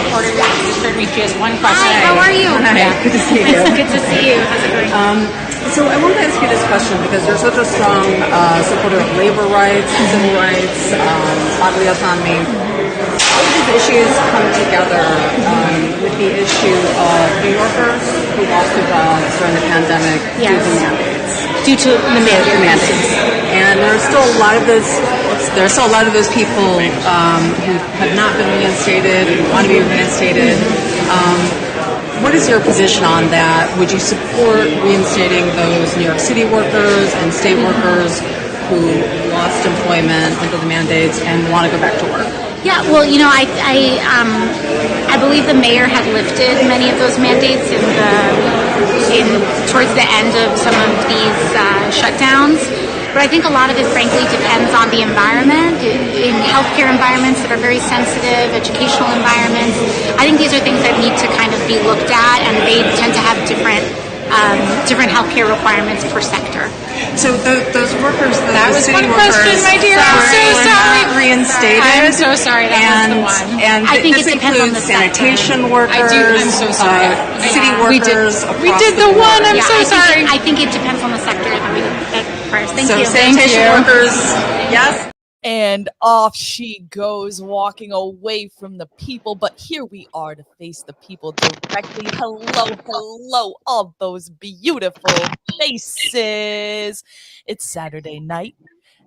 reporter who registered me. She has one question. Hi, how are you? Hi, good to see you. Good to see you. How's it going? So I wanted to ask you this question because you're such a strong supporter of labor rights, civil rights, bodily autonomy. All of these issues come together with the issue of New Yorkers who lost their jobs during the pandemic due to mandates. Due to the mandates. And there are still a lot of those people who have not been reinstated and want to be reinstated. What is your position on that? Would you support reinstating those New York City workers and state workers who lost employment under the mandates and want to go back to work? Yeah, well, I believe the mayor had lifted many of those mandates towards the end of some of these shutdowns. But I think a lot of it, frankly, depends on the environment. In healthcare environments that are very sensitive, educational environments, I think these are things that need to kind of be looked at, and they tend to have different healthcare requirements per sector. So those workers, that was city one workers, question, my dear. I'm so sorry. Not reinstated. I'm so sorry. That was the one. And I think this it depends on includes the sector. sanitation workers. I'm so sorry. City workers. We did the one. I'm so sorry. I think it depends on the sector that first. Thank you. Sanitation workers, yes. And off she goes, walking away from the people. But here we are to face the people directly. Hello, all those beautiful faces. It's Saturday night.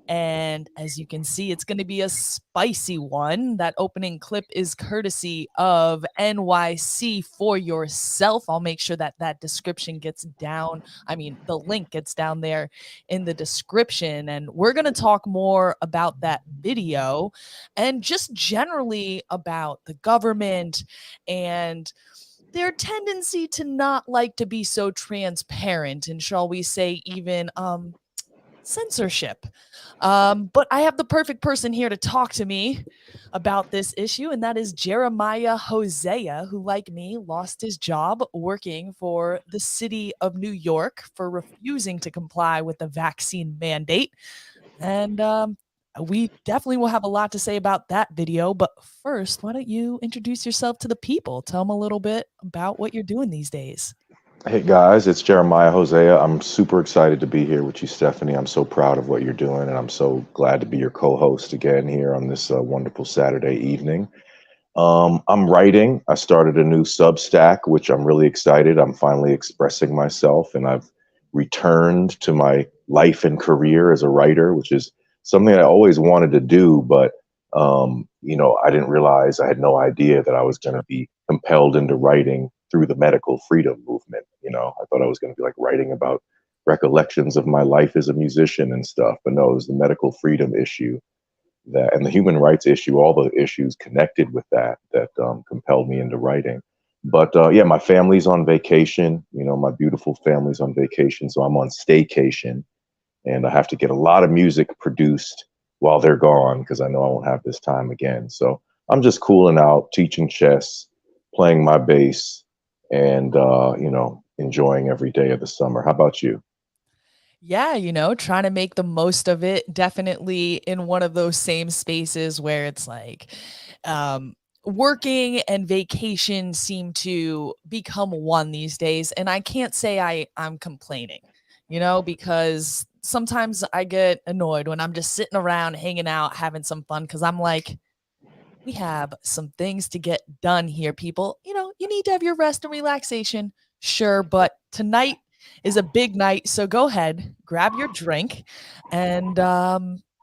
And as you can see, it's going to be a spicy one. That opening clip is courtesy of NYC For Yourself. I'll make sure that description gets down. The link gets down there in the description. And we're going to talk more about that video and just generally about the government and their tendency to not like to be so transparent and, shall we say, even censorship. But I have the perfect person here to talk to me about this issue, and that is Jeremiah Hosea, who, like me, lost his job working for the city of New York for refusing to comply with the vaccine mandate. And we definitely will have a lot to say about that video. But first, why don't you introduce yourself to the people? Tell them a little bit about what you're doing these days. Hey guys, it's Jeremiah Hosea. I'm super excited to be here with you, Stephanie. I'm so proud of what you're doing, and I'm so glad to be your co-host again here on this wonderful Saturday evening. I'm writing. I started a new Substack, which I'm really excited. I'm finally expressing myself, and I've returned to my life and career as a writer, which is something I always wanted to do, but I didn't realize, I had no idea that I was going to be compelled into writing through the medical freedom movement. I thought I was going to be like writing about recollections of my life as a musician and stuff, but no, it was the medical freedom issue and the human rights issue, all the issues connected with that compelled me into writing. But my family's on vacation. My beautiful family's on vacation, so I'm on staycation, and I have to get a lot of music produced while they're gone because I know I won't have this time again. So I'm just cooling out, teaching chess, playing my bass, and enjoying every day of the summer. How about you? Yeah, trying to make the most of it. Definitely in one of those same spaces where it's like working and vacation seem to become one these days. And I can't say I'm complaining, because sometimes I get annoyed when I'm just sitting around hanging out, having some fun, because I'm like, we have some things to get done here, people. You need to have your rest and relaxation. Sure, but tonight is a big night, so go ahead, grab your drink. And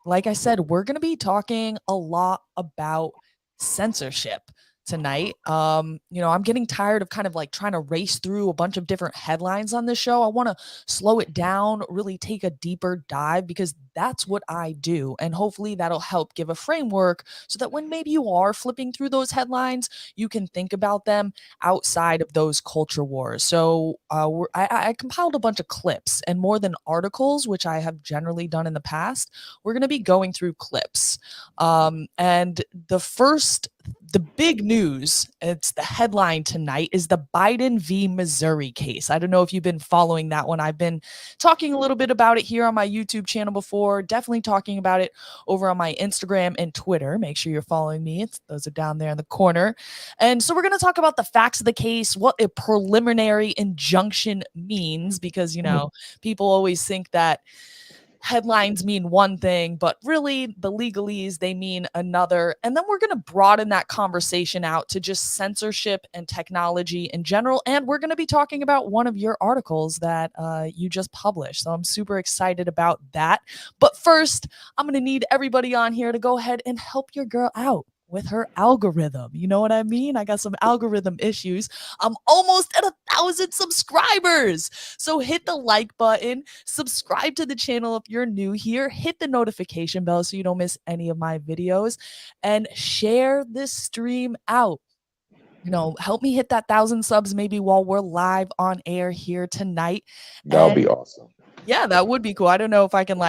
like I said, we're going to be talking a lot about censorship tonight. I'm getting tired of kind of like trying to race through a bunch of different headlines on this show. I want to slow it down, really take a deeper dive, because that's what I do. And hopefully that'll help give a framework so that when maybe you are flipping through those headlines, you can think about them outside of those culture wars. So I compiled a bunch of clips, and more than articles, which I have generally done in the past, we're going to be going through clips. And the first the big news, it's the headline tonight, is the Biden v. Missouri case. I don't know if you've been following that one. I've been talking a little bit about it here on my YouTube channel before, definitely talking about it over on my Instagram and Twitter. Make sure you're following me. Those are down there in the corner. And so we're going to talk about the facts of the case, what a preliminary injunction means, because, people always think that headlines mean one thing, but really the legalese, they mean another. And then we're going to broaden that conversation out to just censorship and technology in general. And we're going to be talking about one of your articles that you just published. So I'm super excited about that. But first, I'm going to need everybody on here to go ahead and help your girl out with her algorithm. You know what I mean? I got some algorithm issues. I'm almost at 1,000 subscribers. So hit the like button, subscribe to the channel if you're new here, hit the notification bell so you don't miss any of my videos, and share this stream out. Help me hit that 1,000 subs maybe while we're live on air here tonight. That'll be awesome. Yeah, that would be cool. I don't know if I can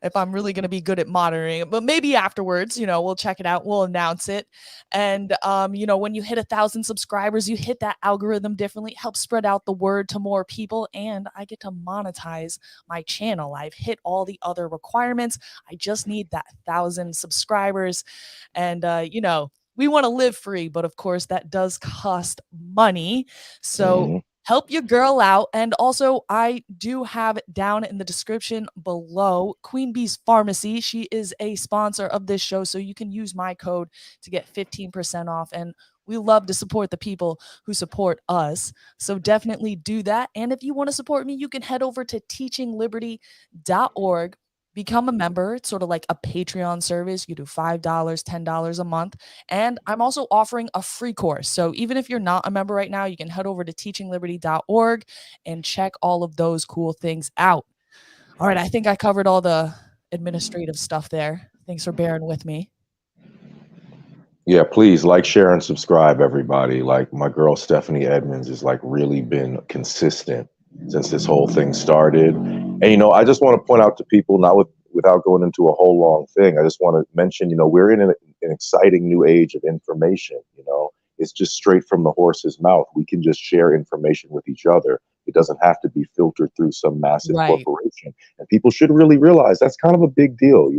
if I'm really going to be good at monitoring it, but maybe afterwards, we'll check it out. We'll announce it. And, when you hit 1,000 subscribers, you hit that algorithm differently, help spread out the word to more people. And I get to monetize my channel. I've hit all the other requirements. I just need that 1,000 subscribers. And, we want to live free, but of course that does cost money. So help your girl out. And also, I do have down in the description below Queen Bee's Pharmacy. She is a sponsor of this show, so you can use my code to get 15% off. And we love to support the people who support us. So definitely do that. And if you want to support me, you can head over to TeachingLiberty.org. Become a member. It's sort of like a Patreon service. You do $5, $10 a month. And I'm also offering a free course. So even if you're not a member right now, you can head over to TeachingLiberty.org and check all of those cool things out. All right, I think I covered all the administrative stuff there. Thanks for bearing with me. Yeah, please like, share, and subscribe, everybody. Like, my girl Stephanie Edmonds has really been consistent since this whole thing started. And I just want to point out to people, without going into a whole long thing, I just want to mention, we're in an exciting new age of information. It's just straight from the horse's mouth. We can just share information with each other. It doesn't have to be filtered through some massive corporation. And people should really realize that's kind of a big deal.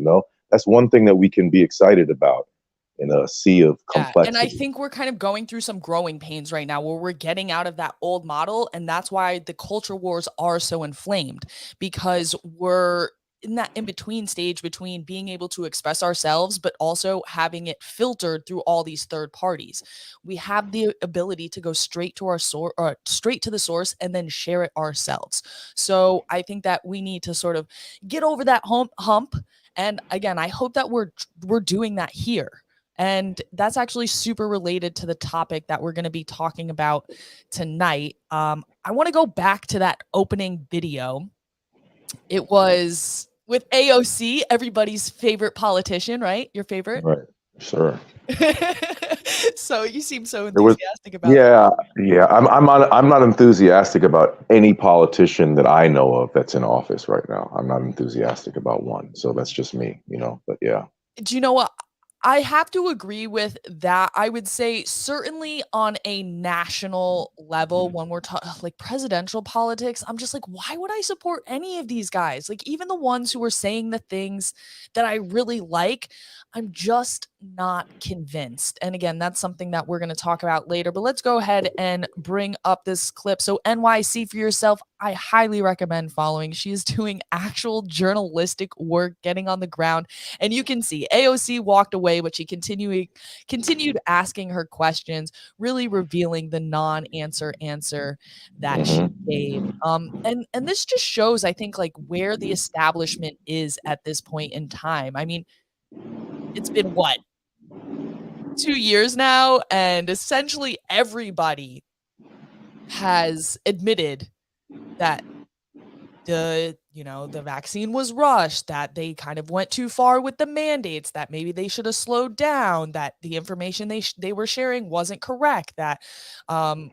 That's one thing that we can be excited about in a sea of complexity. And I think we're kind of going through some growing pains right now where we're getting out of that old model. And that's why the culture wars are so inflamed, because we're in that in-between stage between being able to express ourselves, but also having it filtered through all these third parties. We have the ability to go straight to our source, or straight to the source, and then share it ourselves. So I think that we need to sort of get over that hump. And again, I hope that we're doing that here. And that's actually super related to the topic that we're going to be talking about tonight. I want to go back to that opening video. It was with AOC, everybody's favorite politician, right? Your favorite? Right. Sure. So you seem so enthusiastic about it. Yeah. I'm not enthusiastic about any politician that I know of that's in office right now. I'm not enthusiastic about one. So that's just me, but yeah. Do you know what? I have to agree with that. I would say certainly on a national level, when we're talking like presidential politics, I'm just like, why would I support any of these guys? Like, even the ones who are saying the things that I really like, I'm just not convinced. And again, that's something that we're going to talk about later, but let's go ahead and bring up this clip. So NYC for yourself, I highly recommend following. She is doing actual journalistic work, getting on the ground. And you can see AOC walked away, but she continued asking her questions, really revealing the non-answer answer that she gave. And this just shows, I think, like where the establishment is at this point in time. I mean, it's been what? 2 years now, and essentially everybody has admitted that the vaccine was rushed, that they kind of went too far with the mandates, that maybe they should have slowed down, that the information they were sharing wasn't correct, that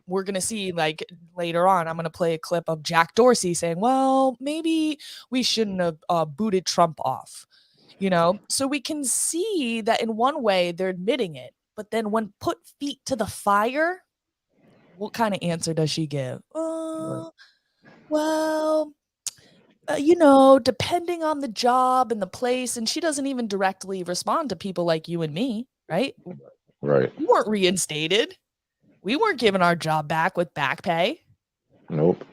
we're going to see, like, later on, I'm going to play a clip of Jack Dorsey saying, well, maybe we shouldn't have booted Trump off. So we can see that in one way they're admitting it. But then when put feet to the fire, what kind of answer does she give? Well, depending on the job and the place, and she doesn't even directly respond to people like you and me, right? Right. We weren't reinstated. We weren't given our job back with back pay. Nope.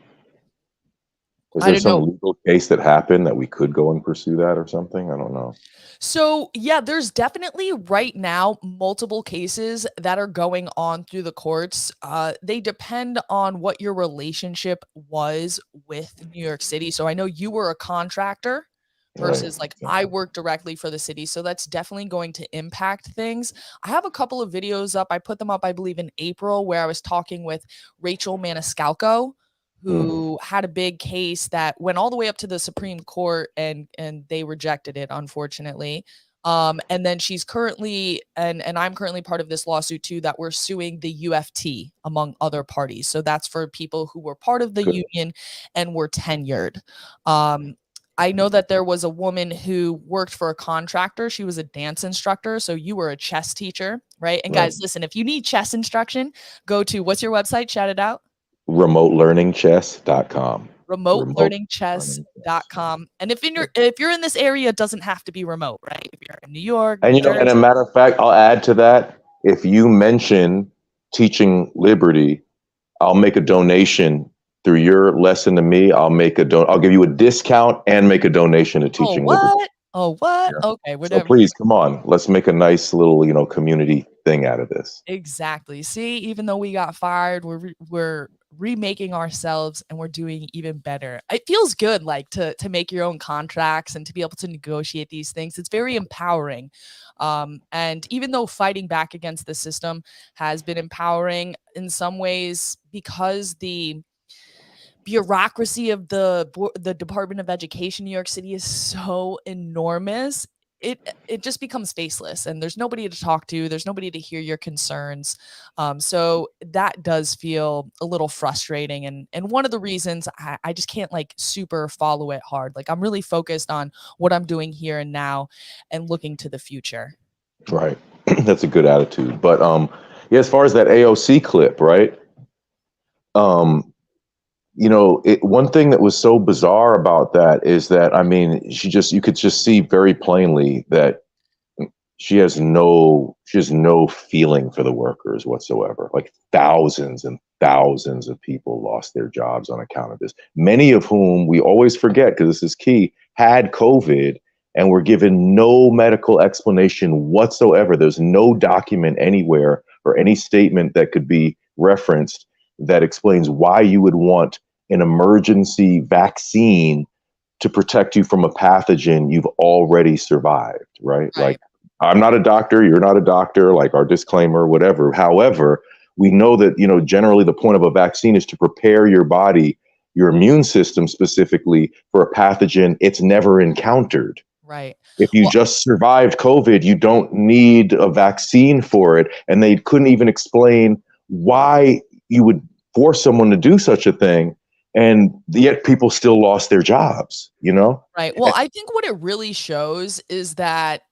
Is I there don't some know. legal case that happened that we could go and pursue that or something? I don't know. So, yeah, there's definitely right now multiple cases that are going on through the courts. They depend on what your relationship was with New York City. So I know you were a contractor versus Right. like I work directly for the city. So that's definitely going to impact things. I have a couple of videos up. I put them up, I believe, in April, where I was talking with Rachel Maniscalco, who had a big case that went all the way up to the Supreme Court, and they rejected it, unfortunately. And then she's currently, and I'm currently part of this lawsuit too, that we're suing the UFT among other parties. So that's for people who were part of the Good. union and were tenured. I know that there was a woman who worked for a contractor. She was a dance instructor. So you were a chess teacher, right? And guys, listen, if you need chess instruction, go to, what's your website? Shout it out. RemoteLearningChess.com. RemoteLearningChess.com. And if you're in this area, it doesn't have to be remote, right? If you're in New York, And New and a Jersey. matter of fact, I'll add to that. If you mention Teaching Liberty, I'll make a donation through your lesson to me. I'll give you a discount and make a donation to Teaching Liberty. Oh, what? Yeah. Okay, So whatever. please come on. Let's make a nice little, community thing out of this. Exactly. See, even though we got fired, we're remaking ourselves and we're doing even better. It feels good, like to make your own contracts and to be able to negotiate these things. It's very empowering. And even though fighting back against the system has been empowering in some ways, because the bureaucracy of the Department of Education in New York City is so enormous, it just becomes faceless, and there's nobody to talk to, there's nobody to hear your concerns. So that does feel a little frustrating, and one of the reasons I just can't like super follow it hard. Like, I'm really focused on what I'm doing here and now and looking to the future. Right. That's a good attitude. But yeah, as far as that AOC clip, right? One thing that was so bizarre about that is that, I mean, you could just see very plainly that she has no feeling for the workers whatsoever. Like, thousands and thousands of people lost their jobs on account of this. Many of whom, we always forget, because this is key, had COVID and were given no medical explanation whatsoever. There's no document anywhere or any statement that could be referenced that explains why you would want an emergency vaccine to protect you from a pathogen you've already survived, right? Like, I'm not a doctor, you're not a doctor, like our disclaimer, whatever. However, we know that, generally the point of a vaccine is to prepare your body, your immune system specifically, for a pathogen it's never encountered. Right. If you just survived COVID, you don't need a vaccine for it. And they couldn't even explain why you would force someone to do such a thing. And yet people still lost their jobs, Right. Well, I think what it really shows is that,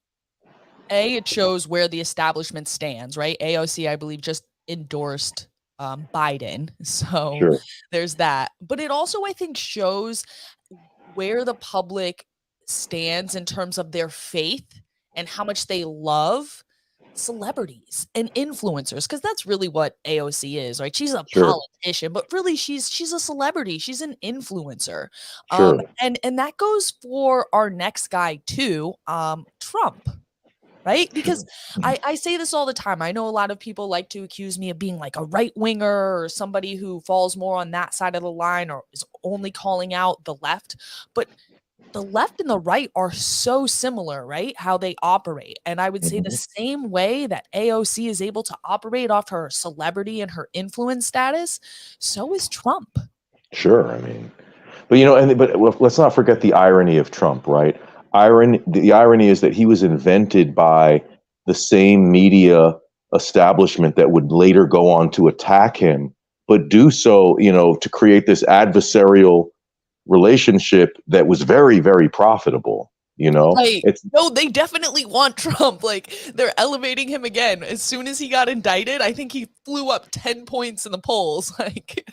it shows where the establishment stands, right? AOC, I believe, just endorsed Biden. So Sure. There's that. But it also, I think, shows where the public stands in terms of their faith and how much they love celebrities and influencers, because that's really what AOC is, right? She's a politician, but really she's a celebrity. She's an influencer. Sure. And that goes for our next guy too, Trump. Right? Because I say this all the time. I know a lot of people like to accuse me of being like a right winger or somebody who falls more on that side of the line or is only calling out the left. But the left and the right are so similar, right? How they operate. And I would say the same way that AOC is able to operate off her celebrity and her influence status, so is Trump. Sure. I mean, but let's not forget the irony of Trump, right? The irony is that he was invented by the same media establishment that would later go on to attack him, but do so, to create this adversarial relationship that was very, very profitable. You know, Right. it's No, they definitely want Trump. Like, they're elevating him again. As soon as he got indicted, I think he flew up 10 points in the polls. Like,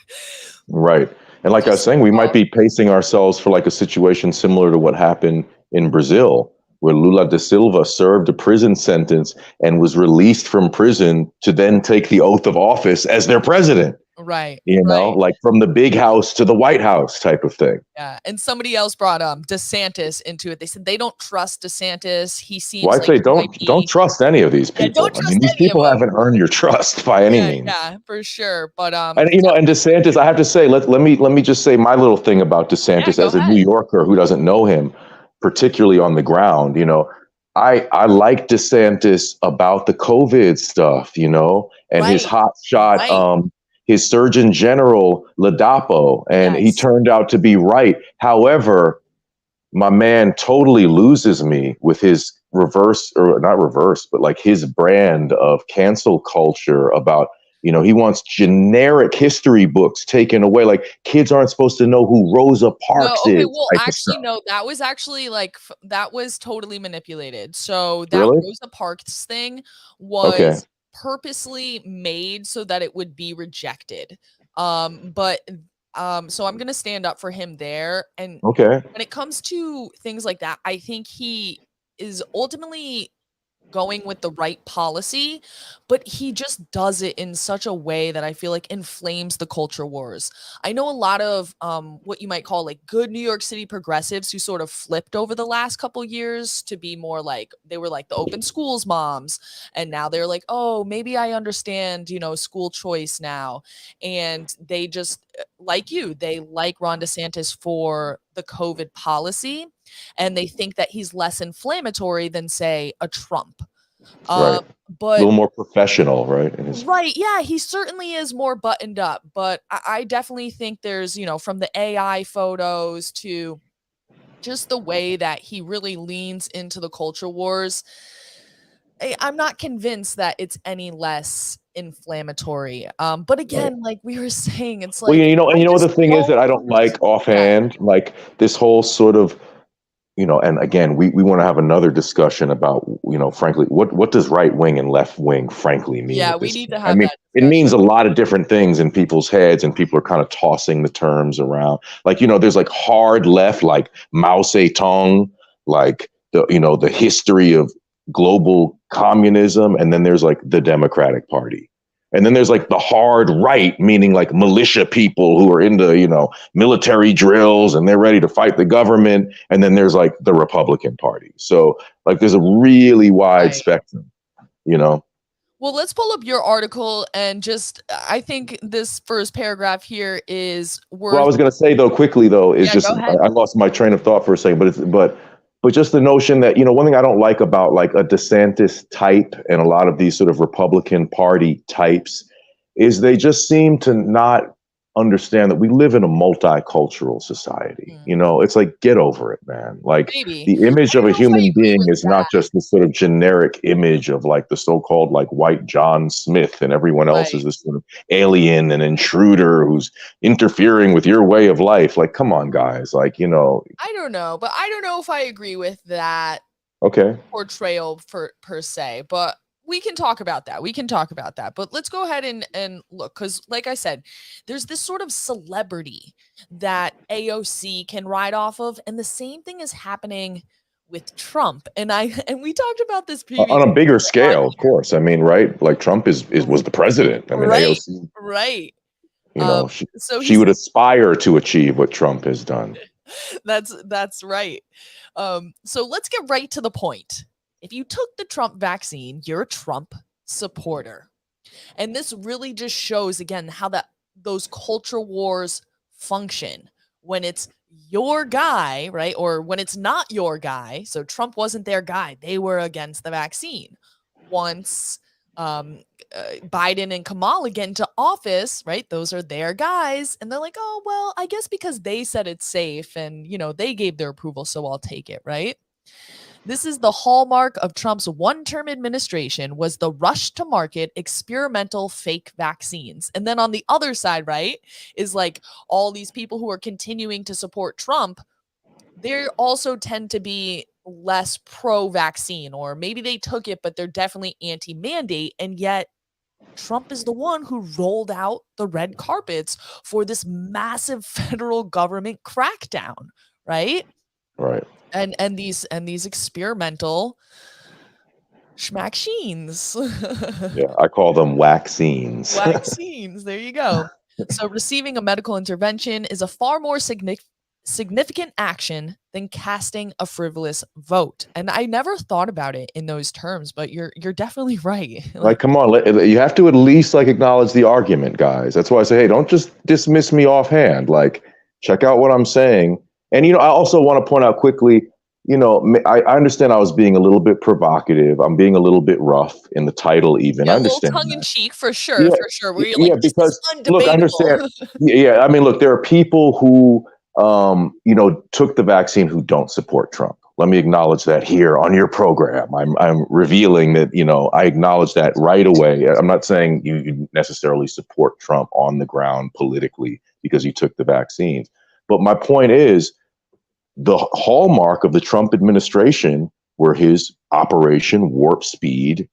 right. And like I was just saying, we might off. be pacing ourselves for like a situation similar to what happened in Brazil, where Lula da Silva served a prison sentence and was released from prison to then take the oath of office as their president. Right. You know, Right. like from the big house to the White House type of thing. Yeah. And somebody else brought DeSantis into it. They said they don't trust DeSantis. He Well, seems I'd like say he might don't be. trust any of these Yeah, people. don't I mean, trust these any of people them. haven't earned your trust by any Yeah, means. yeah, for sure. But And you know, and DeSantis, I have to say, let me just say my little thing about DeSantis go as a ahead. New Yorker who doesn't know him, particularly on the ground. You know, I like DeSantis about the COVID stuff, you know, and his Right. hot shot, Right. his Surgeon General Ladapo, and he Yes. turned out to be right. However, my man totally loses me with his reverse, or not reverse, but like his brand of cancel culture about, you know, he wants generic history books taken away. Like kids aren't supposed to know who Rosa No, Parks okay, is well, type of actually, stuff. no, that was actually like that was totally manipulated. So that Really? Rosa Parks thing Okay. was purposely made so that it would be rejected. But so I'm gonna stand up for him there. And Okay. when it comes to things like that, I think he is ultimately going with the right policy, but he just does it in such a way that I feel like inflames the culture wars. I know a lot of what you might call like good New York City progressives who sort of flipped over the last couple years to be more like they were like the open schools moms, and now they're like, "Oh, maybe I understand, you know, school choice now." And they just like you, they like Ron DeSantis for the COVID policy, and they think that he's less inflammatory than say a Trump. Right. Uh, A but little more professional, right? In his right, yeah, he certainly is more buttoned up, but I definitely think there's, you know, from the AI photos to just the way that he really leans into the culture wars. I'm not convinced that it's any less inflammatory. But right. again, like we were saying, it's Well, like you know, and I you know what the just thing is don't that I don't like yeah. offhand, like this whole sort of, you know, and again, we want to have another discussion about, you know, frankly, what does right wing and left wing, frankly, mean Yeah, at we this need to point? I have mean, that it means discussion. a lot of different things in people's heads, and people are kind of tossing the terms around. Like, you know, there's like hard left, like Mao Zedong, like the, you know, the history of global communism, and then there's like the Democratic Party. And then there's like the hard right, meaning like militia people who are into, you know, military drills and they're ready to fight the government. And then there's like the Republican Party. So like there's a really wide Right. spectrum, you know. Well, let's pull up your article and just I think this first paragraph here is Well, I worth. was gonna say though, quickly though, is Yeah, just go ahead. I lost my train of thought for a second, but just the notion that, you know, one thing I don't like about like a DeSantis type and a lot of these sort of Republican Party types is they just seem to not understand that we live in a multicultural society. Mm, You know, it's like get over it, man. Like maybe. the image I of don't a know if I human agree being with is not that. just this sort of generic image of like the so-called like white John Smith, and everyone else is Right. this sort of alien and intruder who's interfering with your way of life. Like, come on, guys. Like, you know, I don't know, but I don't know if I agree with that okay. portrayal for per se, but we can talk about that. We can talk about that. But let's go ahead and look, because like I said, there's this sort of celebrity that AOC can ride off of, and the same thing is happening with Trump. And I and we talked about this On previously a bigger on scale, of course. I mean, right? Like Trump is was the president. I mean, right, AOC, right. you Um, know, so she he's would aspire to achieve what Trump has done. that's right. So let's get right to the point. If you took the Trump vaccine, you're a Trump supporter. And this really just shows again how that those culture wars function when it's your guy, right? Or when it's not your guy. So Trump wasn't their guy. They were against the vaccine. Once um, Biden and Kamala get into office, right? Those are their guys. And they're like, oh, well, I guess because they said it's safe and, you know, they gave their approval, so I'll take it, right? This is the hallmark of Trump's one-term administration was the rush to market experimental fake vaccines. And then on the other side, right, is like all these people who are continuing to support Trump, they also tend to be less pro-vaccine, or maybe they took it, but they're definitely anti-mandate. And yet Trump is the one who rolled out the red carpets for this massive federal government crackdown, right? Right. And these experimental schmaxines. Yeah, I call them vaccines. Vaccines. There you go. So receiving a medical intervention is a far more significant action than casting a frivolous vote. And I never thought about it in those terms, but you're definitely right. Like, come on, you have to at least like acknowledge the argument, guys. That's why I say, hey, don't just dismiss me offhand. Like, check out what I'm saying. And, I also want to point out quickly, I understand I was being a little bit provocative. I'm being a little bit rough in the title even. I understand a little tongue in cheek for sure, Yeah. for sure. Where you're like, this because is undebatable. look, I understand. Yeah, I mean, look, there are people who, took the vaccine who don't support Trump. Let me acknowledge that here on your program. I'm revealing that, I acknowledge that right away. I'm not saying you necessarily support Trump on the ground politically because you took the vaccines. But my point is, the hallmark of the Trump administration were his Operation Warp Speed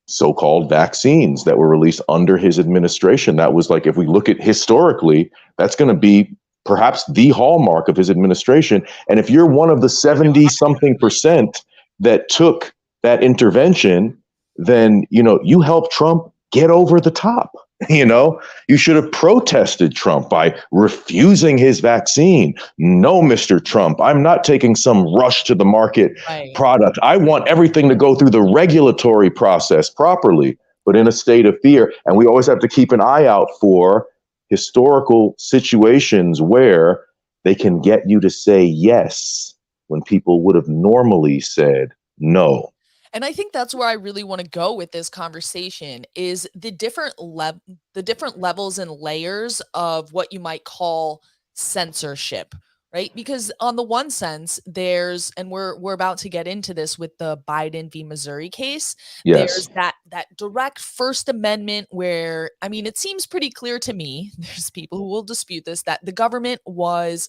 so-called vaccines that were released under his administration. That was like, if we look at historically, that's going to be perhaps the hallmark of his administration. And if you're one of the 70-something% that took that intervention, then, you helped Trump get over the top. You should have protested Trump by refusing his vaccine. No, Mr. Trump, I'm not taking some rush to the market product. I want everything to go through the regulatory process properly, but in a state of fear. And we always have to keep an eye out for historical situations where they can get you to say yes when people would have normally said no. And I think that's where I really want to go with this conversation is the different levels and layers of what you might call censorship, right? Because on the one sense, there's, and we're about to get into this with the Biden v. Missouri case. Yes. There's that direct First Amendment where, I mean, it seems pretty clear to me, there's people who will dispute this, that the government was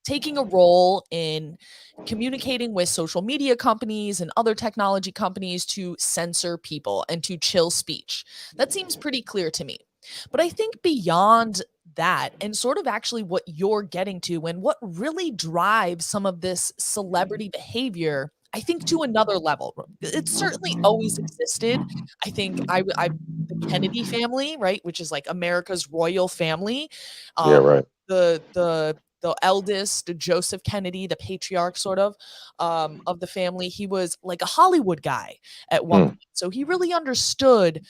taking a role in communicating with social media companies and other technology companies to censor people and to chill speech. That seems pretty clear to me. But I think beyond that, and sort of actually what you're getting to and what really drives some of this celebrity behavior, I think to another level. It's certainly always existed. I think the Kennedy family, right, which is like America's royal family. Yeah, right. The eldest, Joseph Kennedy, the patriarch sort of the family, he was like a Hollywood guy at one point. So he really understood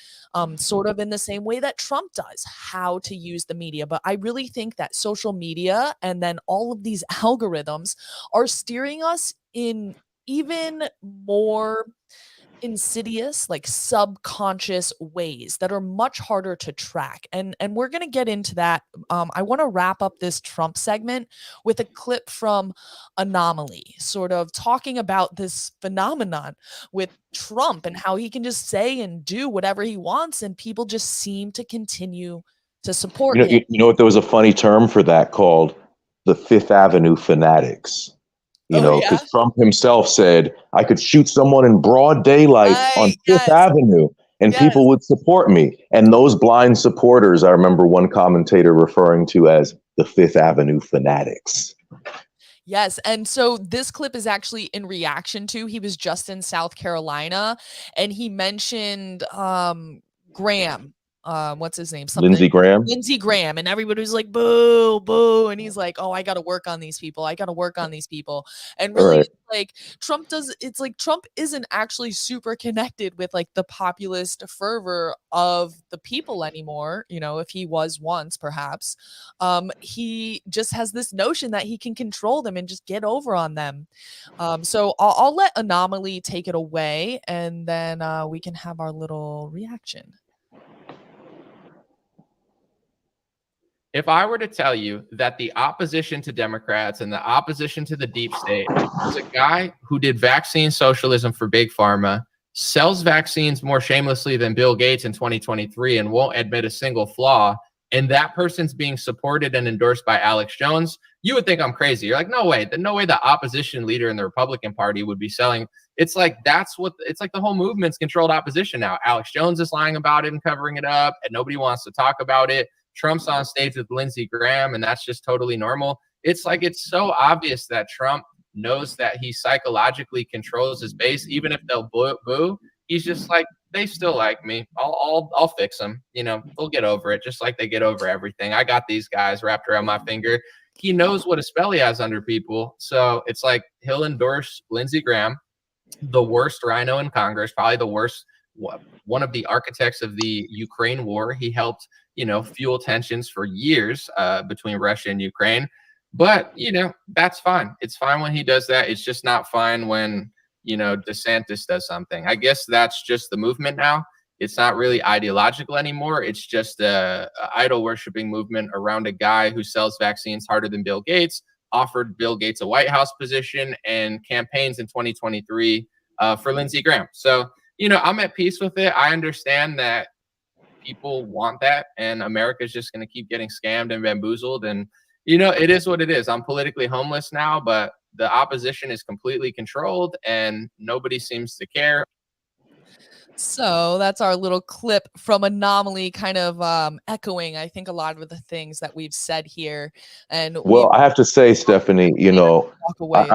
sort of in the same way that Trump does how to use the media. But I really think that social media and then all of these algorithms are steering us in even more insidious, like subconscious ways that are much harder to track. And we're going to get into that. I want to wrap up this Trump segment with a clip from Anomaly, sort of talking about this phenomenon with Trump and how he can just say and do whatever he wants, and people just seem to continue to support him. You know what? There was a funny term for that called the Fifth Avenue fanatics. Because Trump himself said, I could shoot someone in broad daylight on Fifth Avenue and people would support me. And those blind supporters, I remember one commentator referring to as the Fifth Avenue fanatics. Yes. And so this clip is actually in reaction to, he was just in South Carolina and he mentioned Graham. What's his name? Lindsey Graham. And everybody was like, boo, boo. And he's like, oh, I got to work on these people. And really, like Trump isn't actually super connected with like the populist fervor of the people anymore. If he was once, perhaps, he just has this notion that he can control them and just get over on them. So I'll let Anomaly take it away and then we can have our little reaction. If I were to tell you that the opposition to Democrats and the opposition to the deep state was a guy who did vaccine socialism for big pharma, sells vaccines more shamelessly than Bill Gates in 2023 and won't admit a single flaw, and that person's being supported and endorsed by Alex Jones, you would think I'm crazy. You're like, no way the opposition leader in the Republican Party would be selling. It's like, it's like the whole movement's controlled opposition now. Alex Jones is lying about it and covering it up, and nobody wants to talk about it. Trump's on stage with Lindsey Graham, and that's just totally normal. It's like, it's so obvious that Trump knows that he psychologically controls his base. Even if they'll boo, he's just like, they still like me. I'll fix them. You know, they'll get over it, just like they get over everything. I got these guys wrapped around my finger. He knows what a spell he has under people. So it's like, he'll endorse Lindsey Graham, the worst rhino in Congress, probably the worst, one of the architects of the Ukraine war. He helped, fuel tensions for years between Russia and Ukraine. But, that's fine. It's fine when he does that. It's just not fine when, DeSantis does something. I guess that's just the movement now. It's not really ideological anymore. It's just a idol worshiping movement around a guy who sells vaccines harder than Bill Gates, offered Bill Gates a White House position, and campaigns in 2023 for Lindsey Graham. So, I'm at peace with it. I understand that people want that, and America's just going to keep getting scammed and bamboozled. And, it is what it is. I'm politically homeless now, but the opposition is completely controlled and nobody seems to care. So that's our little clip from Anomaly, kind of echoing, I think, a lot of the things that we've said here. And well, I have to say, Stephanie, walk away.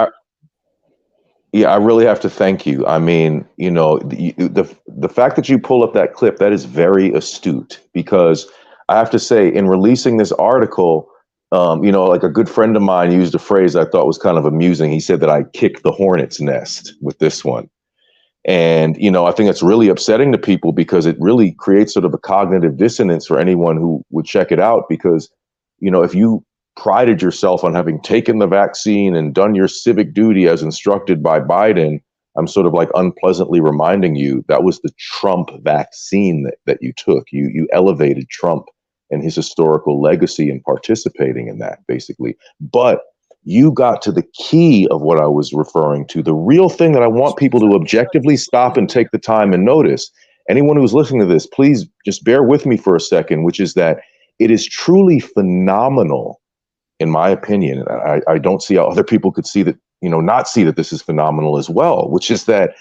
I really have to thank you. I mean, the fact that you pull up that clip, that is very astute, because I have to say, in releasing this article, like a good friend of mine used a phrase I thought was kind of amusing. He said that I kicked the hornet's nest with this one. And, I think it's really upsetting to people, because it really creates sort of a cognitive dissonance for anyone who would check it out. Because, if you prided yourself on having taken the vaccine and done your civic duty as instructed by Biden, I'm sort of like unpleasantly reminding you that was the Trump vaccine that you took. You elevated Trump and his historical legacy in participating in that, basically. But you got to the key of what I was referring to, the real thing that I want people to objectively stop and take the time and notice. Anyone who's listening to this, please just bear with me for a second, which is that it is truly phenomenal, in my opinion. I don't see how other people could see that, not see that this is phenomenal as well, which is that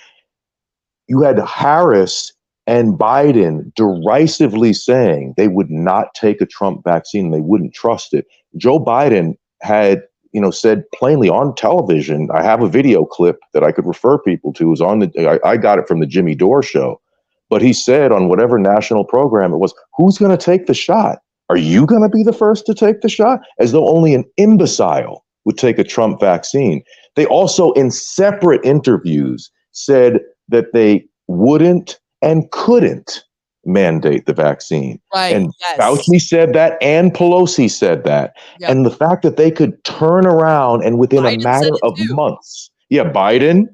you had Harris and Biden derisively saying they would not take a Trump vaccine. They wouldn't trust it. Joe Biden had, said plainly on television. I have a video clip that I could refer people to. It was on I got it from the Jimmy Dore show, but he said on whatever national program it was, who's going to take the shot? Are you going to be the first to take the shot? As though only an imbecile would take a Trump vaccine. They also, in separate interviews, said that they wouldn't and couldn't mandate the vaccine. Right. And yes. Fauci said that, and Pelosi said that. Yep. And the fact that they could turn around and within Biden a matter of months, Biden,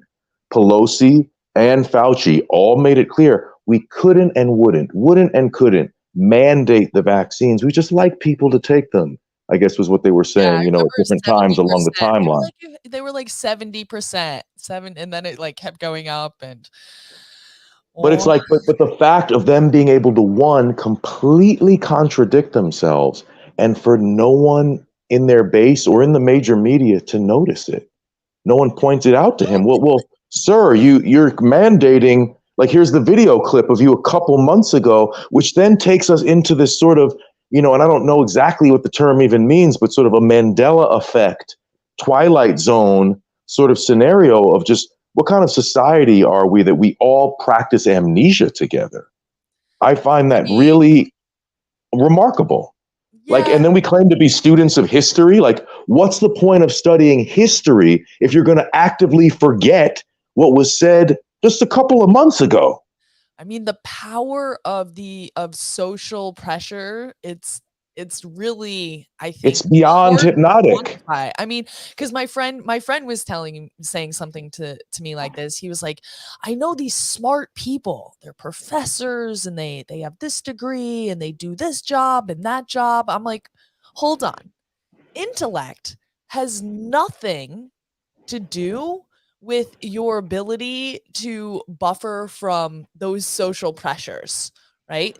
Pelosi, and Fauci all made it clear we couldn't and wouldn't and couldn't mandate the vaccines. We just like people to take them, I guess was what they were saying, at different times along the timeline. They were like 70%, and then it like kept going up. And but it's like, but the fact of them being able to, one, completely contradict themselves, and for no one in their base or in the major media to notice it. No one pointed out to him, well, sir, you're mandating, like, here's the video clip of you a couple months ago, which then takes us into this sort of, and I don't know exactly what the term even means, but sort of a Mandela effect, Twilight Zone sort of scenario of just, what kind of society are we that we all practice amnesia together? I find that really remarkable. Yeah. And then we claim to be students of history. Like, what's the point of studying history if you're going to actively forget what was said just a couple of months ago? I mean, the power of social pressure, it's really, I think, it's beyond hypnotic. I mean, because my friend was saying something to me like this. He was like, I know these smart people, they're professors and they have this degree and they do this job and that job. I'm like, hold on. Intellect has nothing to do with your ability to buffer from those social pressures, right?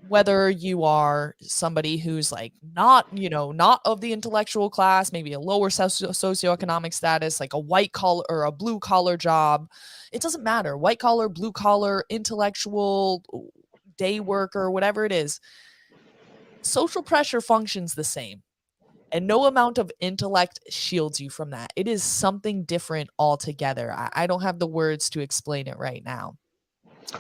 whether you are somebody who's like not, not of the intellectual class, maybe a lower socioeconomic status, like a white collar or a blue collar job, it doesn't matter. White collar, blue collar, intellectual, day worker, whatever it is, social pressure functions the same. And no amount of intellect shields you from that. It is something different altogether. I don't have the words to explain it right now.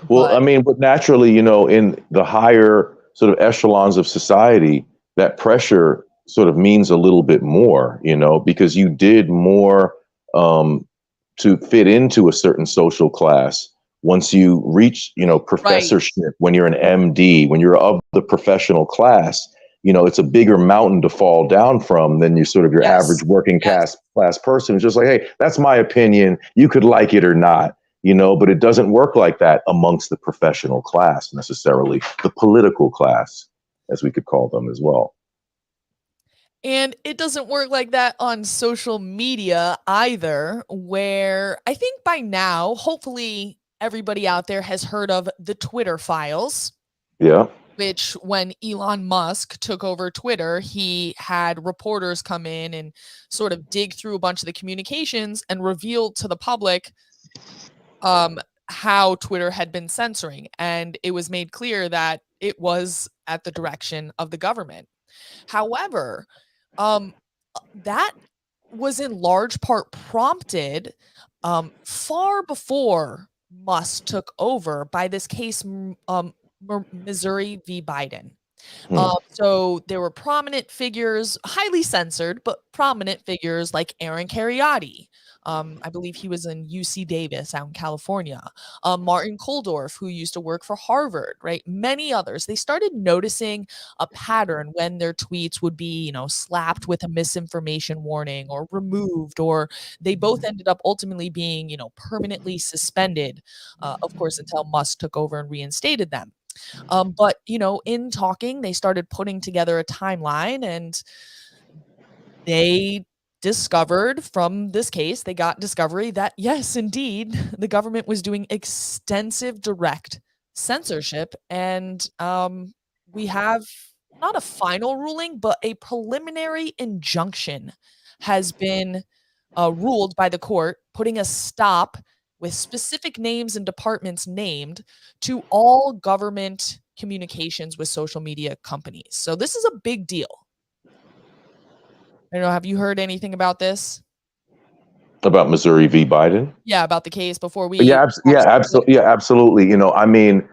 Well, I mean, but naturally, in the higher sort of echelons of society, that pressure sort of means a little bit more, because you did more to fit into a certain social class. Once you reach, professorship, when you're an MD, when you're of the professional class, it's a bigger mountain to fall down from than your average working class person. It's just like, hey, that's my opinion. You could like it or not. But it doesn't work like that amongst the professional class necessarily, the political class, as we could call them as well. And it doesn't work like that on social media either, where I think by now, hopefully everybody out there has heard of the Twitter files. Yeah. Which when Elon Musk took over Twitter, he had reporters come in and sort of dig through a bunch of the communications and reveal to the public how Twitter had been censoring. And it was made clear that it was at the direction of the government. However, that was in large part prompted far before Musk took over by this case, Missouri v. Biden. So there were prominent figures, highly censored, but prominent figures like Aaron Kheriaty. I believe he was in UC Davis out in California. Martin Kulldorff, who used to work for Harvard, right? Many others. They started noticing a pattern when their tweets would be, slapped with a misinformation warning or removed, or they both ended up ultimately being, permanently suspended, of course, until Musk took over and reinstated them. But, in talking, they started putting together a timeline, and they discovered from this case, they got discovery that, yes, indeed, the government was doing extensive direct censorship. And we have not a final ruling, but a preliminary injunction has been ruled by the court, putting a stop with specific names and departments named to all government communications with social media companies. So this is a big deal. I don't know, have you heard anything about this? About Missouri v. Biden? Yeah, about the case before we... absolutely. I mean,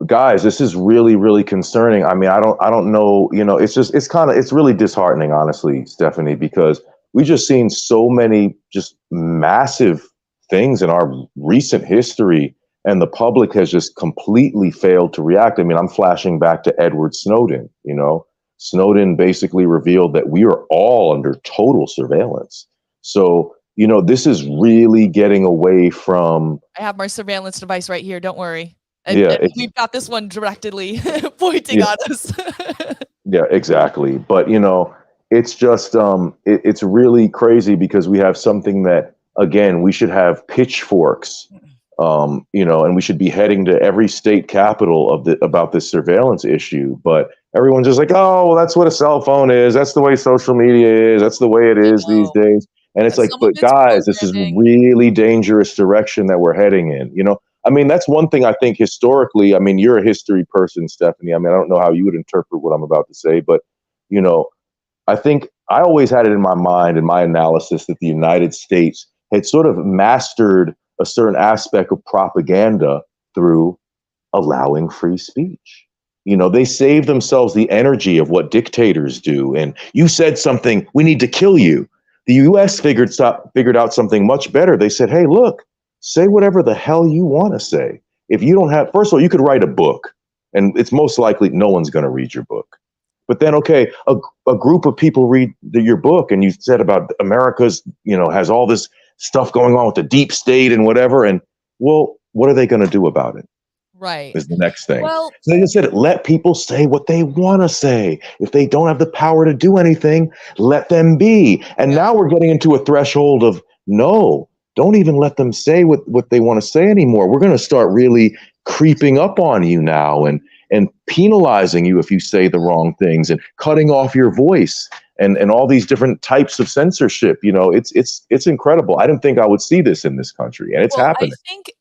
guys, this is really, really concerning. I mean, I don't know, it's really disheartening, honestly, Stephanie, because we just seen so many just massive things in our recent history, and the public has just completely failed to react. I mean, I'm flashing back to Edward Snowden. Snowden basically revealed that we are all under total surveillance. So, this is really getting away from... I have my surveillance device right here. Don't worry. And we've got this one directly pointing at us. Yeah, exactly. But, it's just, it's really crazy because we have something that, again, we should have pitchforks, and we should be heading to every state capital about this surveillance issue. But everyone's just like, oh, well, that's what a cell phone is. That's the way social media is. That's the way it is these days. And it's like, but guys, this is really dangerous direction that we're heading in. I mean, that's one thing I think historically. I mean, you're a history person, Stephanie. I mean, I don't know how you would interpret what I'm about to say, but, I think I always had it in my mind, in my analysis, that the United States had sort of mastered a certain aspect of propaganda through allowing free speech. They save themselves the energy of what dictators do. And you said something, we need to kill you. The U.S. figured out something much better. They said, hey, look, say whatever the hell you want to say. If you don't have, first of all, you could write a book, and it's most likely no one's going to read your book. But then, okay, a group of people read your book, and you said about America's, has all this stuff going on with the deep state and whatever. And well, what are they going to do about it? Right. Is the next thing. Well, so they just said, let people say what they want to say. If they don't have the power to do anything, let them be. And now we're getting into a threshold of, no, don't even let them say what they want to say anymore. We're going to start really creeping up on you now. And and penalizing you if you say the wrong things and cutting off your voice and all these different types of censorship. It's incredible. I didn't think I would see this in this country, and it's happening.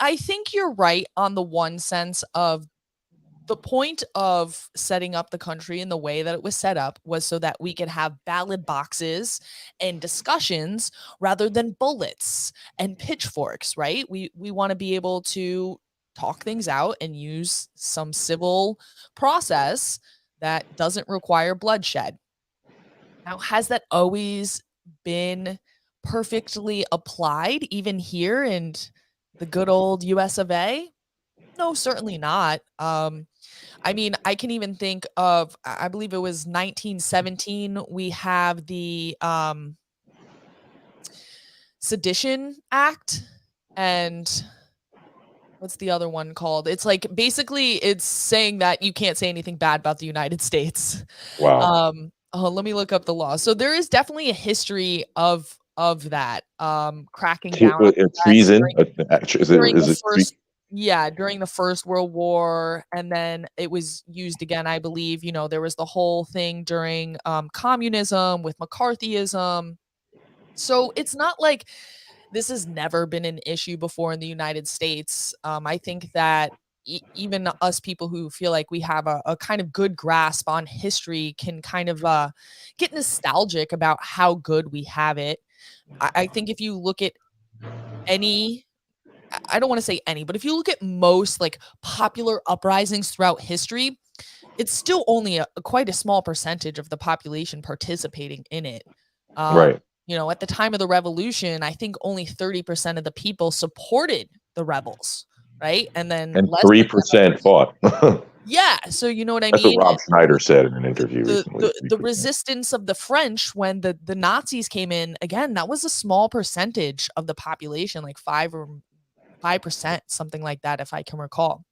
I think you're right on the one sense of the point of setting up the country in the way that it was set up was so that we could have ballot boxes and discussions rather than bullets and pitchforks, right? We want to be able to talk things out and use some civil process that doesn't require bloodshed. Now, has that always been perfectly applied even here in the good old US of A? No, certainly not. I mean, I can even think of, I believe it was 1917. We have the Sedition Act, and what's the other one called? It's like basically it's saying that you can't say anything bad about the United States. Wow. Let me look up the law. So there is definitely a history of that cracking down on the press Treason. during Is the it first during the First World War, and then it was used again, I believe. There was the whole thing during communism with McCarthyism. So it's not like this has never been an issue before in the United States. I think that even us people who feel like we have a kind of good grasp on history can kind of get nostalgic about how good we have it. I think if you look at any I don't want to say any, but if you look at most like popular uprisings throughout history, it's still only quite a small percentage of the population participating in it. right? At the time of the revolution, I think only 30% of the people supported the rebels, right? And then And less than 3% fought. yeah, so you know what I That's what mean? Rob Schneider said in an interview The recently. the resistance of the French when the Nazis came in, again, that was a small percentage of the population, like 5%, something like that, if I can recall.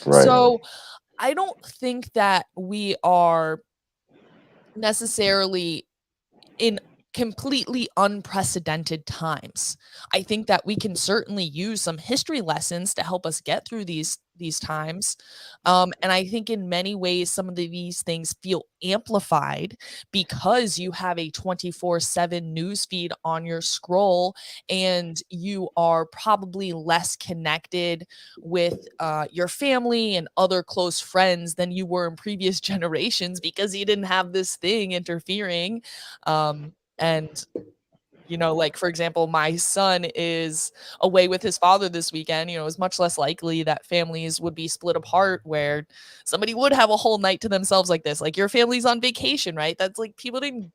Right. So I don't think that we are necessarily in completely unprecedented times. I think that we can certainly use some history lessons to help us get through these times. And I think in many ways, some of these things feel amplified because you have a 24/7 news feed on your scroll, and you are probably less connected with your family and other close friends than you were in previous generations because you didn't have this thing interfering. And like for example, my son is away with his father this weekend. It's much less likely that families would be split apart where somebody would have a whole night to themselves like this. Like your family's on vacation, right? That's like you didn't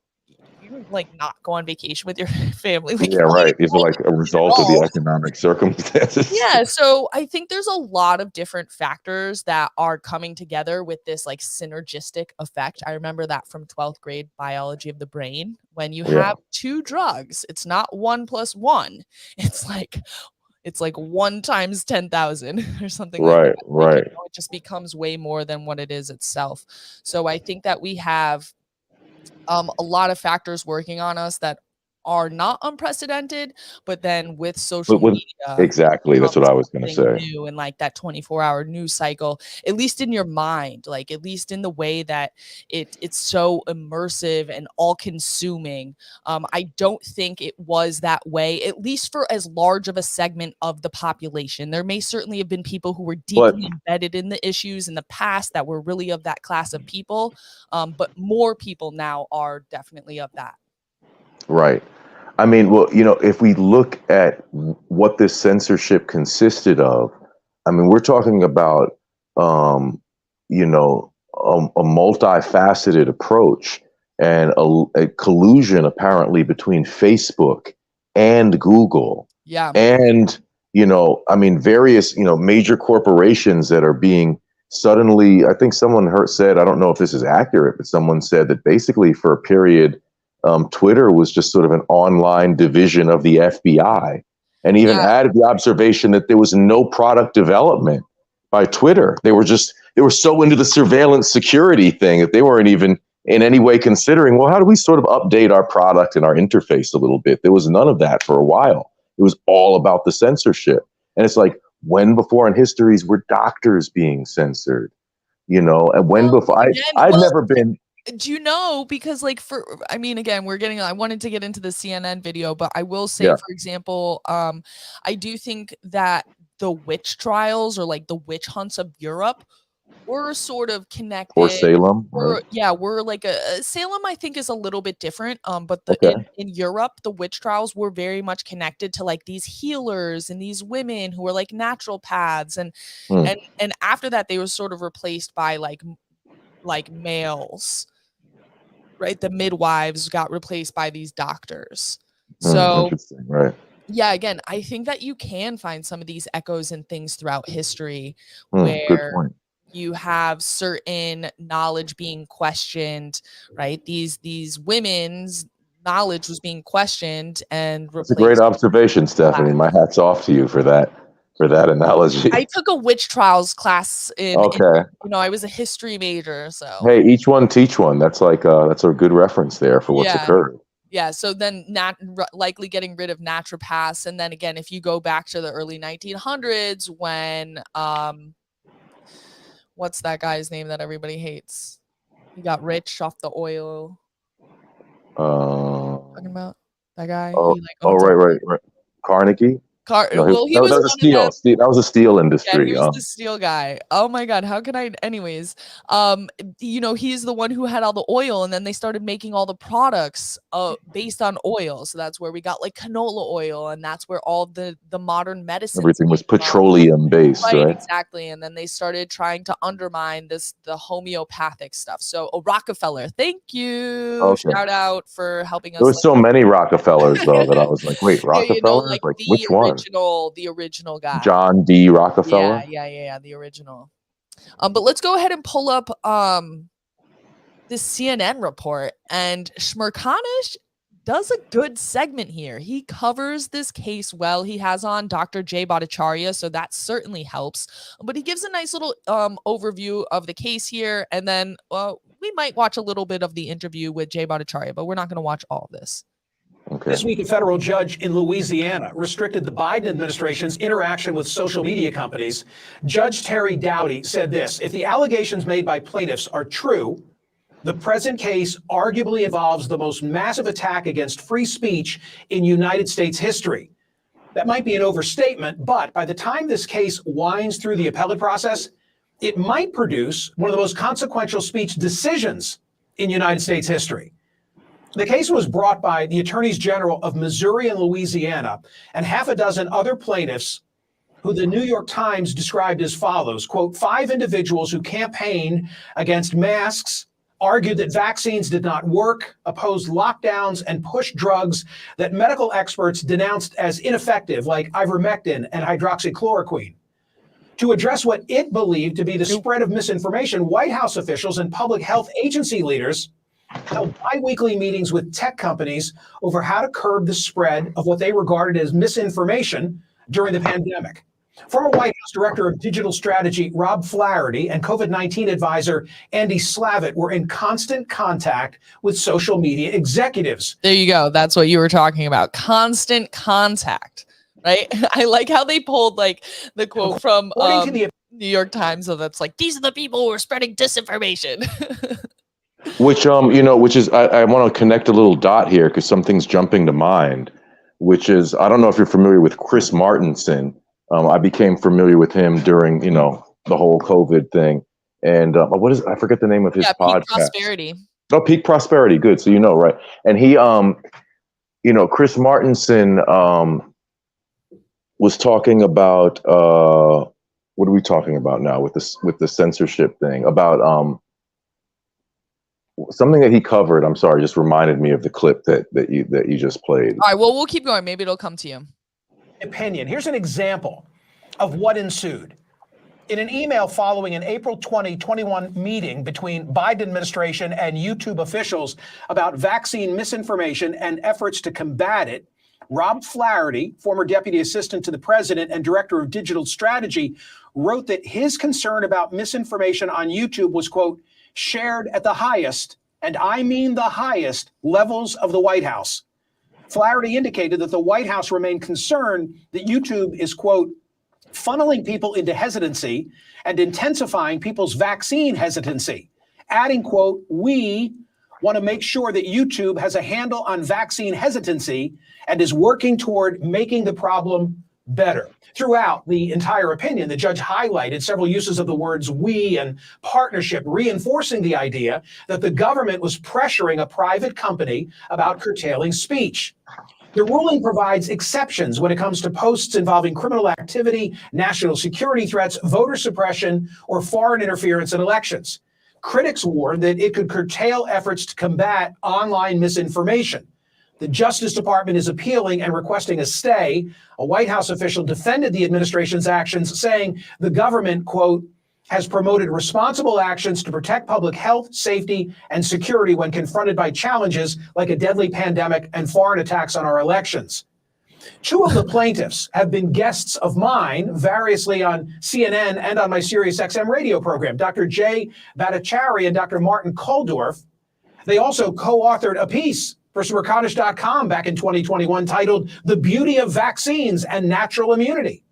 like not go on vacation with your family. Like Yeah, you right. didn't These go are on like a vacation at result of the all. economic circumstances. Yeah, so I think there's a lot of different factors that are coming together with this like synergistic effect. I remember that from 12th grade biology of the brain. When you Yeah. have two drugs, it's not 1 + 1. It's like 1 times 10,000 or something like Right. that. Like, Right. it just becomes way more than what it is itself. So I think that we have a lot of factors working on us that are not unprecedented, but then with social But media exactly, that's what comes I was going to something say. new, and like that 24-hour news cycle, at least in your mind, like at least in the way that it's so immersive and all consuming. I don't think it was that way, at least for as large of a segment of the population. There may certainly have been people who were But deeply embedded in the issues in the past that were really of that class of people. But more people now are definitely of that. right. I mean, well, if we look at what this censorship consisted of, I mean, we're talking about, you know, a multifaceted approach and a collusion apparently between Facebook and Google Yeah. and, I mean, various, major corporations that are being suddenly, I think someone said, I don't know if this is accurate, but someone said that basically for a period, Twitter was just sort of an online division of the FBI, and even Yeah. added the observation that there was no product development by Twitter. They were so into the surveillance security thing that they weren't even in any way considering, well, how do we sort of update our product and our interface a little bit? There was none of that for a while. It was all about the censorship. And it's like, when before in histories were doctors being censored? And when before I'd never been. Do you know, because like again, I wanted to get into the CNN video, but I will say, for example, I do think that the witch trials or like the witch hunts of Europe were sort of connected. Or Salem, right? We're like Salem, I think, is a little bit different. But in Europe, the witch trials were very much connected to like these healers and these women who were like naturopaths, and after that, they were sort of replaced by like males, right? The midwives got replaced by these doctors. So interesting, right? Yeah, again, I think that you can find some of these echoes and things throughout history Good where point. you have certain knowledge being questioned, right? These women's knowledge was being questioned and replaced. It's a great observation, Stephanie. My hat's off to you for that analogy. I took a witch trials class I was a history major, so hey, each one teach one. That's like that's a good reference there for what's occurred. Yeah, so then likely getting rid of naturopaths, and then again, if you go back to the early 1900s when what's that guy's name that everybody hates? He got rich off the oil. Talking about that guy. Right. Carnegie. He was that was a steel. That was a steel industry. Yeah, he was the steel guy. Oh my God, how can I? Anyways, he's the one who had all the oil, and then they started making all the products based on oil. So that's where we got like canola oil, and that's where all the modern medicine. Everything was petroleum based, right? Exactly. And then they started trying to undermine the homeopathic stuff. So Rockefeller, thank you. Okay. Shout out for helping us. There was so many Rockefellers though that I was like, wait, Rockefeller? like which one? The original guy. John D. Rockefeller? Yeah, the original. But let's go ahead and pull up this CNN report, and Shmerkanish does a good segment here. He covers this case well. He has on Dr. Jay Bhattacharya, so that certainly helps. But he gives a nice little overview of the case here, and then we might watch a little bit of the interview with Jay Bhattacharya, but we're not going to watch all of this. Okay. This week, a federal judge in Louisiana restricted the Biden administration's interaction with social media companies. Judge Terry Dowdy said this: if the allegations made by plaintiffs are true, the present case arguably involves the most massive attack against free speech in United States history. That might be an overstatement, but by the time this case winds through the appellate process, it might produce one of the most consequential speech decisions in United States history. The case was brought by the attorneys general of Missouri and Louisiana and half a dozen other plaintiffs who the New York Times described as follows, quote, 5 individuals who campaigned against masks, argued that vaccines did not work, opposed lockdowns, and pushed drugs that medical experts denounced as ineffective, like ivermectin and hydroxychloroquine. To address what it believed to be the spread of misinformation, White House officials and public health agency leaders held bi-weekly meetings with tech companies over how to curb the spread of what they regarded as misinformation during the pandemic. Former White House Director of Digital Strategy Rob Flaherty and COVID-19 advisor Andy Slavitt were in constant contact with social media executives. There you go. That's what you were talking about. Constant contact, right? I like how they pulled like the quote from New York Times. So that's like, these are the people who are spreading disinformation. Which is I want to connect a little dot here because something's jumping to mind, which is, I don't know if you're familiar with Chris Martenson. I became familiar with him during, the whole COVID thing. And I forget the name of his podcast. Peak Prosperity. Oh, Peak Prosperity. Good. So, right. And he, Chris Martenson was talking about, what are we talking about now with the censorship thing? About something that he covered. I'm sorry, just reminded me of the clip that you just played. All right, well, we'll keep going. Maybe it'll come to you. Opinion. Here's an example of what ensued. In an email following an April 2021 meeting between Biden administration and YouTube officials about vaccine misinformation and efforts to combat it, Rob Flaherty, former deputy assistant to the president and director of digital strategy, wrote that his concern about misinformation on YouTube was, quote, shared at the highest, and I mean the highest, levels of the White House. Flaherty indicated that the White House remained concerned that YouTube is, quote, funneling people into hesitancy and intensifying people's vaccine hesitancy, adding, quote, "We want to make sure that YouTube has a handle on vaccine hesitancy and is working toward making the problem better." Throughout the entire opinion, the judge highlighted several uses of the words "we" and "partnership," reinforcing the idea that the government was pressuring a private company about curtailing speech. The ruling provides exceptions when it comes to posts involving criminal activity, national security threats, voter suppression, or foreign interference in elections. Critics warn that it could curtail efforts to combat online misinformation. The Justice Department is appealing and requesting a stay. A White House official defended the administration's actions, saying the government, quote, has promoted responsible actions to protect public health, safety, and security when confronted by challenges like a deadly pandemic and foreign attacks on our elections. Two of the plaintiffs have been guests of mine variously on CNN and on my SiriusXM radio program, Dr. Jay Bhattacharya and Dr. Martin Kulldorff. They also co-authored a piece for Smerconish.com back in 2021 titled "The Beauty of Vaccines and Natural Immunity."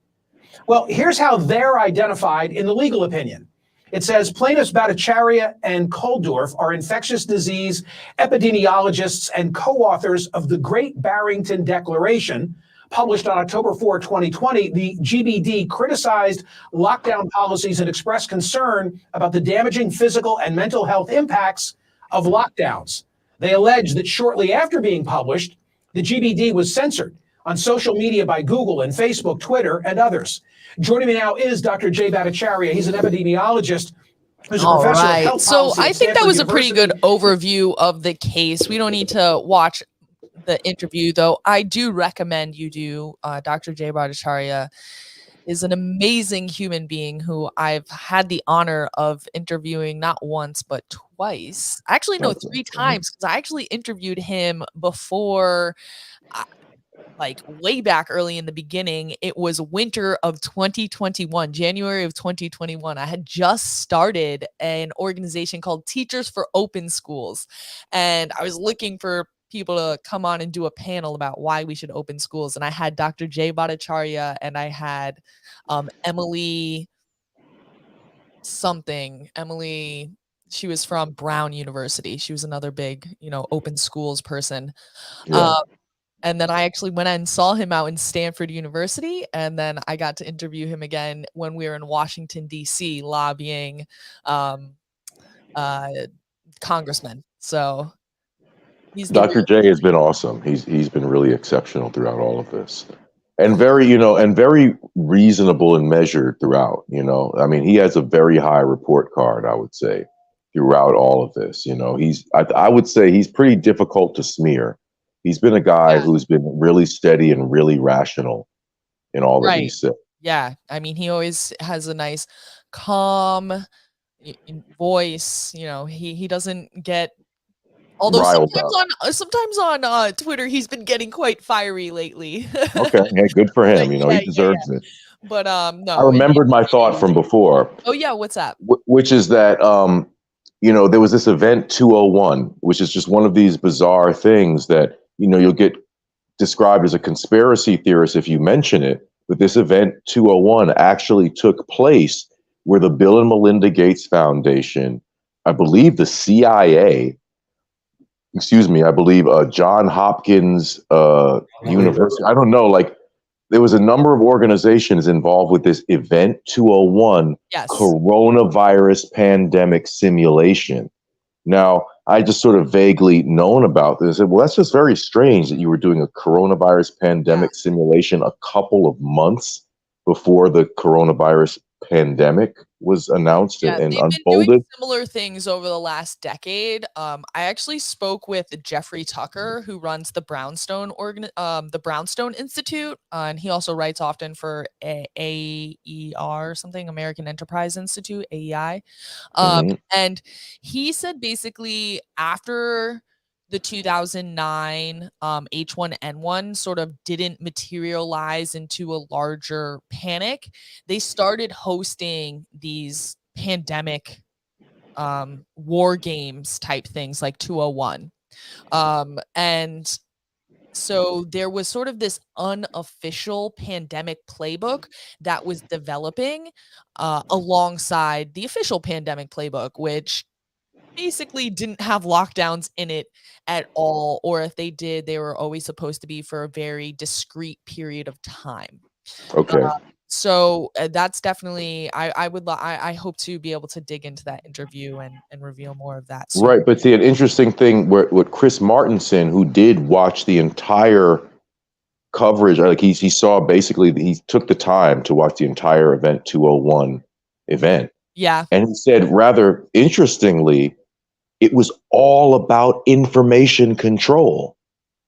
Well, here's how they're identified in the legal opinion. It says plaintiffs Bhattacharya and Kulldorff are infectious disease epidemiologists and co-authors of the Great Barrington Declaration, published on October 4, 2020. The GBD criticized lockdown policies and expressed concern about the damaging physical and mental health impacts of lockdowns. They allege that shortly after being published, the GBD was censored on social media by Google and Facebook, Twitter, and others. Joining me now is Dr. Jay Bhattacharya. He's an epidemiologist who's a professor of health So policy I at think that Stanford was a pretty good University. overview of the case. We don't need to watch the interview, though. I do recommend you do. Dr. Jay Bhattacharya is an amazing human being who I've had the honor of interviewing not once, but twice. Actually, no, 3 times, because I actually interviewed him before, like way back early in the beginning. It was winter of 2021, January of 2021. I had just started an organization called Teachers for Open Schools, and I was looking for people to come on and do a panel about why we should open schools. And I had Dr. Jay Bhattacharya and I had Emily something. Emily, she was from Brown University. She was another big, open schools person. Yeah. And then I actually went and saw him out in Stanford University, and then I got to interview him again when we were in Washington, D.C., lobbying congressmen. So he's the Dr. real J has been awesome. He's been really exceptional throughout all of this. And very reasonable and measured throughout, I mean, he has a very high report card, I would say, throughout all of this. I would say he's pretty difficult to smear. He's been a guy who's been really steady and really rational in all that he said. Yeah. I mean, he always has a nice, calm voice. He doesn't get, although sometimes on Twitter, he's been getting quite fiery lately. Okay. Yeah, good for him. He deserves it. But no. I remembered my thought from before. Oh, yeah. What's that? Which is that, there was this event 201, which is just one of these bizarre things that, you'll get described as a conspiracy theorist if you mention it. But this event 201 actually took place where the Bill and Melinda Gates Foundation, I believe the CIA, I believe John Hopkins University, I don't know, there was a number of organizations involved with this event 201 coronavirus pandemic simulation. Now, I just sort of vaguely known about this. I said, well, that's just very strange that you were doing a coronavirus pandemic simulation a couple of months before the coronavirus pandemic was announced and unfolded. Been doing similar things over the last decade. I actually spoke with Jeffrey Tucker, who runs the Brownstone Institute, and he also writes often for AER, something, American Enterprise Institute, AEI. And he said basically after the 2009 H1N1 sort of didn't materialize into a larger panic, they started hosting these pandemic war games type things like 201. And So there was sort of this unofficial pandemic playbook that was developing alongside the official pandemic playbook, which basically didn't have lockdowns in it at all, or if they did, they were always supposed to be for a very discrete period of time. Okay. So that's definitely I hope to be able to dig into that interview and reveal more of that soon. Right, but see, an interesting thing what Chris Martenson, who did watch the entire coverage, like he saw basically, he took the time to watch the entire Event 201 event, Yeah. and he said, rather interestingly, it was all about information control.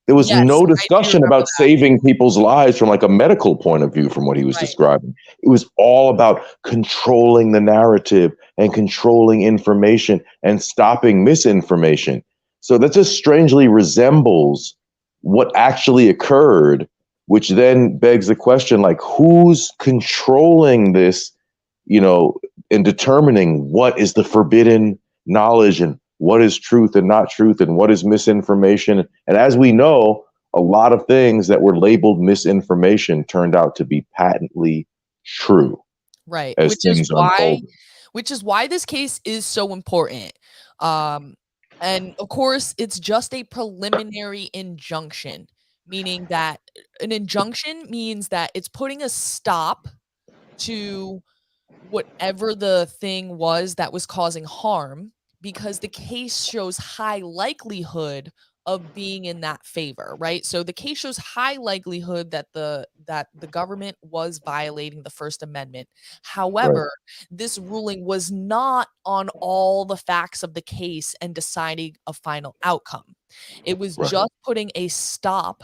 There was Yes, no I do discussion remember about that. saving people's lives from like a medical point of view from what he was Right. describing. It was all about controlling the narrative and controlling information and stopping misinformation. So that just strangely resembles what actually occurred, which then begs the question, like, who's controlling this, and determining what is the forbidden knowledge and what is truth and not truth and what is misinformation. And as we know, a lot of things that were labeled misinformation turned out to be patently true. Right. As things unfolded. Which is why this case is so important. And of course, it's just a preliminary injunction, meaning that an injunction means that it's putting a stop to whatever the thing was that was causing harm, because the case shows high likelihood of being in that favor, right? So the case shows high likelihood that the government was violating the First Amendment. However, this ruling was not on all the facts of the case and deciding a final outcome. It was Right. just putting a stop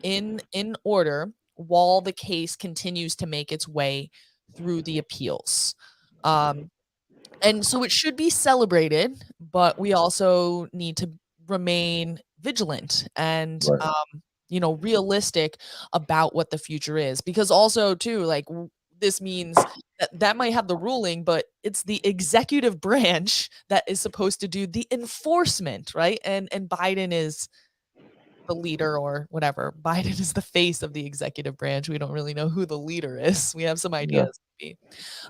in order while the case continues to make its way through the appeals. And so it should be celebrated, but we also need to remain vigilant and Right. realistic about what the future is, because also too, like, this means that might have the ruling, but it's the executive branch that is supposed to do the enforcement, right? And Biden is the leader, or whatever. Biden is the face of the executive branch. We don't really know who the leader is. We have some Yeah. ideas, maybe.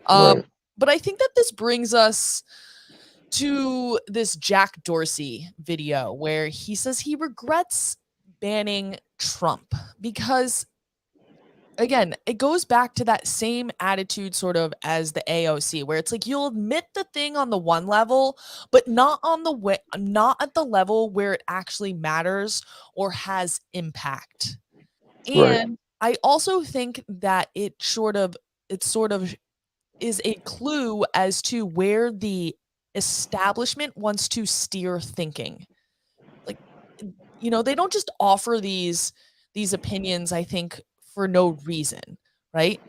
Right. But I think that this brings us to this Jack Dorsey video where he says he regrets banning Trump because, again, it goes back to that same attitude sort of as the AOC, where it's like you'll admit the thing on the one level, but not at the level where it actually matters or has impact. Right. And I also think that it sort of is a clue as to where the establishment wants to steer thinking. Like, they don't just offer these opinions, I think, for no reason, right?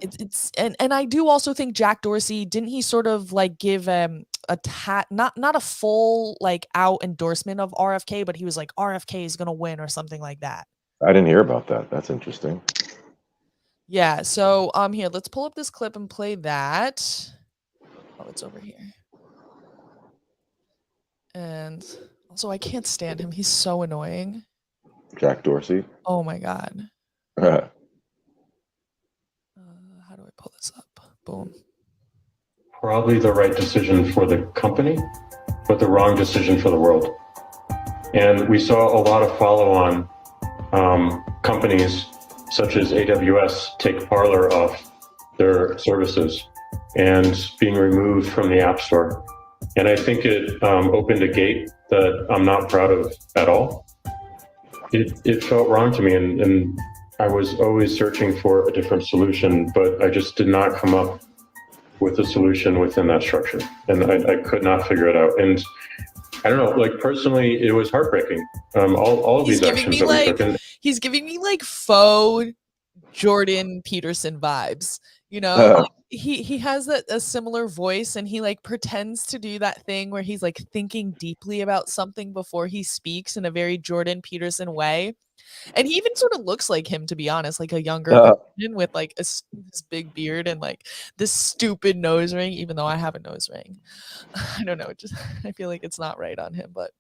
And I do also think Jack Dorsey, didn't he sort of like give not a full like out endorsement of RFK, but he was like RFK is gonna win or something like that. I didn't hear about that. That's interesting. Yeah, so here, let's pull up this clip and play that. Oh, it's over here. And also, I can't stand him. He's so annoying. Jack Dorsey. Oh my God. Right. How do I pull this up? Boom. Probably the right decision for the company, but the wrong decision for the world. And we saw a lot of follow-on companies such as AWS take Parler off their services and being removed from the App Store. And I think it opened a gate that I'm not proud of at all. It felt wrong to me, and I was always searching for a different solution, but I just did not come up with a solution within that structure. And I could not figure it out. And I don't know, like personally, it was heartbreaking. All of these actions that we took. He's giving me like faux Jordan Peterson vibes, like, he has a similar voice, and he like pretends to do that thing where he's like thinking deeply about something before he speaks in a very Jordan Peterson way. And he even sort of looks like him, to be honest, like a younger version with like this big beard and like this stupid nose ring, even though I have a nose ring. I don't know. I feel like it's not right on him, but.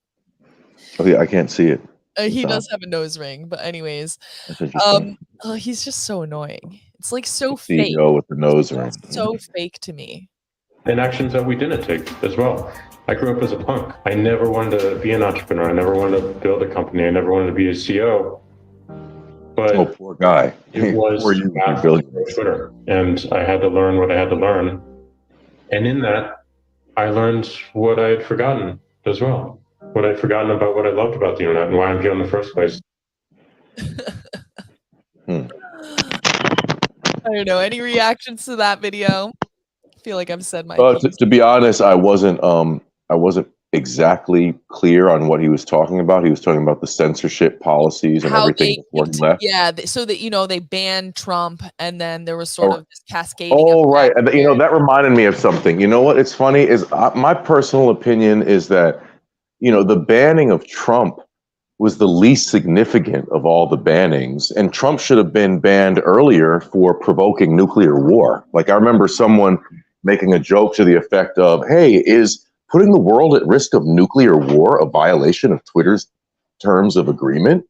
Oh yeah, I can't see it. He So, does have a nose ring, but anyways, that's interesting. he's just so annoying. It's like so The fake. CEO with the nose ring. So fake to me. And actions that we didn't take as well. I grew up as a punk. I never wanted to be an entrepreneur. I never wanted to build a company. I never wanted to be a CEO. But Oh, poor guy. it was Poor you, back Billy. on Twitter, and I had to learn what I had to learn. And in that, I learned what I had forgotten as well. What I'd forgotten about what I loved about the internet and why I'm here in the first place. I don't know. Any reactions to that video? I feel like I've said my piece. To be honest, I wasn't exactly clear on what he was talking about. He was talking about the censorship policies and How everything before he left. so that they banned Trump, and then there was sort of this cascading. Oh, right. And that reminded me of something. You know what? It's funny is my personal opinion is that the banning of Trump was the least significant of all the bannings, and Trump should have been banned earlier for provoking nuclear war. Like, I remember someone making a joke to the effect of, "Hey, is putting the world at risk of nuclear war a violation of Twitter's terms of agreement?"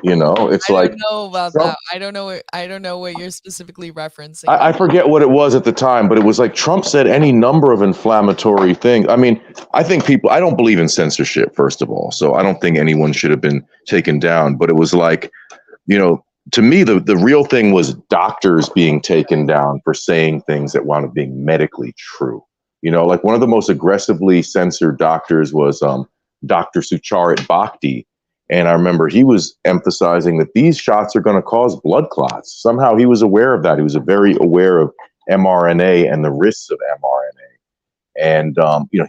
It's I like, don't know about that. I don't know what you're specifically referencing. I forget what it was at the time, but it was like Trump said any number of inflammatory things. I mean, I don't believe in censorship, first of all. So I don't think anyone should have been taken down. But it was like, to me, the real thing was doctors being taken down for saying things that wound up being medically true. Like one of the most aggressively censored doctors was Dr. Sucharit Bhakti. And I remember he was emphasizing that these shots are going to cause blood clots. Somehow he was aware of that. He was very aware of mRNA and the risks of mRNA. And,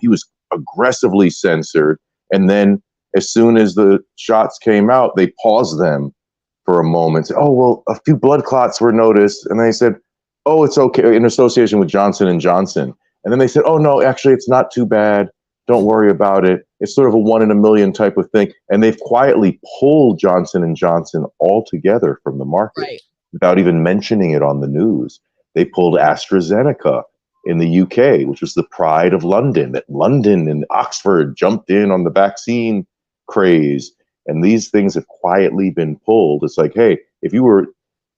he was aggressively censored. And then as soon as the shots came out, they paused them for a moment. Said, "Oh, well, a few blood clots were noticed." And they said, "Oh, it's okay," in association with Johnson & Johnson. And then they said, "Oh, no, actually, it's not too bad. Don't worry about it. It's sort of a 1 in a million type of thing." And they've quietly pulled Johnson & Johnson altogether from the market, right, without even mentioning it on the news. They pulled AstraZeneca in the UK, which was the pride of London, that London and Oxford jumped in on the vaccine craze. And these things have quietly been pulled. It's like, hey, if you were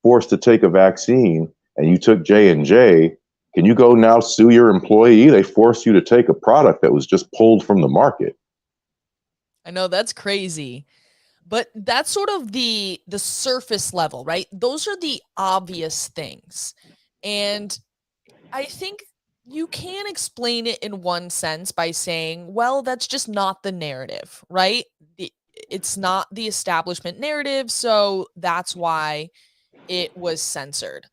forced to take a vaccine and you took J&J, can you go now sue your employee? They forced you to take a product that was just pulled from the market. I know, that's crazy. But that's sort of the surface level, right? Those are the obvious things. And I think you can explain it in one sense by saying, well, that's just not the narrative, right? It's not the establishment narrative, so that's why it was censored.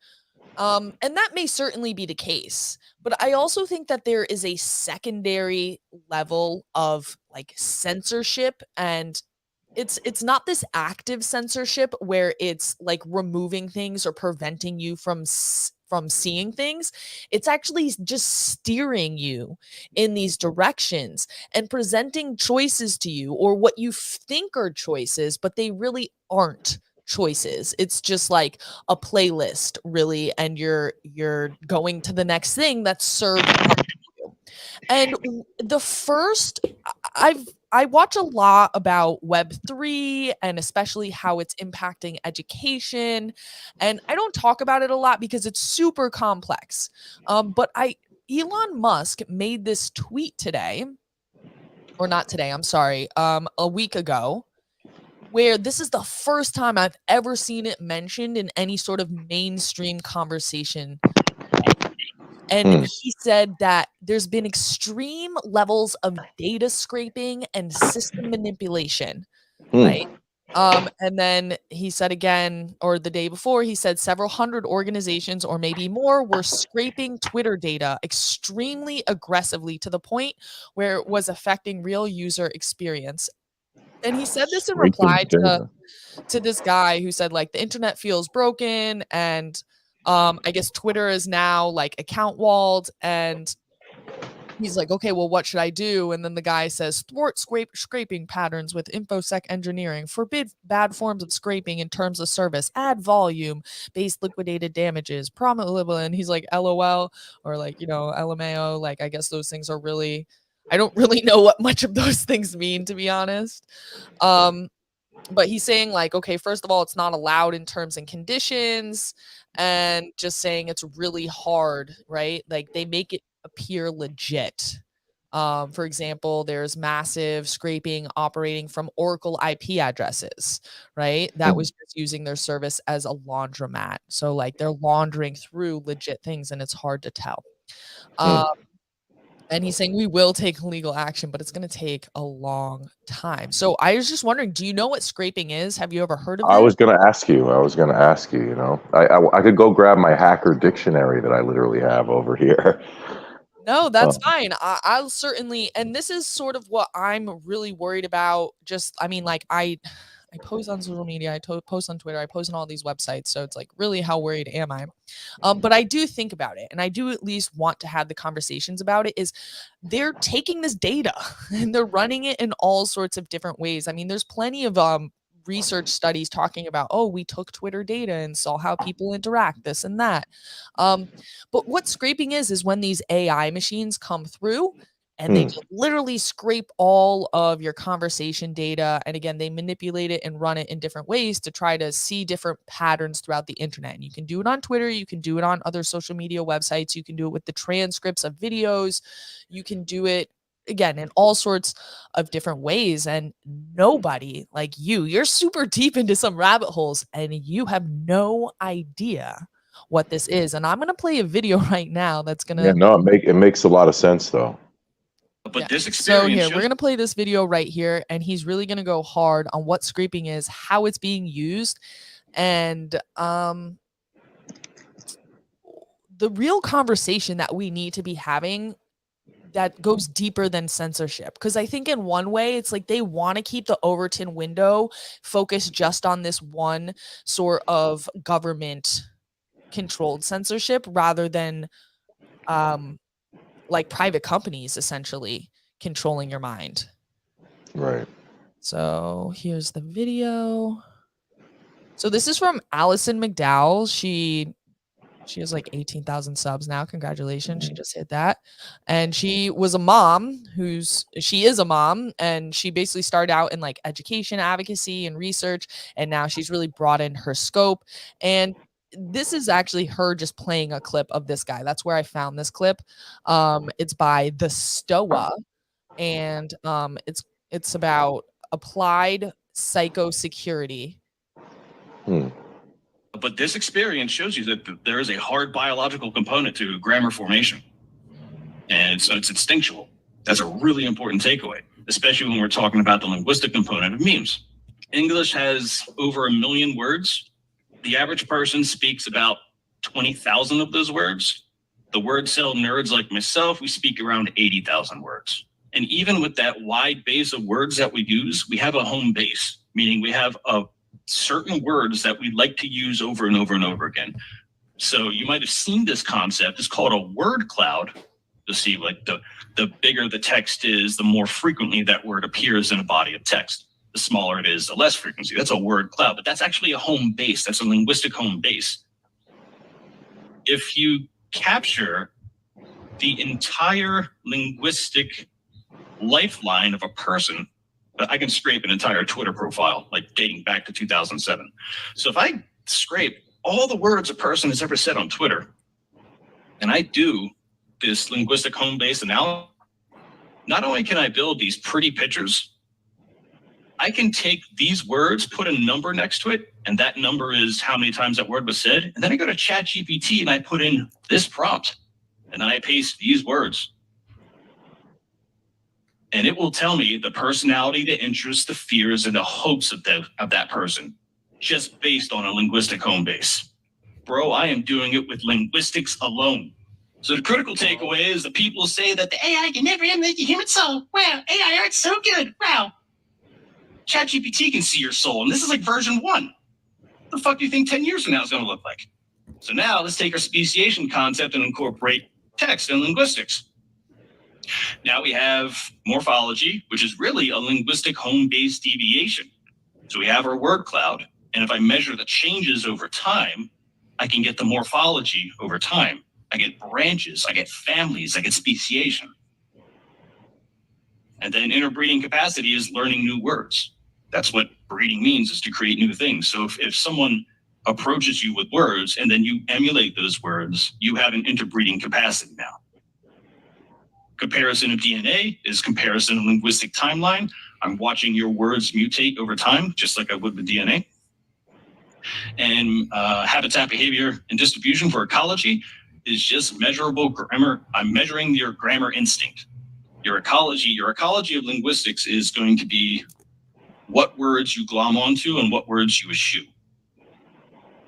And that may certainly be the case, but I also think that there is a secondary level of like censorship, and it's not this active censorship where it's like removing things or preventing you from seeing things. It's actually just steering you in these directions and presenting choices to you, or what you think are choices, but they really aren't choices. It's just like a playlist, really, and you're going to the next thing that's served you. And the first, I watch a lot about Web3 and especially how it's impacting education. And I don't talk about it a lot because it's super complex. But Elon Musk made this tweet today, or not today, I'm sorry, a week ago, where this is the first time I've ever seen it mentioned in any sort of mainstream conversation. And he said that there's been extreme levels of data scraping and system manipulation, right? And then he said again, or the day before, he said several hundred organizations or maybe more were scraping Twitter data extremely aggressively to the point where it was affecting real user experience. And he said this in reply to this guy who said, like, the internet feels broken, and I guess Twitter is now like account walled, and he's like, okay, well, what should I do? And then the guy says, thwart scraping patterns with InfoSec engineering, forbid bad forms of scraping in terms of service, add volume, base liquidated damages, and he's like, LOL, or like, LMAO, like, I guess those things are really, I don't really know what much of those things mean, to be honest. but he's saying like, okay, first of all, it's not allowed in terms and conditions, and just saying it's really hard, right? Like they make it appear legit. For example, there's massive scraping operating from Oracle IP addresses, right? That was just using their service as a laundromat. So like they're laundering through legit things and it's hard to tell. And he's saying we will take legal action, but it's going to take a long time. So I was just wondering, do you know what scraping is? Have you ever heard of I it? was going to ask you. You know, I could go grab my hacker dictionary that I literally have over here. No, that's fine. I'll certainly, and this is sort of what I'm really worried about. Just, I mean, like I post on social media, I post on Twitter, I post on all these websites. So it's like, really, how worried am I? But I do think about it, and I do at least want to have the conversations about it. Is they're taking this data and they're running it in all sorts of different ways. I mean, there's plenty of research studies talking about, oh, we took Twitter data and saw how people interact, this and that. But what scraping is when these AI machines come through and they just literally scrape all of your conversation data. And again, they manipulate it and run it in different ways to try to see different patterns throughout the internet. And you can do it on Twitter. You can do it on other social media websites. You can do it with the transcripts of videos. You can do it, again, in all sorts of different ways. And nobody like you're super deep into some rabbit holes and you have no idea what this is. And I'm going to play a video right now that's going to... Yeah, no, it makes a lot of sense, though. But this experience so here, we're going to play this video right here, and he's really going to go hard on what scraping is, how it's being used, and the real conversation that we need to be having that goes deeper than censorship. Because I think in one way, it's like they want to keep the Overton window focused just on this one sort of government-controlled censorship rather than like private companies essentially controlling your mind. Right. So here's the video. So this is from Allison McDowell. She has like 18,000 subs now. Congratulations. She just hit that. And she was a mom she is a mom, and she basically started out in like education, advocacy, and research. And now she's really broadened her scope. And this is actually her just playing a clip of this guy. That's where I found this clip. It's by the STOA, and it's about applied psychosecurity. But this experience shows you that there is a hard biological component to grammar formation, and it's instinctual. That's a really important takeaway, especially when we're talking about the linguistic component of memes. English has over 1 million words. The average person speaks about 20,000 of those words. The word cell nerds like myself, we speak around 80,000 words. And even with that wide base of words that we use, we have a home base, meaning we have certain words that we like to use over and over and over again. So you might have seen this concept. It's called a word cloud. To see, like, the bigger the text is, the more frequently that word appears in a body of text. The smaller it is, the less frequency. That's a word cloud, but that's actually a home base. That's a linguistic home base. If you capture the entire linguistic lifeline of a person, I can scrape an entire Twitter profile, like dating back to 2007. So if I scrape all the words a person has ever said on Twitter, and I do this linguistic home base analysis, not only can I build these pretty pictures, I can take these words, put a number next to it, and that number is how many times that word was said. And then I go to ChatGPT and I put in this prompt, and then I paste these words. And it will tell me the personality, the interests, the fears, and the hopes of that person, just based on a linguistic home base. Bro, I am doing it with linguistics alone. So the critical takeaway is that people say that the AI can never emulate the human soul. Wow, AI art's so good. Wow. ChatGPT can see your soul, and this is like version 1. What the fuck do you think 10 years from now is going to look like? So now let's take our speciation concept and incorporate text and linguistics. Now we have morphology, which is really a linguistic home-based deviation. So we have our word cloud, and if I measure the changes over time, I can get the morphology over time. I get branches, I get families, I get speciation. And then interbreeding capacity is learning new words. That's what breeding means, is to create new things. So if someone approaches you with words and then you emulate those words, you have an interbreeding capacity now. Comparison of DNA is comparison of linguistic timeline. I'm watching your words mutate over time, just like I would with DNA. And habitat behavior and distribution for ecology is just measurable grammar. I'm measuring your grammar instinct. Your ecology of linguistics is going to be what words you glom onto and what words you eschew.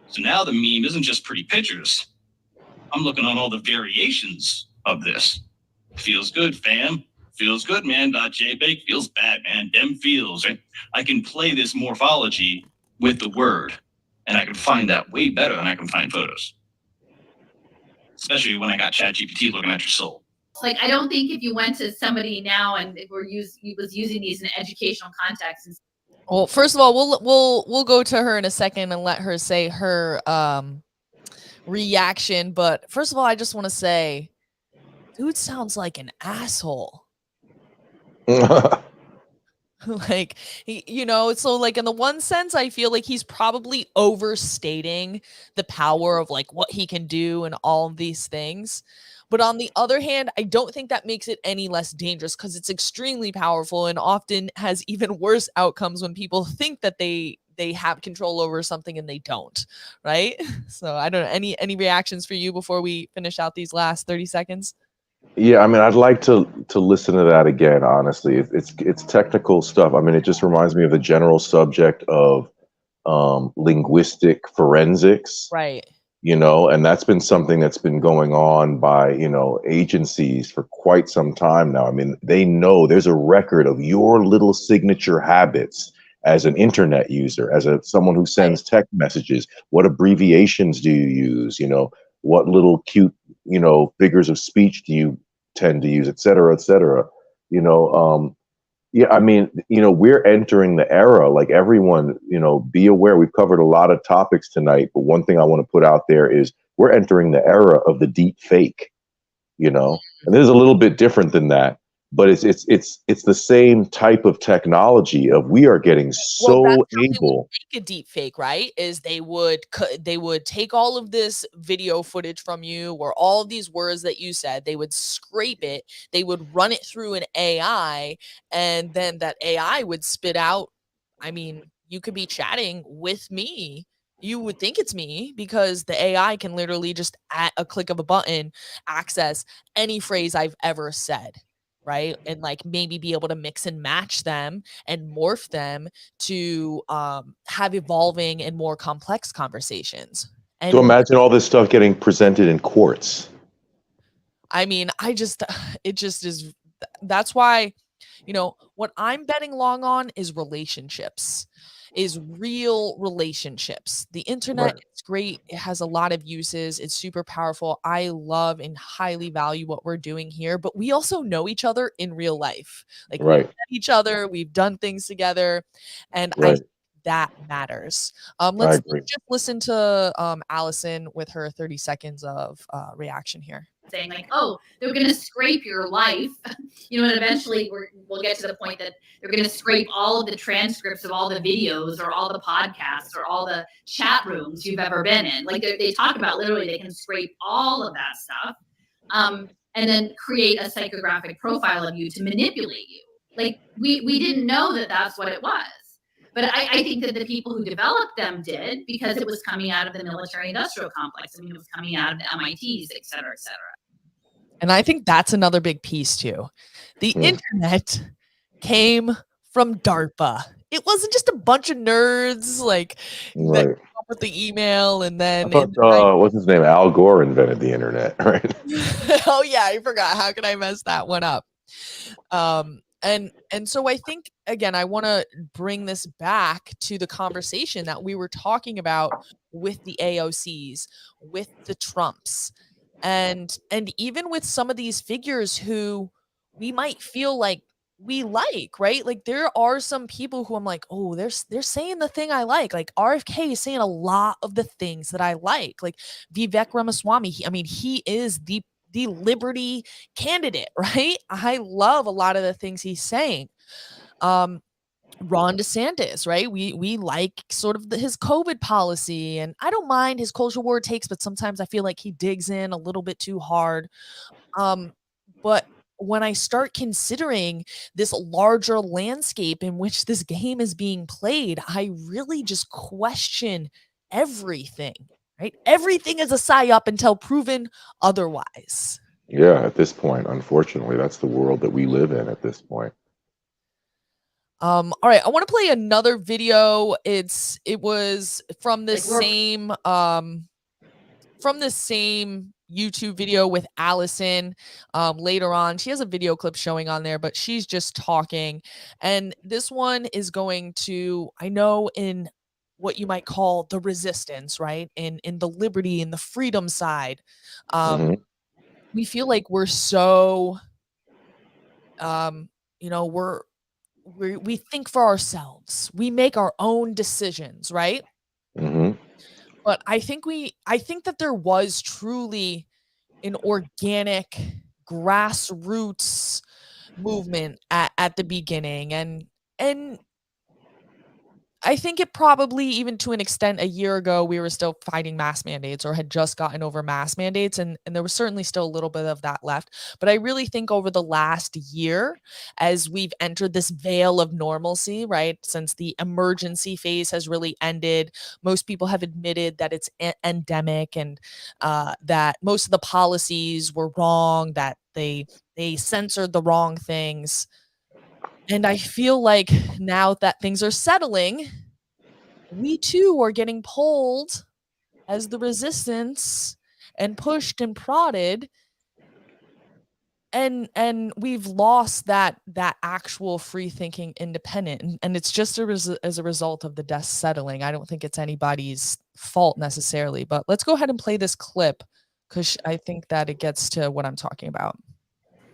So now the meme isn't just pretty pictures. I'm looking on all the variations of this. Feels good, fam. Feels good, man. .jpeg feels bad, man. Dem feels, right? I can play this morphology with the word, and I can find that way better than I can find photos. Especially when I got ChatGPT looking at your soul. Like, I don't think if you went to somebody now and was using these in an educational context. Well, first of all, we'll go to her in a second and let her say her reaction. But first of all, I just want to say, dude sounds like an asshole. Like, so like in the one sense, I feel like he's probably overstating the power of like what he can do and all of these things. But on the other hand, I don't think that makes it any less dangerous, because it's extremely powerful and often has even worse outcomes when people think that they have control over something and they don't, right? So I don't know, any reactions for you before we finish out these last 30 seconds? Yeah, I mean, I'd like to listen to that again. Honestly, it's technical stuff. I mean, it just reminds me of the general subject of linguistic forensics, right? And that's been something that's been going on by agencies for quite some time now. I mean, they know there's a record of your little signature habits as an internet user, as someone who sends text messages. What abbreviations do you use? What little cute figures of speech do you tend to use, et cetera, et cetera. Yeah, I mean, we're entering the era, like everyone, be aware. We've covered a lot of topics tonight, but one thing I want to put out there is we're entering the era of the deep fake, and there's a little bit different than that, but it's the same type of technology of we are getting so able. Make a deep fake, right? Is they would take all of this video footage from you or all of these words that you said, they would scrape it, they would run it through an AI, and then that AI would spit out, I mean, you could be chatting with me. You would think it's me because the AI can literally just at a click of a button access any phrase I've ever said. Right. And like maybe be able to mix and match them and morph them to have evolving and more complex conversations. And to imagine all this stuff getting presented in courts. I mean, it just is. That's why, what I'm betting long on is relationships, is real relationships. The internet is great. It has a lot of uses. It's super powerful. I love and highly value what we're doing here, but we also know each other in real life. Like we've met each other, we've done things together, and I think that matters. Let's just listen to Allison with her 30 seconds of reaction here. Saying like, oh, they're going to scrape your life, and eventually we'll get to the point that they're going to scrape all of the transcripts of all the videos or all the podcasts or all the chat rooms you've ever been in. Like they talk about literally they can scrape all of that stuff and then create a psychographic profile of you to manipulate you. Like we didn't know that that's what it was. But I think that the people who developed them did, because it was coming out of the military-industrial complex. I mean, it was coming out of the MITs, et cetera, et cetera. And I think that's another big piece too. The internet came from DARPA. It wasn't just a bunch of nerds that came up with the email and then. What's his name? Al Gore invented the internet, right? Oh yeah, I forgot. How could I mess that one up? And so I think, again, I want to bring this back to the conversation that we were talking about with the AOCs, with the Trumps, and even with some of these figures who we might feel like we like, right? Like there are some people who I'm like, oh, they're saying the thing I like. Like RFK is saying a lot of the things that I like Vivek Ramaswamy. He is the liberty candidate, right? I love a lot of the things he's saying. Ron DeSantis, right? We like sort of his COVID policy, and I don't mind his culture war takes, but sometimes I feel like he digs in a little bit too hard. But when I start considering this larger landscape in which this game is being played, I really just question everything, right? Everything is a psyop until proven otherwise. Yeah, at this point, unfortunately, that's the world that we live in at this point. All right, I want to play another video. It was from the same YouTube video with Allison. Later on, she has a video clip showing on there, but she's just talking. And this one is going to, I know, in what you might call the resistance, right? In the liberty and the freedom side, we feel like we're so, we think for ourselves. We make our own decisions, right? But I think that there was truly an organic grassroots movement at the beginning, and I think it probably, even to an extent, a year ago, we were still fighting mask mandates or had just gotten over mask mandates. And there was certainly still a little bit of that left. But I really think over the last year, as we've entered this veil of normalcy, right, since the emergency phase has really ended, most people have admitted that it's endemic, and that most of the policies were wrong, that they censored the wrong things. And I feel like now that things are settling, we too are getting pulled as the resistance and pushed and prodded. And we've lost that actual free thinking independent. And it's just as a result of the dust settling. I don't think it's anybody's fault necessarily. But let's go ahead and play this clip, because I think that it gets to what I'm talking about.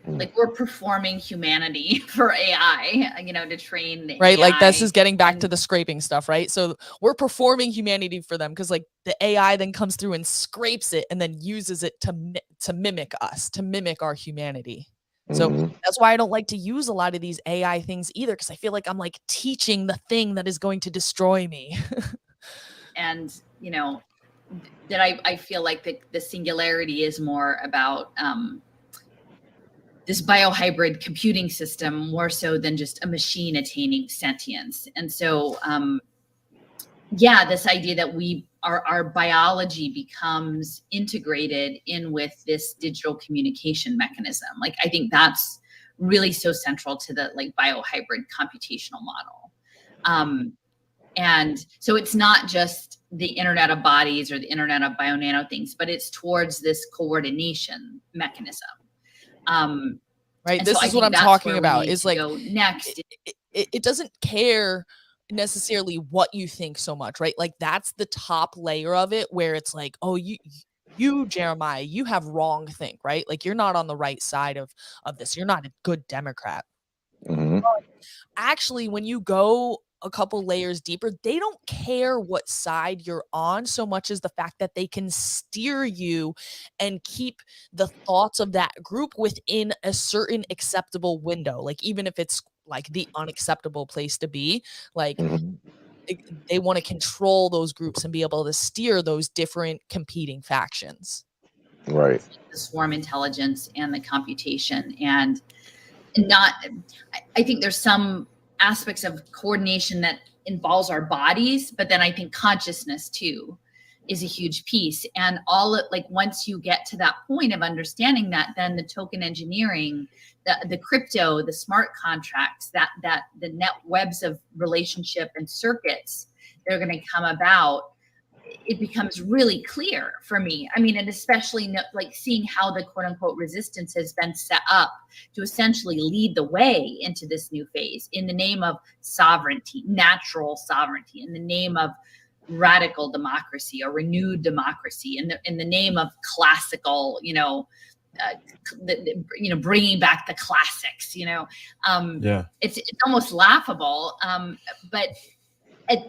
Like, we're performing humanity for AI, to train the right? AI. Like, this is getting back to the scraping stuff, right? So we're performing humanity for them, because like the AI then comes through and scrapes it and then uses it to mimic us, to mimic our humanity. So that's why I don't like to use a lot of these AI things either, because I feel like I'm like teaching the thing that is going to destroy me. And that I feel like the singularity is more about this biohybrid computing system, more so than just a machine attaining sentience. And so, this idea that our biology becomes integrated in with this digital communication mechanism. Like, I think that's really so central to the biohybrid computational model. And so it's not just the Internet of Bodies or the Internet of Bionano things, but it's towards this coordination mechanism. Right. This is what I'm talking about. Is like, next. It doesn't care necessarily what you think so much, right? Like, that's the top layer of it, where it's like, oh, you Jeremiah, you have wrong think, right? Like, you're not on the right side of this. You're not a good Democrat. But actually, when you go a couple layers deeper, they don't care what side you're on so much as the fact that they can steer you and keep the thoughts of that group within a certain acceptable window. Like, even if it's like the unacceptable place to be, like they want to control those groups and be able to steer those different competing factions. Right. The swarm intelligence and the computation, and I think there's some aspects of coordination that involves our bodies, but then I think consciousness too is a huge piece. And once you get to that point of understanding that, then the token engineering, the crypto, the smart contracts, that the net webs of relationship and circuits that are going to come about, it becomes really clear for me. I mean, and especially seeing how the quote unquote resistance has been set up to essentially lead the way into this new phase in the name of sovereignty, natural sovereignty, in the name of radical democracy or renewed democracy, in the name of classical, bringing back the classics, it's almost laughable. But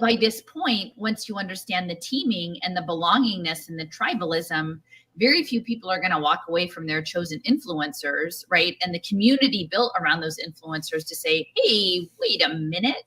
by this point, once you understand the teaming and the belongingness and the tribalism, very few people are going to walk away from their chosen influencers, right? And the community built around those influencers to say, hey, wait a minute,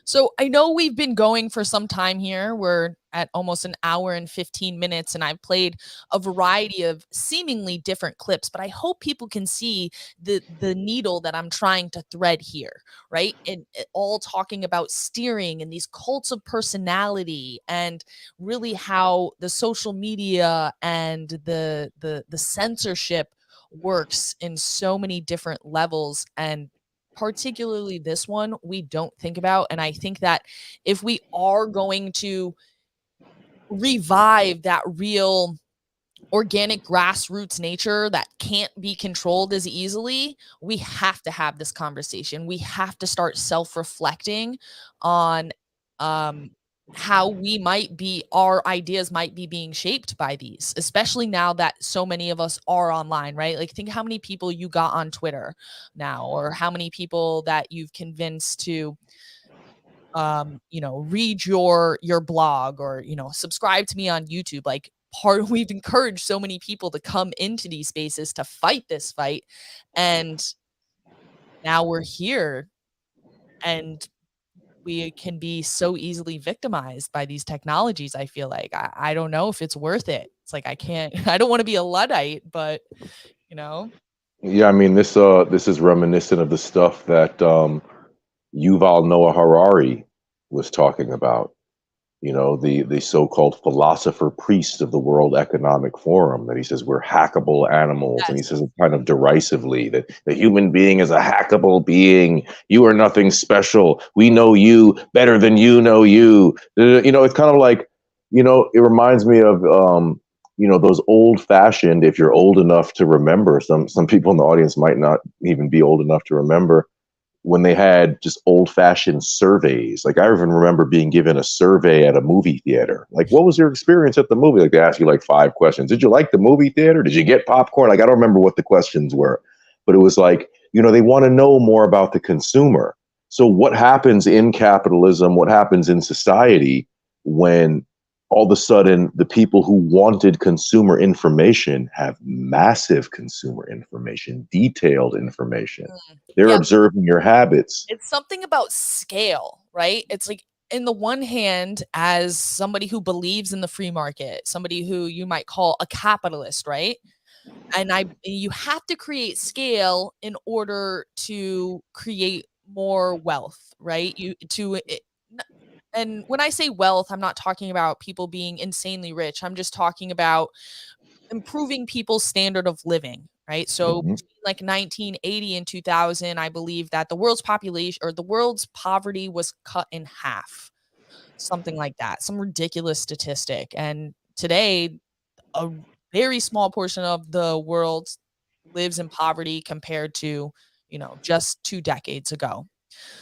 So I know we've been going for some time here. We're at almost an hour and 15 minutes, and I've played a variety of seemingly different clips, but I hope people can see the needle that I'm trying to thread here, right? And all talking about steering and these cults of personality, and really how the social media and the censorship works in so many different levels, and particularly this one we don't think about. And I think that if we are going to revive that real organic grassroots nature that can't be controlled as easily, we have to have this conversation. We have to start self-reflecting on how our ideas might be being shaped by these, especially now that so many of us are online, right? Like, think how many people you got on Twitter now, or how many people that you've convinced to read your blog, or subscribe to me on YouTube. Like, we've encouraged so many people to come into these spaces to fight this fight, and now we're here, and we can be so easily victimized by these technologies. I feel like I don't know if it's worth it. It's like, I don't want to be a Luddite, but Yeah, I mean, this is reminiscent of the stuff that Yuval Noah Harari was talking about. The so-called philosopher priest of the World Economic Forum, that he says we're hackable animals. Yes. And he says it kind of derisively, that the human being is a hackable being. You are nothing special. We know you better than you know you. It's kind of like, it reminds me of, those old-fashioned, if you're old enough to remember, some people in the audience might not even be old enough to remember, when they had just old-fashioned surveys. Like, I even remember being given a survey at a movie theater. Like, what was your experience at the movie? Like, they ask you like 5 questions. Did you like the movie theater? Did you get popcorn? Like, I don't remember what the questions were, but it was like, they want to know more about the consumer. So what happens in capitalism, what happens in society when all of a sudden the people who wanted consumer information have massive consumer information, detailed information. They're observing your habits. It's something about scale, right? It's like, in the one hand, as somebody who believes in the free market, somebody who you might call a capitalist, right? And you have to create scale in order to create more wealth, right? And when I say wealth, I'm not talking about people being insanely rich. I'm just talking about improving people's standard of living, right? So between like 1980 and 2000, I believe that the world's population, or the world's poverty, was cut in half, something like that, some ridiculous statistic. And today, a very small portion of the world lives in poverty compared to, just 2 decades ago.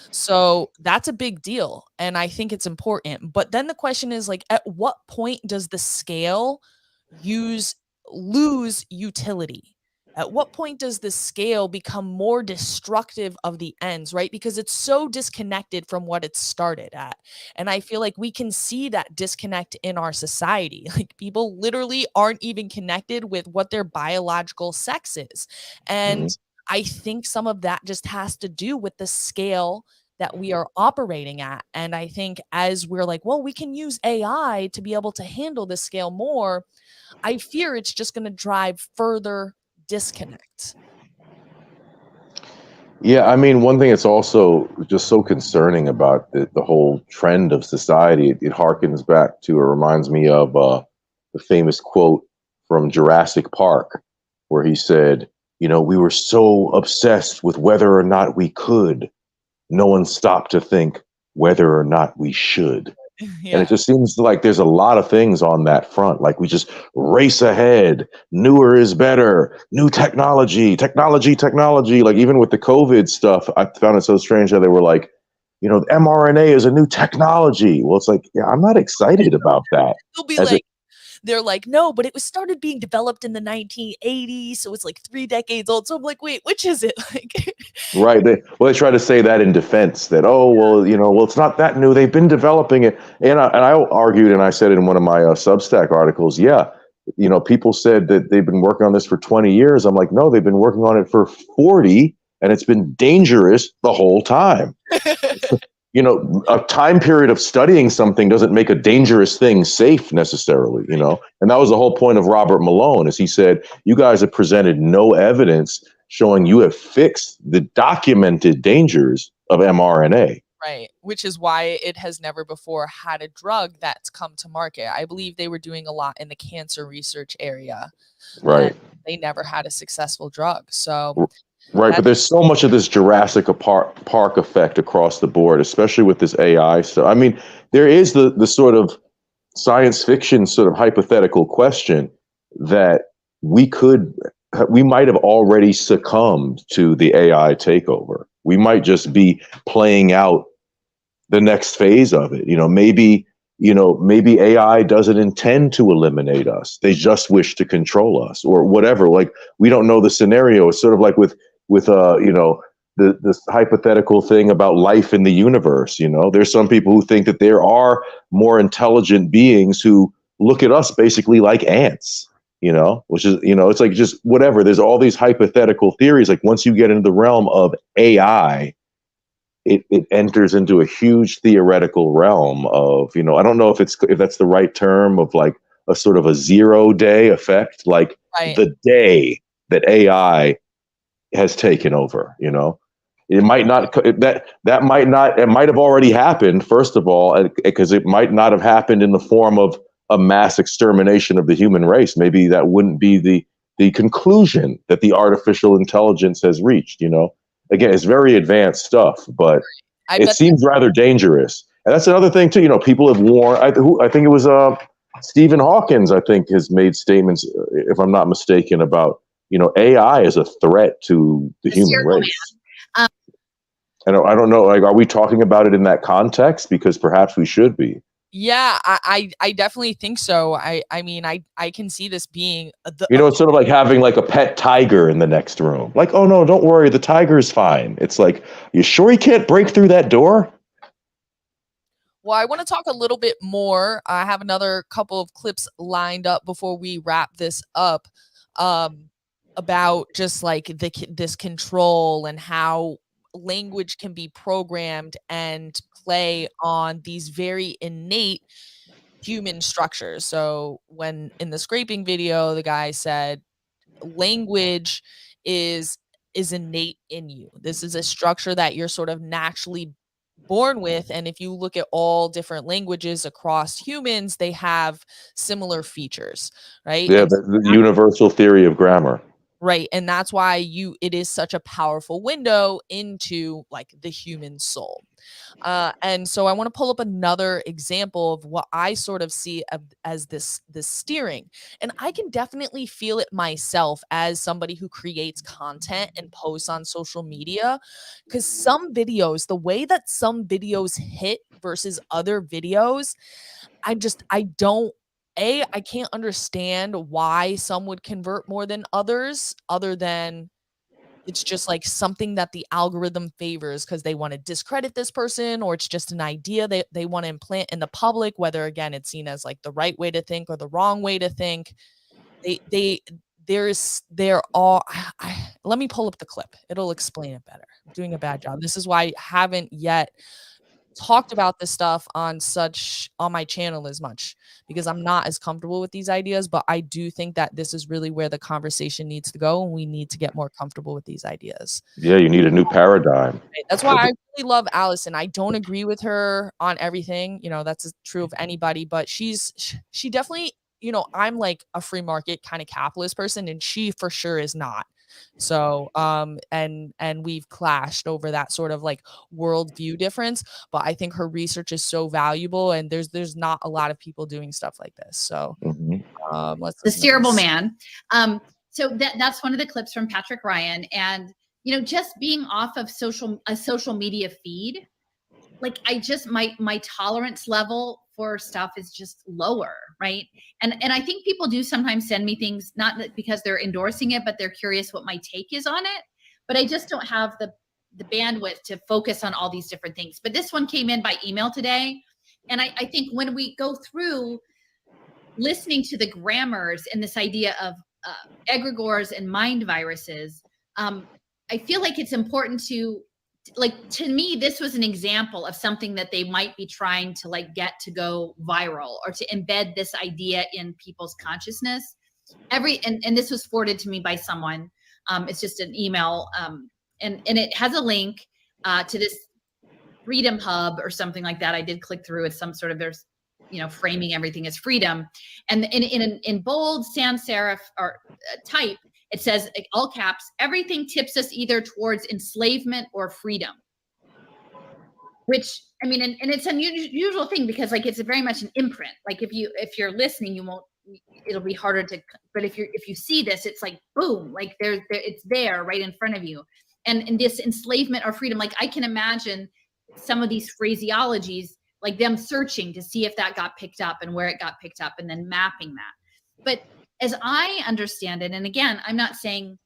So that's a big deal, and I think it's important. But then the question is, like, at what point does the scale lose utility? At what point does the scale become more destructive of the ends, right? Because it's so disconnected from what it started at. And I feel like we can see that disconnect in our society. Like, people literally aren't even connected with what their biological sex is. And I think some of that just has to do with the scale that we are operating at. And I think as we're like, well, we can use AI to be able to handle this scale more, I fear it's just going to drive further disconnect. Yeah, I mean, one thing that's also just so concerning about the whole trend of society, it harkens back to, or reminds me of the famous quote from Jurassic Park, where he said, we were so obsessed with whether or not we could, no one stopped to think whether or not we should. Yeah. And it just seems like there's a lot of things on that front. Like, we just race ahead. Newer is better. New technology. Like, even with the COVID stuff, I found it so strange how they were like, mRNA is a new technology. Well, it's like, yeah, I'm not excited about that. They'll be they're like, no, but it was started being developed in the 1980s, so it's like 3 decades old. So I'm like, wait, which is it? Like, right? They try to say that in defense, that it's not that new. They've been developing it, and I argued, and I said in one of my Substack articles, yeah, people said that they've been working on this for 20 years. I'm like, no, they've been working on it for 40, and it's been dangerous the whole time. A time period of studying something doesn't make a dangerous thing safe necessarily, and that was the whole point of Robert Malone, is he said, you guys have presented no evidence showing you have fixed the documented dangers of mRNA. Right, which is why it has never before had a drug that's come to market. I believe they were doing a lot in the cancer research area. Right. They never had a successful drug. So right, but there's so much of this Jurassic Park effect across the board, especially with this AI stuff. I mean, there is the sort of science fiction sort of hypothetical question that we might have already succumbed to the AI takeover. We might just be playing out the next phase of it. Maybe AI doesn't intend to eliminate us. They just wish to control us or whatever. Like, we don't know the scenario. It's sort of like with this hypothetical thing about life in the universe. There's some people who think that there are more intelligent beings who look at us basically like ants, which is, it's like just whatever. There's all these hypothetical theories. Like, once you get into the realm of AI, it enters into a huge theoretical realm of, I don't know if that's the right term, of like a sort of a 0-day effect, like the day that AI has taken over. It might not, that might not, it might have already happened, first of all, because it might not have happened in the form of a mass extermination of the human race. Maybe that wouldn't be the conclusion that the artificial intelligence has reached. Again, it's very advanced stuff, but it seems rather dangerous. And that's another thing too. People have warned. I think it was Stephen Hawkins, I think, has made statements, if I'm not mistaken, about AI is a threat to the human race. And I don't know, like, are we talking about it in that context? Because perhaps we should be. Yeah, I definitely think so. I mean, I can see this being it's sort of like having like a pet tiger in the next room. Like, oh no, don't worry, the tiger's fine. It's like, you sure he can't break through that door? Well, I want to talk a little bit more. I have another couple of clips lined up before we wrap this up, about just like this control and how language can be programmed and play on these very innate human structures. So when in the scraping video, the guy said language is innate in you. This is a structure that you're sort of naturally born with. And if you look at all different languages across humans, they have similar features, right? Yeah, the universal theory of grammar. Right. And that's why it is such a powerful window into like the human soul. And so I want to pull up another example of what I sort of see as this steering. And I can definitely feel it myself as somebody who creates content and posts on social media, because some videos, the way that some videos hit versus other videos, I can't understand why some would convert more than others, other than it's just like something that the algorithm favors because they want to discredit this person, or it's just an idea they want to implant in the public, whether again it's seen as like the right way to think or the wrong way to think. Let me pull up the clip. It'll explain it better. I'm doing a bad job. This is why I haven't yet talked about this stuff on my channel as much, because I'm not as comfortable with these ideas, but I do think that this is really where the conversation needs to go, and we need to get more comfortable with these ideas. Yeah, you need a new paradigm. That's why I really love Allison. I don't agree with her on everything, that's true of anybody, but she definitely, I'm like a free market kind of capitalist person, and she for sure is not. So, and we've clashed over that sort of like worldview difference, but I think her research is so valuable, and there's not a lot of people doing stuff like this. So, let's the steerable man. So that's one of the clips from Patrick Ryan, and just being off of a social media feed, like my tolerance level for stuff is just lower, right? And I think people do sometimes send me things, not because they're endorsing it, but they're curious what my take is on it. But I just don't have the bandwidth to focus on all these different things. But this one came in by email today. And I think when we go through listening to the grammars and this idea of egregores and mind viruses, I feel like it's important to me, this was an example of something that they might be trying to get to go viral, or to embed this idea in people's consciousness. And this was forwarded to me by someone. It's just an email, and it has a link to this Freedom Hub or something like that. I did click through. It's some sort of, there's, framing everything as freedom, and in bold sans serif or type, it says, all caps, everything tips us either towards enslavement or freedom. Which, I mean, and it's an unusual thing, because it's very much an imprint. If you're listening, it'll be harder to, but if you see this, it's like, boom, it's there right in front of you. And this enslavement or freedom, I can imagine some of these phraseologies, them searching to see if that got picked up and where it got picked up, and then mapping that. But as I understand it, and again, I'm not saying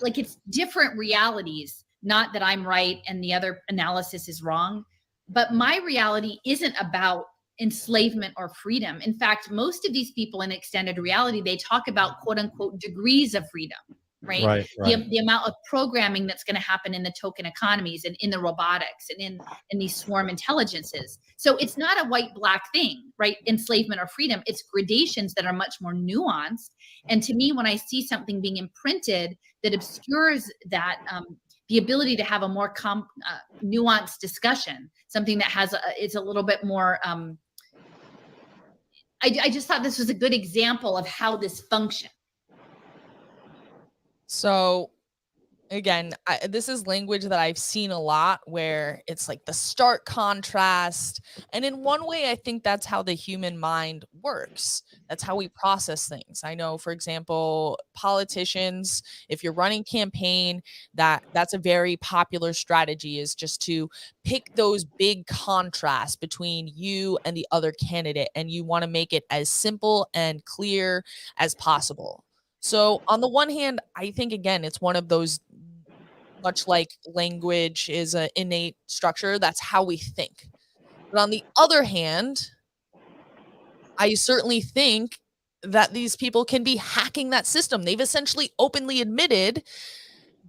it's different realities, not that I'm right and the other analysis is wrong, but my reality isn't about enslavement or freedom. In fact, most of these people in extended reality, they talk about quote unquote degrees of freedom, right? The amount of programming that's going to happen in the token economies and in the robotics and in these swarm intelligences. So it's not a white black thing, right? Enslavement or freedom. It's gradations that are much more nuanced. And to me, when I see something being imprinted that obscures that, the ability to have a more nuanced discussion, something that has is a little bit more. I just thought this was a good example of how this functions. So again, this is language that I've seen a lot, where it's the stark contrast. And in one way, I think that's how the human mind works. That's how we process things. I know, for example, politicians, if you're running campaign, that's a very popular strategy, is just to pick those big contrasts between you and the other candidate. And you want to make it as simple and clear as possible. So on the one hand, I think, again, it's one of those, much like language is an innate structure, that's how we think. But on the other hand, I certainly think that these people can be hacking that system. They've essentially openly admitted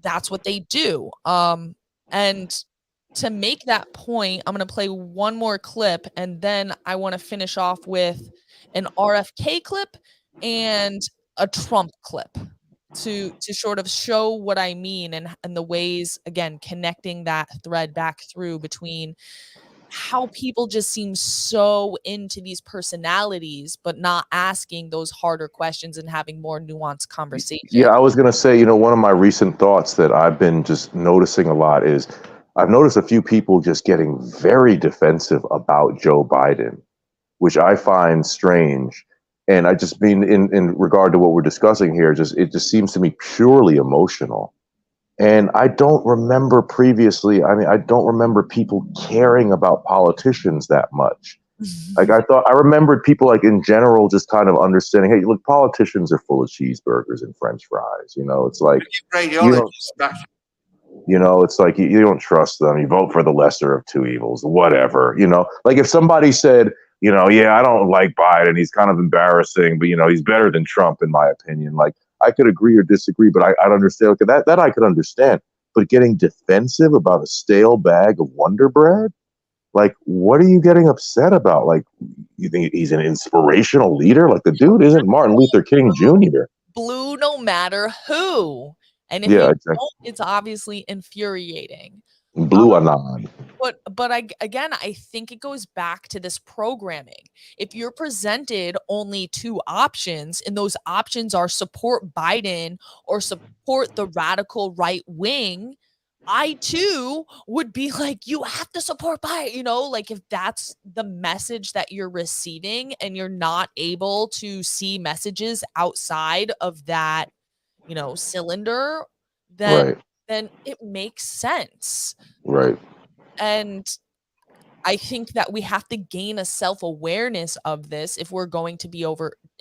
that's what they do. And to make that point, I'm going to play one more clip, and then I want to finish off with an RFK clip and a Trump clip to sort of show what I mean, and the ways, again, connecting that thread back through between how people just seem so into these personalities, but not asking those harder questions and having more nuanced conversations. Yeah, I was going to say, one of my recent thoughts that I've been just noticing a lot is I've noticed a few people just getting very defensive about Joe Biden, which I find strange. And I just mean in regard to what we're discussing here, it just seems to me purely emotional. And I don't remember previously, I don't remember people caring about politicians that much. I remembered people in general just kind of understanding, hey, look, politicians are full of cheeseburgers and French fries. It's it's like you don't trust them. You vote for the lesser of two evils, whatever. If somebody said, yeah, I don't like Biden, he's kind of embarrassing, but he's better than Trump in my opinion. I could agree or disagree, but I'd understand. Okay, that I could understand. But getting defensive about a stale bag of Wonder Bread, what are you getting upset about? You think he's an inspirational leader? The dude isn't Martin Luther King Jr. Blue, no matter who. And if exactly. don't, it's obviously infuriating. Blue anon. But I think it goes back to this programming. If you're presented only two options, and those options are support Biden or support the radical right wing, I too would be like, you have to support Biden. If that's the message that you're receiving, and you're not able to see messages outside of that, cylinder, then it makes sense. Right. And I think that we have to gain a self-awareness of this if we're going to be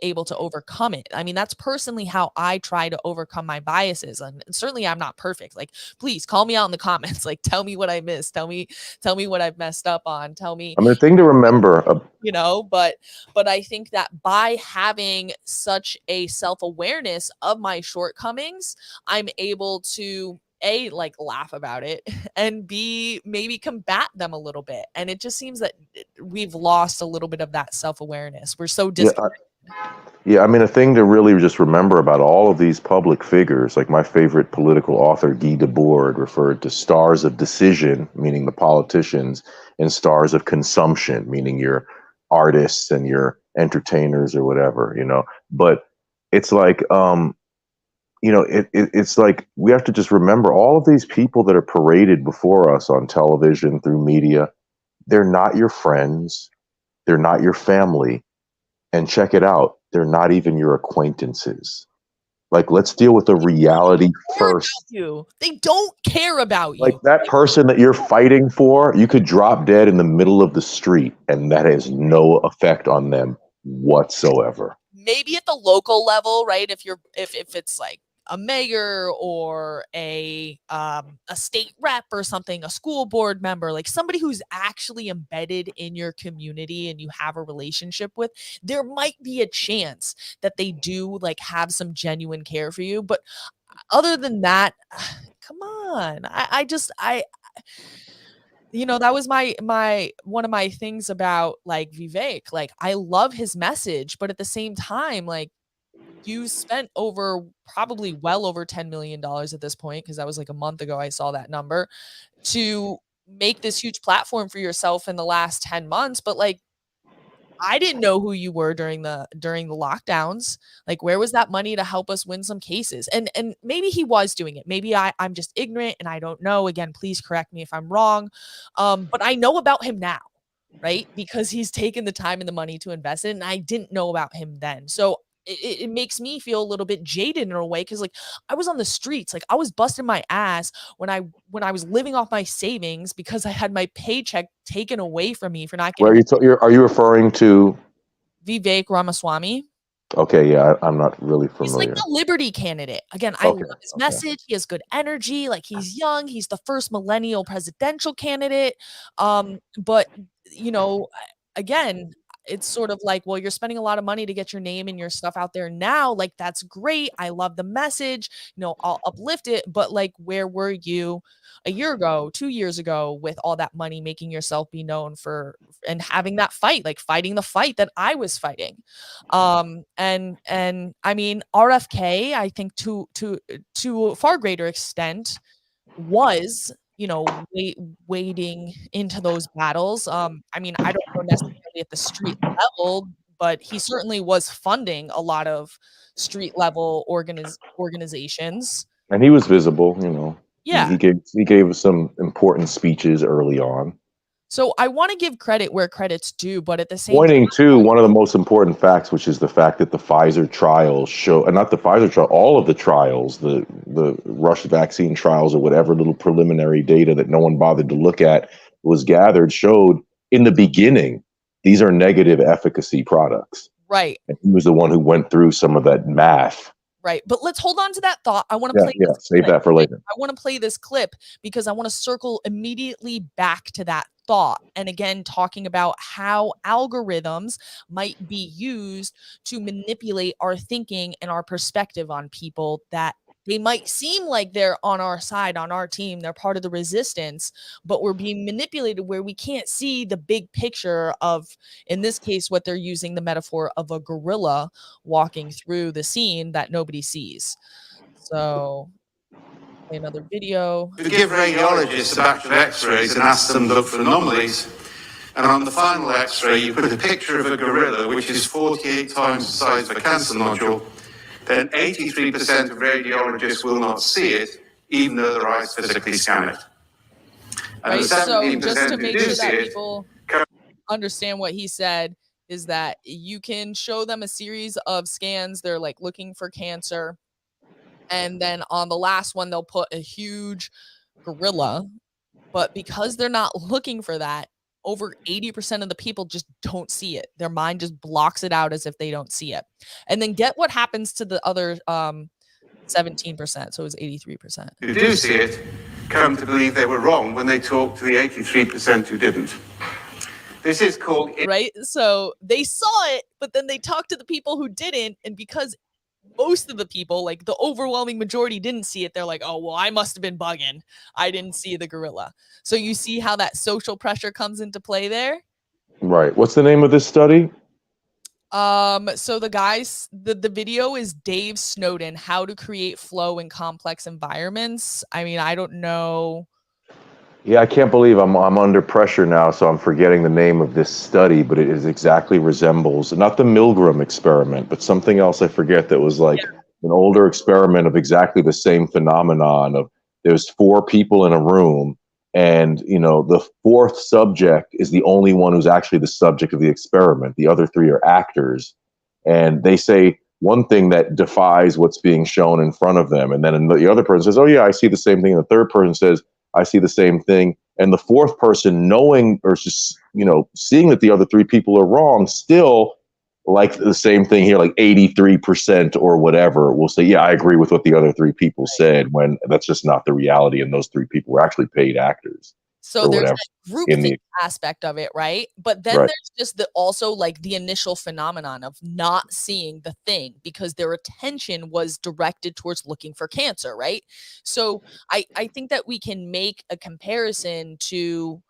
able to overcome it. I mean, that's personally how I try to overcome my biases. And certainly I'm not perfect. Like, please call me out in the comments. Like, tell me what I missed. Tell me what I've messed up on. Tell me, I mean, the thing to remember, but I think that by having such a self-awareness of my shortcomings, I'm able to A, like laugh about it, and B, maybe combat them a little bit. And it just seems that we've lost a little bit of that self-awareness. We're so disconnected. Yeah, I mean, a thing to really just remember about all of these public figures, like my favorite political author, Guy Debord, referred to stars of decision, meaning the politicians, and stars of consumption, meaning your artists and your entertainers or whatever, But it's like, it's like we have to just remember all of these people that are paraded before us on television, through media. They're not your friends. They're not your family. And check it out, they're not even your acquaintances. Like, let's deal with the reality first. They don't care about you. Like, that person that you're fighting for, you could drop dead in the middle of the street, and that has no effect on them whatsoever. Maybe at the local level, right? If it's like a mayor or a state rep or something, a school board member, like somebody who's actually embedded in your community and you have a relationship with, there might be a chance that they do like have some genuine care for you. But other than that, come on. That was my one of my things about like Vivek. Like, I love his message, but at the same time, like, you spent probably well over $10 million at this point, because that was like a month ago I saw that number, to make this huge platform for yourself in the last 10 months. But like, I didn't know who you were during the lockdowns. Like, where was that money to help us win some cases? And maybe he was doing it. Maybe I'm just ignorant and I don't know. Again, please correct me if I'm wrong. But I know about him now, right? Because he's taken the time and the money to invest in, and I didn't know about him then. So it makes me feel a little bit jaded in a way, because like, I was on the streets, like I was busting my ass when I was living off my savings because I had my paycheck taken away from me for not Where getting. are you referring to? Vivek Ramaswamy. Okay, yeah, I'm not really He's like familiar. the Liberty candidate. Again, I love his message. He has good energy. Like, he's young. He's the first millennial presidential candidate. But again, it's sort of like, well, you're spending a lot of money to get your name and your stuff out there now. Like, that's great. I love the message. I'll uplift it. But like, where were you a year ago, 2 years ago, with all that money, making yourself be known for and having that fight, like fighting the fight that I was fighting? And I mean, RFK, I think to a far greater extent, was wading into those battles. I mean, I don't know necessarily at the street level, but he certainly was funding a lot of street level organizations. And he was visible, Yeah. He gave us some important speeches early on. So I want to give credit where credit's due, but at the same Pointing time, to one of the most important facts, which is the fact that the Pfizer trials show, and not the Pfizer trial, all of the trials, the Rush vaccine trials, or whatever little preliminary data that no one bothered to look at was gathered, showed in the beginning these are negative efficacy products. right. And he was the one who went through some of that math. Right. But let's hold on to that thought. I want to play this save that for later. I want to play this clip because I want to circle immediately back to that thought. And again, talking about how algorithms might be used to manipulate our thinking and our perspective on people, that they might seem like they're on our side, on our team, they're part of the resistance, but we're being manipulated where we can't see the big picture of, in this case, what they're using the metaphor of a gorilla walking through the scene that nobody sees. So, play another video. We give radiologists a batch of x-rays and ask them to look for anomalies. And on the final x-ray, you put a picture of a gorilla, which is 48 times the size of a cancer nodule. Then 83% of radiologists will not see it, even though their eyes physically scan it. And Right, so just to who make do sure see that it, people understand what he said, is that you can show them a series of scans. They're like looking for cancer. And then on the last one, they'll put a huge gorilla. But because they're not looking for that, over 80% of the people just don't see it. Their mind just blocks it out as if they don't see it. And then get what happens to the other 17%. So it was 83%. Who do see it come to believe they were wrong when they talk to the 83% who didn't. This is called... Right? So they saw it, but then they talked to the people who didn't. And because most of the people, like the overwhelming majority, didn't see it, they're like, oh, well, I must have been bugging. I didn't see the gorilla. So you see how that social pressure comes into play there? Right. What's the name of this study? So the video is Dave Snowden, How to Create Flow in Complex Environments. I mean, I don't know. Yeah, I can't believe I'm under pressure now, so I'm forgetting the name of this study, but it is exactly resembles, not the Milgram experiment, but something else I forget that was like an older experiment of exactly the same phenomenon of there's 4 people in a room, and, you know, the 4th subject is the only one who's actually the subject of the experiment. The other 3 are actors, and they say one thing that defies what's being shown in front of them, and then the other person says, oh yeah, I see the same thing, and the third person says, I see the same thing. And the 4th person, knowing or just, you know, seeing that the other 3 people are wrong, still like the same thing here, like 83% or whatever will say, yeah, I agree with what the other 3 people said, when that's just not the reality. And those 3 people were actually paid actors. So there's that groupthink aspect of it, right? But then there's just also like the initial phenomenon of not seeing the thing because their attention was directed towards looking for cancer, right? So I think that we can make a comparison to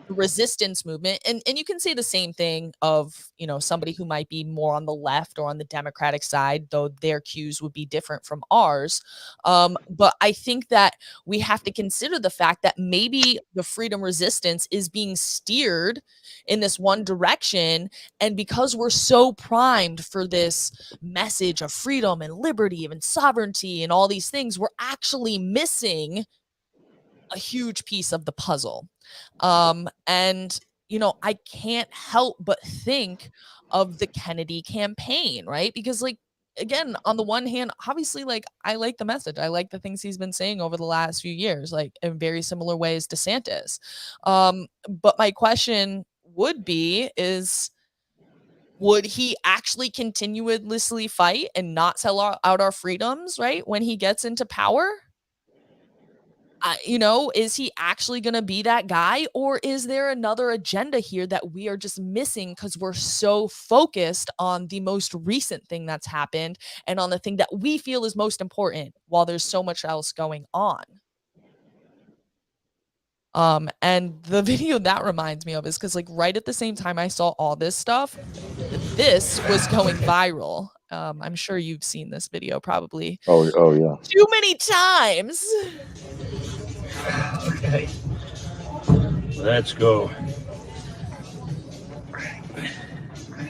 the resistance movement, and you can say the same thing of, you know, somebody who might be more on the left or on the Democratic side, though their cues would be different from ours. But I think that we have to consider the fact that maybe the freedom resistance is being steered in this one direction, and because we're so primed for this message of freedom and liberty and sovereignty and all these things, we're actually missing a huge piece of the puzzle. And, you know, I can't help but think of the Kennedy campaign, right? Because, like, again, on the one hand, obviously, like, I like the message. I like the things he's been saying over the last few years, like in very similar ways to DeSantis. But my question would he actually continuously fight and not sell out our freedoms, right, when he gets into power? You know, is he actually going to be that guy, or is there another agenda here that we are just missing because we're so focused on the most recent thing that's happened and on the thing that we feel is most important while there's so much else going on? And the video that reminds me of is because, like, right at the same time I saw all this stuff, this was going viral. I'm sure you've seen this video probably. Oh yeah. Too many times. Okay. Let's go.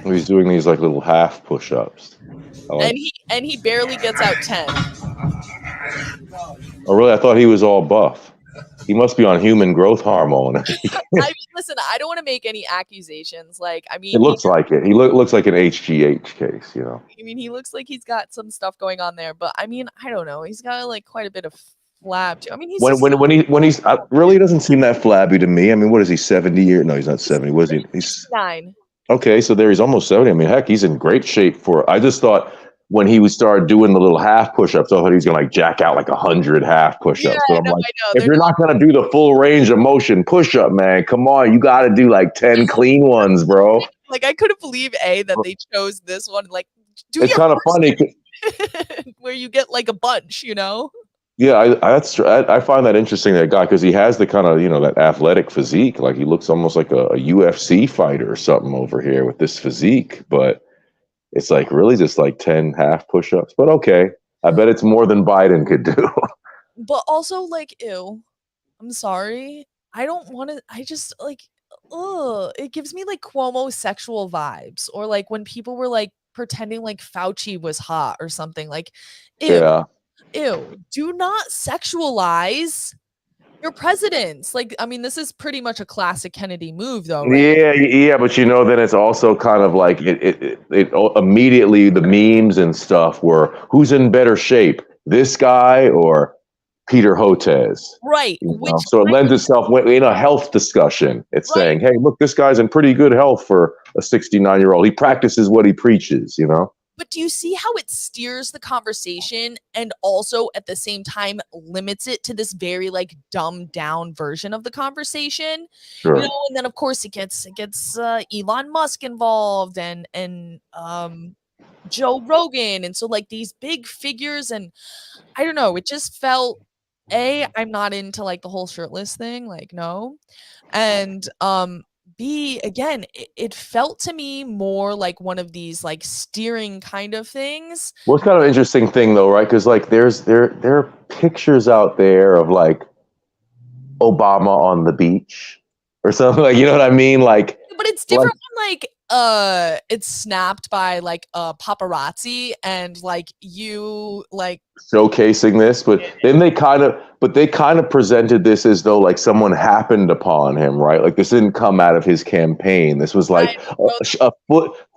He's doing these like little half push-ups. And he barely gets out 10. Oh really? I thought he was all buff. He must be on human growth hormone. I mean, listen, I don't want to make any accusations. Like, I mean, it looks like it. He looks like an HGH case, you know. I mean, he looks like he's got some stuff going on there, but I mean, I don't know. He's got like quite a bit of flab too. I mean, he's when he's really doesn't seem that flabby to me. I mean, what is he, 70 years? No, he's not 70. What is he? He's 9. Okay, so there he's almost 70. I mean, heck, he's in great shape for. I just thought when he would start doing the little half push-ups, I thought he was gonna like jack out like 100 half push-ups. Yeah, but I'm like, if you're not gonna do the full range of motion push-up, man, come on, you got to do like 10 clean ones, bro. Like, I couldn't believe that they chose this one. Like, it's kind of funny where you get like a bunch, you know. Yeah, I find that interesting, that guy, because he has the kind of, you know, that athletic physique. Like, he looks almost like a UFC fighter or something over here with this physique. But it's like really just like 10 half push-ups. But okay, I bet it's more than Biden could do. But also, like, ew, I'm sorry. I don't want to. I just like, it gives me like Cuomo sexual vibes, or like when people were like pretending like Fauci was hot or something. Like, ew. Yeah. Ew, do not sexualize your presidents. Like, I mean, this is pretty much a classic Kennedy move, though, right? Yeah, but you know, then it's also kind of like it immediately the memes and stuff were, who's in better shape, this guy or Peter Hotez. Right. So it lends itself in a health discussion. It's saying, hey, look, this guy's in pretty good health for a 69-year-old. He practices what he preaches, But do you see how it steers the conversation and also at the same time limits it to this very like dumbed down version of the conversation? Sure. And then of course it gets Elon Musk involved and Joe Rogan, and so like these big figures, and I don't know, it just felt I'm not into like the whole shirtless thing, like no, and B, again, it felt to me more like one of these like steering kind of things. Well, it's kind of an interesting thing though, right? Because like there are pictures out there of like Obama on the beach or something, like, you know what I mean? Like, but it's different when like it's snapped by like a paparazzi and like you like showcasing this, but then they kind of presented this as though like someone happened upon him, right? Like this didn't come out of his campaign. This was like a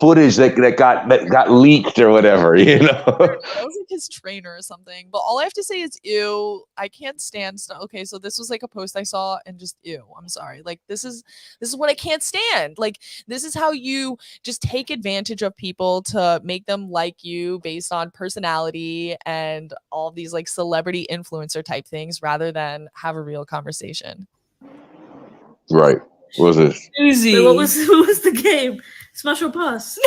footage that got leaked or whatever, That was like his trainer or something. But all I have to say is ew. I can't stand stuff. Okay, so this was like a post I saw and just ew. I'm sorry. Like this is what I can't stand. Like this is how you just take advantage of people to make them like you based on personality and all these like celebrity influencer type things rather than have a real conversation. Right. What was this? Wait, what was the game? Smash or pass?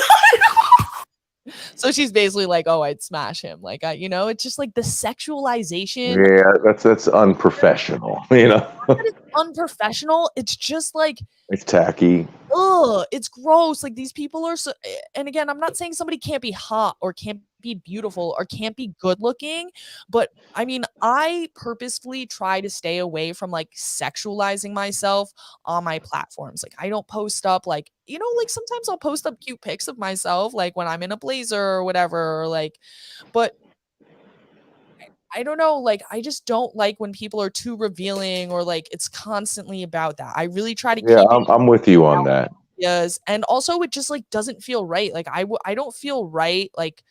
So she's basically like, oh, I'd smash him. Like, it's just like the sexualization. Yeah, that's unprofessional, It's unprofessional. It's just like, it's tacky. Ugh, it's gross. Like these people are so, and again, I'm not saying somebody can't be hot or can't be beautiful or can't be good looking, but I mean, I purposefully try to stay away from like sexualizing myself on my platforms. Like I don't post up like, like sometimes I'll post up cute pics of myself, like when I'm in a blazer or whatever, or like, but I don't know, like I just don't like when people are too revealing or like it's constantly about that. I really try to keep I'm with you on that. Yes, and also it just like doesn't feel right. Like I don't feel right like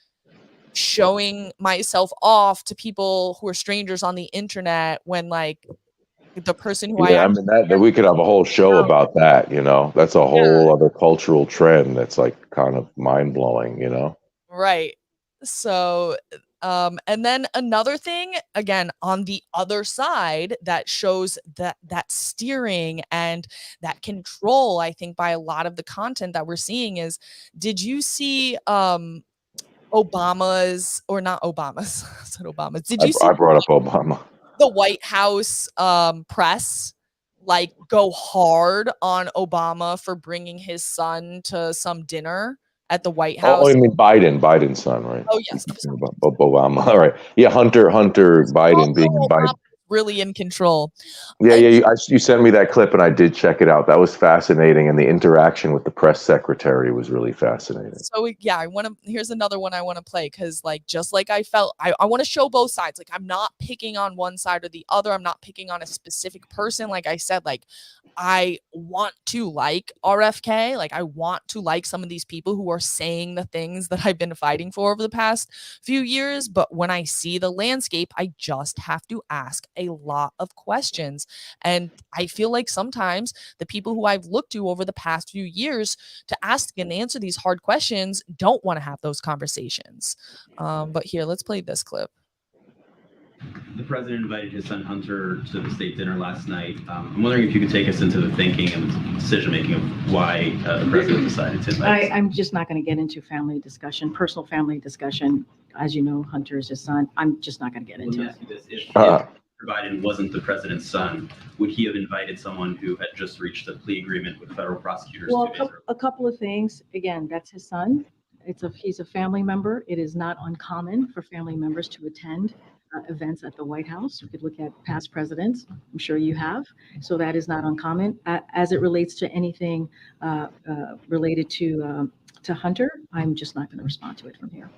showing myself off to people who are strangers on the internet when like the person who I mean that we could have a whole show about that, That's a whole other cultural trend that's like kind of mind-blowing, Right. So and then another thing, again, on the other side that shows that steering and that control, I think, by a lot of the content that we're seeing is, did you see Obama's, or not Obama's, I said Obama's. Did you see I brought up Obama. The White House press like go hard on Obama for bringing his son to some dinner at the White House? Oh, you mean Biden's son, right? Oh, yes. Obama. All right. Yeah, Hunter Biden being invited. Really in control. Yeah, you sent me that clip and I did check it out. That was fascinating, and the interaction with the press secretary was really fascinating. So yeah, here's another one I want to play, because like just like I felt, I want to show both sides. Like I'm not picking on one side or the other. I'm not picking on a specific person. Like I said, like I want to like RFK. Like I want to like some of these people who are saying the things that I've been fighting for over the past few years. But when I see the landscape, I just have to ask a lot of questions. And I feel like sometimes the people who I've looked to over the past few years to ask and answer these hard questions don't want to have those conversations. But here, let's play this clip. The president invited his son Hunter to the state dinner last night. I'm wondering if you could take us into the thinking and the decision-making of why the president decided to invite. I'm just not going to get into family discussion, personal family discussion. As you know, Hunter is his son. I'm just not going to get into it. If Biden wasn't the president's son, would he have invited someone who had just reached a plea agreement with federal prosecutors? Well, a couple of things. Again, that's his son. He's a family member. It is not uncommon for family members to attend events at the White House. You could look at past presidents. I'm sure you have. So that is not uncommon. As it relates to anything related to Hunter, I'm just not going to respond to it from here.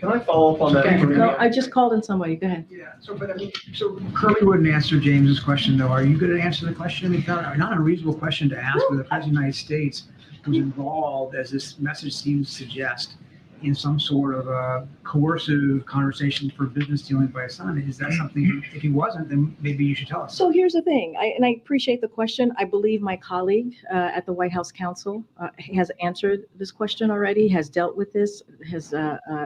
Can I follow up on that? No, I just called in somebody. Go ahead. Yeah. So Curly wouldn't answer James's question, though. Are you going to answer the question? I mean, not a reasonable question to ask, where the president of the United States was involved, as this message seems to suggest, in some sort of a coercive conversation for business dealings by his son. Is that something, if he wasn't, then maybe you should tell us? So here's the thing, and I appreciate the question. I believe my colleague at the White House Counsel has answered this question already, has dealt with this, has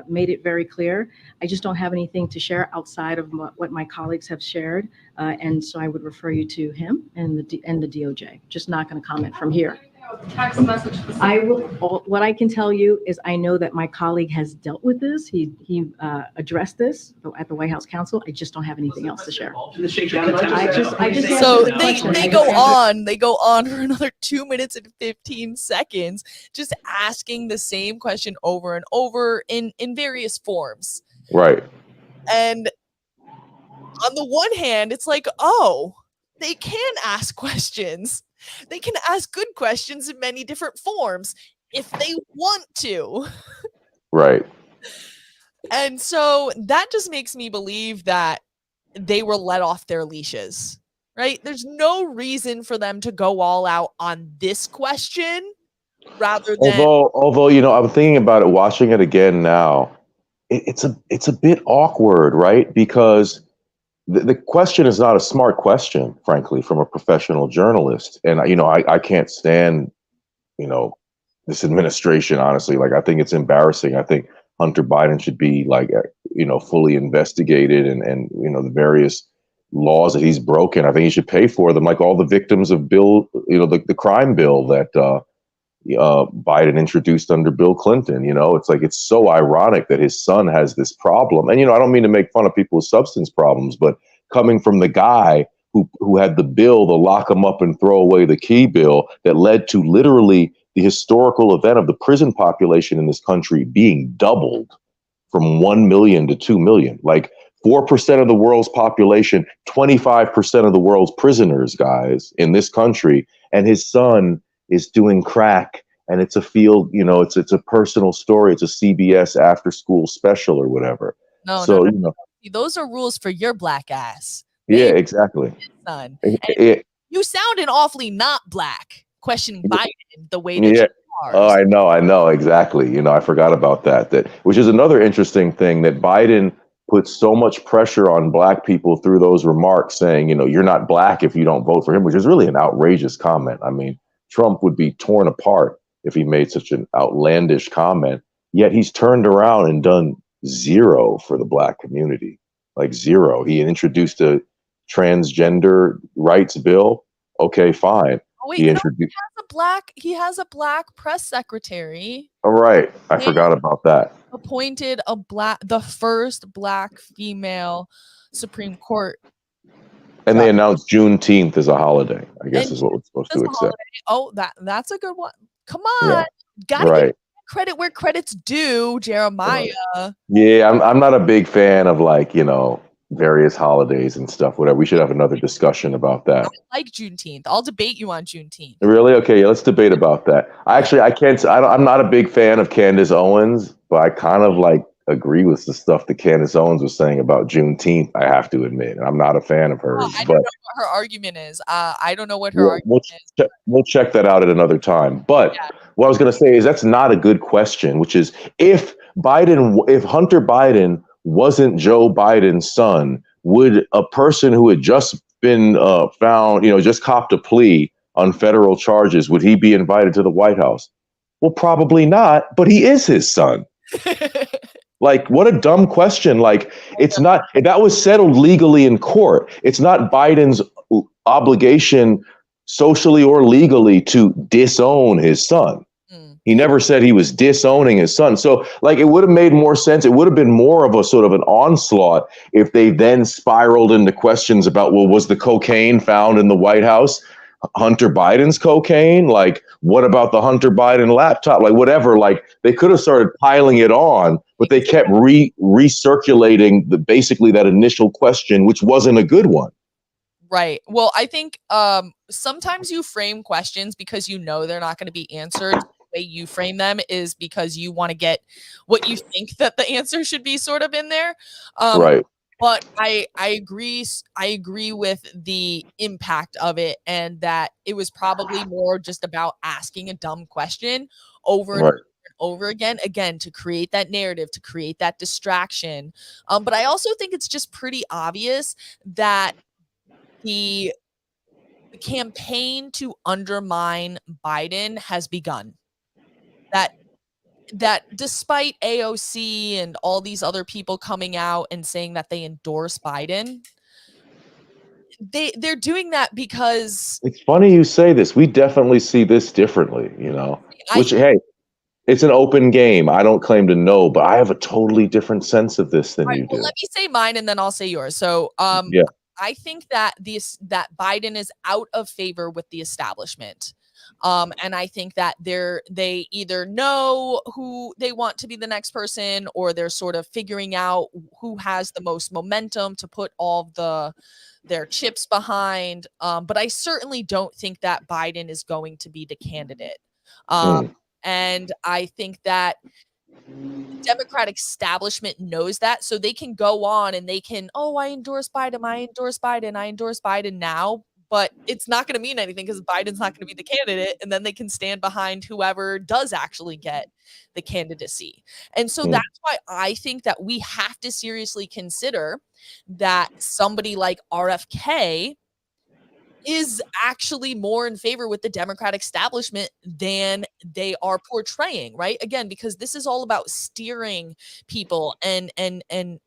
made it very clear. I just don't have anything to share outside of what my colleagues have shared. And so I would refer you to him and the DOJ. Just not going to comment from here. Text message. I will. What I can tell you is I know that my colleague has dealt with this. He addressed this at the White House Counsel. I just don't have anything else to share. I just So they go on. They go on for another 2 minutes and 15 seconds, just asking the same question over and over in various forms. Right. And on the one hand, it's like, oh, they can ask questions. They can ask good questions in many different forms if they want to. Right. And so that just makes me believe that they were let off their leashes, right? There's no reason for them to go all out on this question rather than. Although, I'm thinking about it, watching it again now, it's a bit awkward, right? Because the question is not a smart question, frankly, from a professional journalist. And, I can't stand, this administration, honestly. Like, I think it's embarrassing. I think Hunter Biden should be, like, fully investigated and the various laws that he's broken. I think he should pay for them, like all the victims of the crime bill that Biden introduced under Bill Clinton. It's like, it's so ironic that his son has this problem. And, I don't mean to make fun of people with substance problems, but coming from the guy who had the bill, the lock him up and throw away the key bill that led to literally the historical event of the prison population in this country being doubled from 1 million to 2 million, like 4% of the world's population, 25% of the world's prisoners, guys, in this country. And his son is doing crack, and it's a field, it's a personal story. It's a CBS after school special or whatever. No. Those are rules for your black ass. Yeah, exactly. Son. You sounded awfully not black, questioning Biden the way that you are. Oh, I know, exactly. I forgot about that, which is another interesting thing, that Biden put so much pressure on black people through those remarks saying, you're not black if you don't vote for him, which is really an outrageous comment. I mean, Trump would be torn apart if he made such an outlandish comment, yet he's turned around and done zero for the black community, like zero. He introduced a transgender rights bill. Okay, fine. Oh, wait, he introduced. He has a black press secretary. All right, I forgot about that. Appointed the first black female Supreme Court. And they announced Juneteenth as a holiday, I guess, is what we're supposed to accept. Oh, that's a good one. Come on. Gotta give credit where credit's due, Jeremiah. Yeah, I'm not a big fan of, like, various holidays and stuff, whatever. We should have another discussion about that. I like Juneteenth. I'll debate you on Juneteenth. Really? Okay, let's debate about that. I'm not a big fan of Candace Owens, but I kind of agree with the stuff that Candace Owens was saying about Juneteenth, I have to admit. And I'm not a fan of hers. I don't know what her argument is. I don't know what her argument is. We'll check that out at another time. But what I was going to say is that's not a good question, which is if Hunter Biden wasn't Joe Biden's son, would a person who had just been found, just copped a plea on federal charges, would he be invited to the White House? Well, probably not, but he is his son. Like, what a dumb question. Like, it's not, that was settled legally in court. It's not Biden's obligation socially or legally to disown his son. He never said he was disowning his son. So, it would have made more sense. It would have been more of a sort of an onslaught if they then spiraled into questions about, well, was the cocaine found in the White House Hunter Biden's cocaine? Like, what about the Hunter Biden laptop? Like, whatever. Like, they could have started piling it on, but they kept recirculating basically that initial question, which wasn't a good one. Right. Well, I think sometimes you frame questions because they're not going to be answered. The way you frame them is because you want to get what you think that the answer should be sort of in there. Right. But I agree with the impact of it, and that it was probably more just about asking a dumb question over and over again to create that narrative, to create that distraction. But I also think it's just pretty obvious that the campaign to undermine Biden has begun. That despite AOC and all these other people coming out and saying that they endorse Biden, they're doing that because It's funny you say this. We definitely see this differently, which, hey, it's an open game. I don't claim to know, but I have a totally different sense of this than you do. let me say mine and then I'll say yours. So, Yeah. I think that that Biden is out of favor with the establishment. And I think that they either know who they want to be the next person, or they're sort of figuring out who has the most momentum to put all their chips behind. But I certainly don't think that Biden is going to be the candidate. And I think that the Democratic establishment knows that, so they can go on and they can, I endorse Biden, I endorse Biden now, but it's not going to mean anything because Biden's not going to be the candidate, and then they can stand behind whoever does actually get the candidacy. And so that's why I think that we have to seriously consider that somebody like RFK is actually more in favor with the Democratic establishment than they are portraying, right? Again, because this is all about steering people and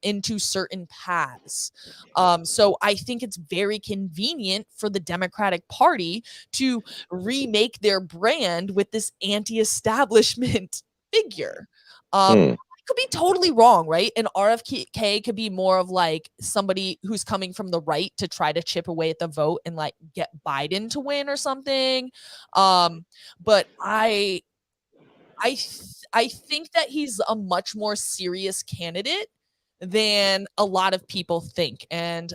into certain paths. So I think it's very convenient for the Democratic Party to remake their brand with this anti-establishment figure. I could be totally wrong, right? And RFK could be more of like somebody who's coming from the right to try to chip away at the vote and like get Biden to win or something. But I think that he's a much more serious candidate than a lot of people think. And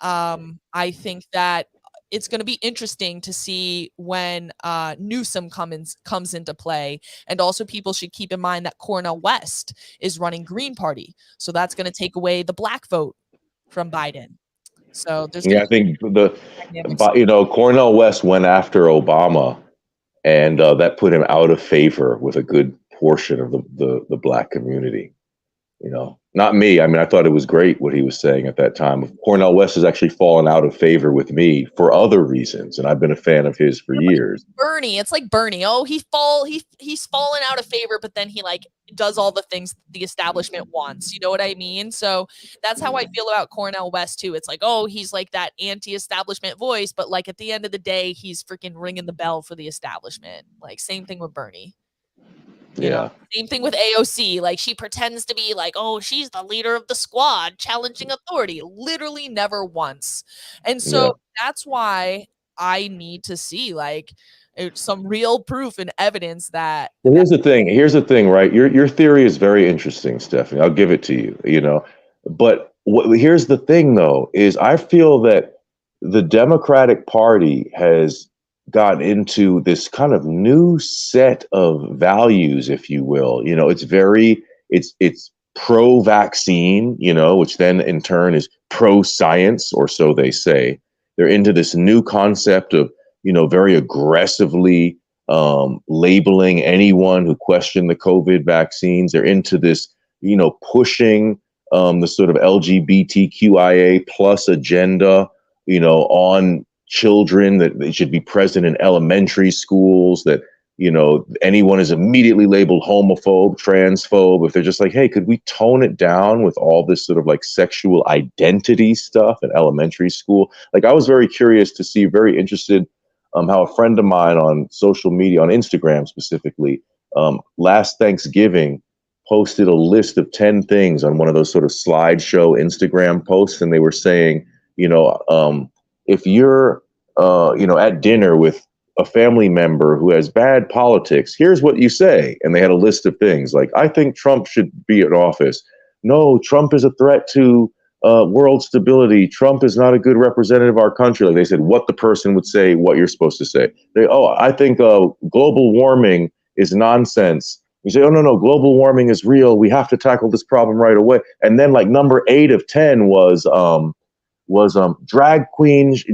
I think that it's going to be interesting to see when Newsom comes into play. And also people should keep in mind that Cornel West is running Green Party. So that's going to take away the black vote from Biden. So there's I think Cornel West went after Obama, and that put him out of favor with a good portion of the black community. Not me. I mean, I thought it was great what he was saying at that time. Cornel West has actually fallen out of favor with me for other reasons, and I've been a fan of his for years. Bernie, it's like Bernie. He's fallen out of favor, but then he like does all the things the establishment wants. You know what I mean? So that's how I feel about Cornel West too. It's like, he's like that anti-establishment voice, but like at the end of the day, he's freaking ringing the bell for the establishment. Like same thing with Bernie. Same thing with AOC. Like she pretends to be like, she's the leader of the squad challenging authority. Literally never once. And so that's why I need to see like some real proof and evidence that. Well, here's the thing, right? Your theory is very interesting, Stephanie. I'll give it to you, But here's the thing, though, is I feel that the Democratic Party has got into this kind of new set of values, if you will. It's pro-vaccine, which then in turn is pro-science, or so they say. They're into this new concept of, very aggressively labeling anyone who questioned the COVID vaccines. They're into this, pushing the sort of LGBTQIA plus agenda, on children, that they should be present in elementary schools, that anyone is immediately labeled homophobe, transphobe. If they're just like, hey, could we tone it down with all this sort of like sexual identity stuff in elementary school? Like I was very curious to see, very interested how a friend of mine on social media, on Instagram specifically, last Thanksgiving posted a list of 10 things on one of those sort of slideshow Instagram posts, and they were saying, if you're, at dinner with a family member who has bad politics, here's what you say. And they had a list of things like, I think Trump should be in office. No, Trump is a threat to world stability. Trump is not a good representative of our country. Like they said, what the person would say, what you're supposed to say. I think global warming is nonsense. You say, no, global warming is real. We have to tackle this problem right away. And then like number 8 of 10 was was drag queens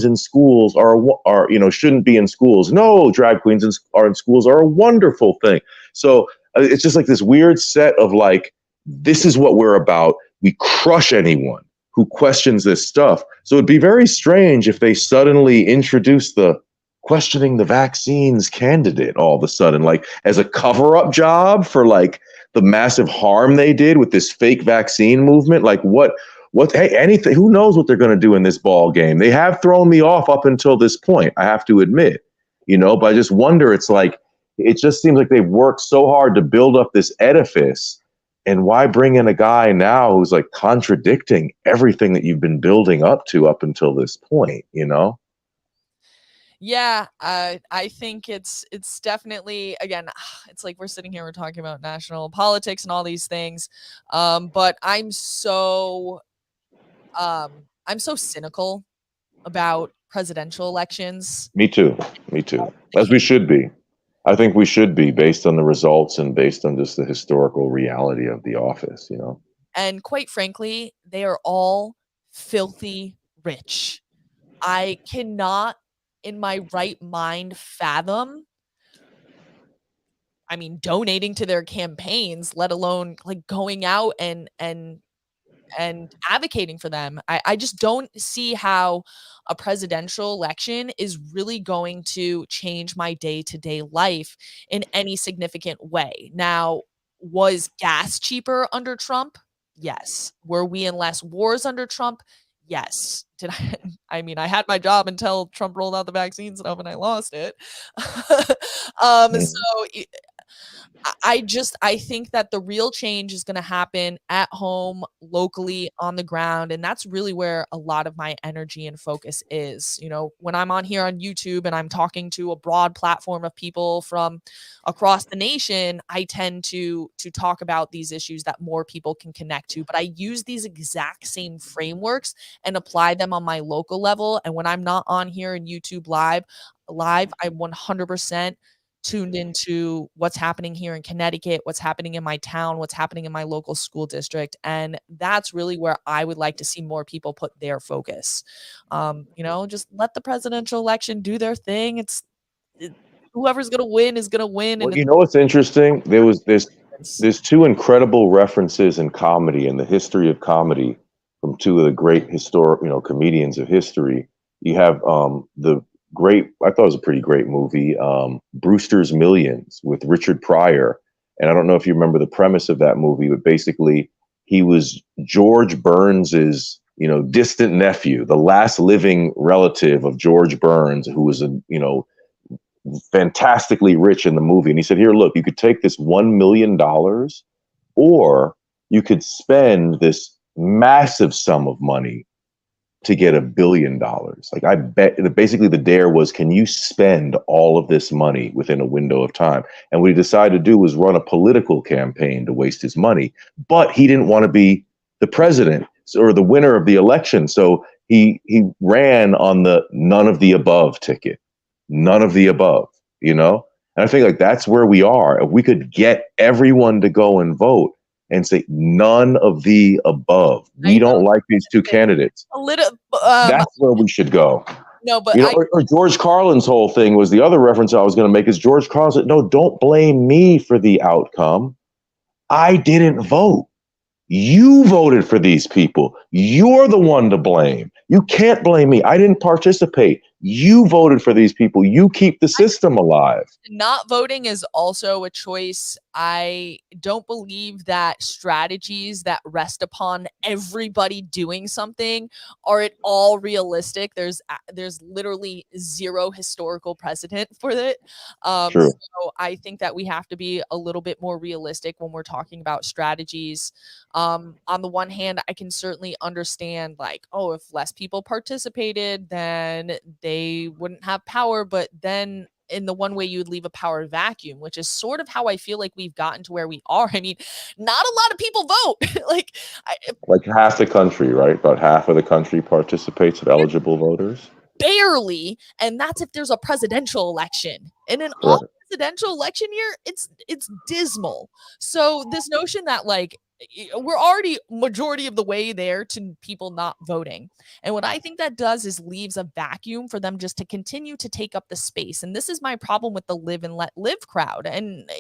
in schools are shouldn't be in schools. No, drag queens are in schools are a wonderful thing. So it's just like this weird set of like, this is what we're about. We crush anyone who questions this stuff. So it'd be very strange if they suddenly introduce the questioning the vaccines candidate all of a sudden, like as a cover-up job for like the massive harm they did with this fake vaccine movement. Like hey, anything, who knows what they're going to do in this ball game? They have thrown me off up until this point, I have to admit, but I just wonder, it's like, it just seems like they've worked so hard to build up this edifice. And why bring in a guy now who's like contradicting everything that you've been building up to up until this point, Yeah, I think it's definitely, again, it's like we're sitting here, we're talking about national politics and all these things, but I'm so cynical about presidential elections. Me too. As we should be. I think we should be, based on the results and based on just the historical reality of the office, And quite frankly, they are all filthy rich. I cannot in my right mind fathom, donating to their campaigns, let alone like going out and advocating for them. I just don't see how a presidential election is really going to change my day-to-day life in any significant way. Now, was gas cheaper under Trump? Yes. Were we in less wars under Trump? Yes. Did I had my job until Trump rolled out the vaccine stuff and I lost it. So I think that the real change is going to happen at home, locally, on the ground. And that's really where a lot of my energy and focus is. When I'm on here on YouTube and I'm talking to a broad platform of people from across the nation, I tend to talk about these issues that more people can connect to. But I use these exact same frameworks and apply them on my local level. And when I'm not on here in YouTube live, I 100% tuned into what's happening here in Connecticut, what's happening in my town, what's happening in my local school district. And that's really where I would like to see more people put their focus. Just let the presidential election do their thing. Whoever's going to win is going to win. Well, what's interesting? There's two incredible references in comedy, in the history of comedy, from two of the great historic, comedians of history. You have the great, I thought it was a pretty great movie, Brewster's Millions with Richard Pryor. And I don't know if you remember the premise of that movie, but basically he was George Burns's, distant nephew, the last living relative of George Burns, who was fantastically rich in the movie. And he said, here, look, you could take this $1 million or you could spend this massive sum of money to get $1 billion. Like, I bet basically the dare was, can you spend all of this money within a window of time? And what he decided to do was run a political campaign to waste his money, but he didn't want to be the president or the winner of the election. So he ran on the none of the above ticket, none of the above, And I think like that's where we are. If we could get everyone to go and vote and say none of the above. We don't like these two candidates. A little. That's where we should go. No, but or George Carlin's whole thing was, the other reference I was going to make is George Carlin said, no, don't blame me for the outcome. I didn't vote. You voted for these people. You're the one to blame. You can't blame me. I didn't participate. You voted for these people. You keep the system alive. Not voting is also a choice. I don't believe that strategies that rest upon everybody doing something are at all realistic. There's literally zero historical precedent for it. True. So I think that we have to be a little bit more realistic when we're talking about strategies. On the one hand, I can certainly understand like, oh, if less people participated, then they wouldn't have power. But then in the one way you would leave a power vacuum, which is sort of how I feel like we've gotten to where we are. I mean, not a lot of people vote. like half the country, right? About half of the country participates of eligible voters. Barely. And that's if there's a presidential election. And in all presidential election year, it's dismal. So this notion that like we're already majority of the way there to people not voting. And what I think that does is leaves a vacuum for them just to continue to take up the space. And this is my problem with the live and let live crowd. And,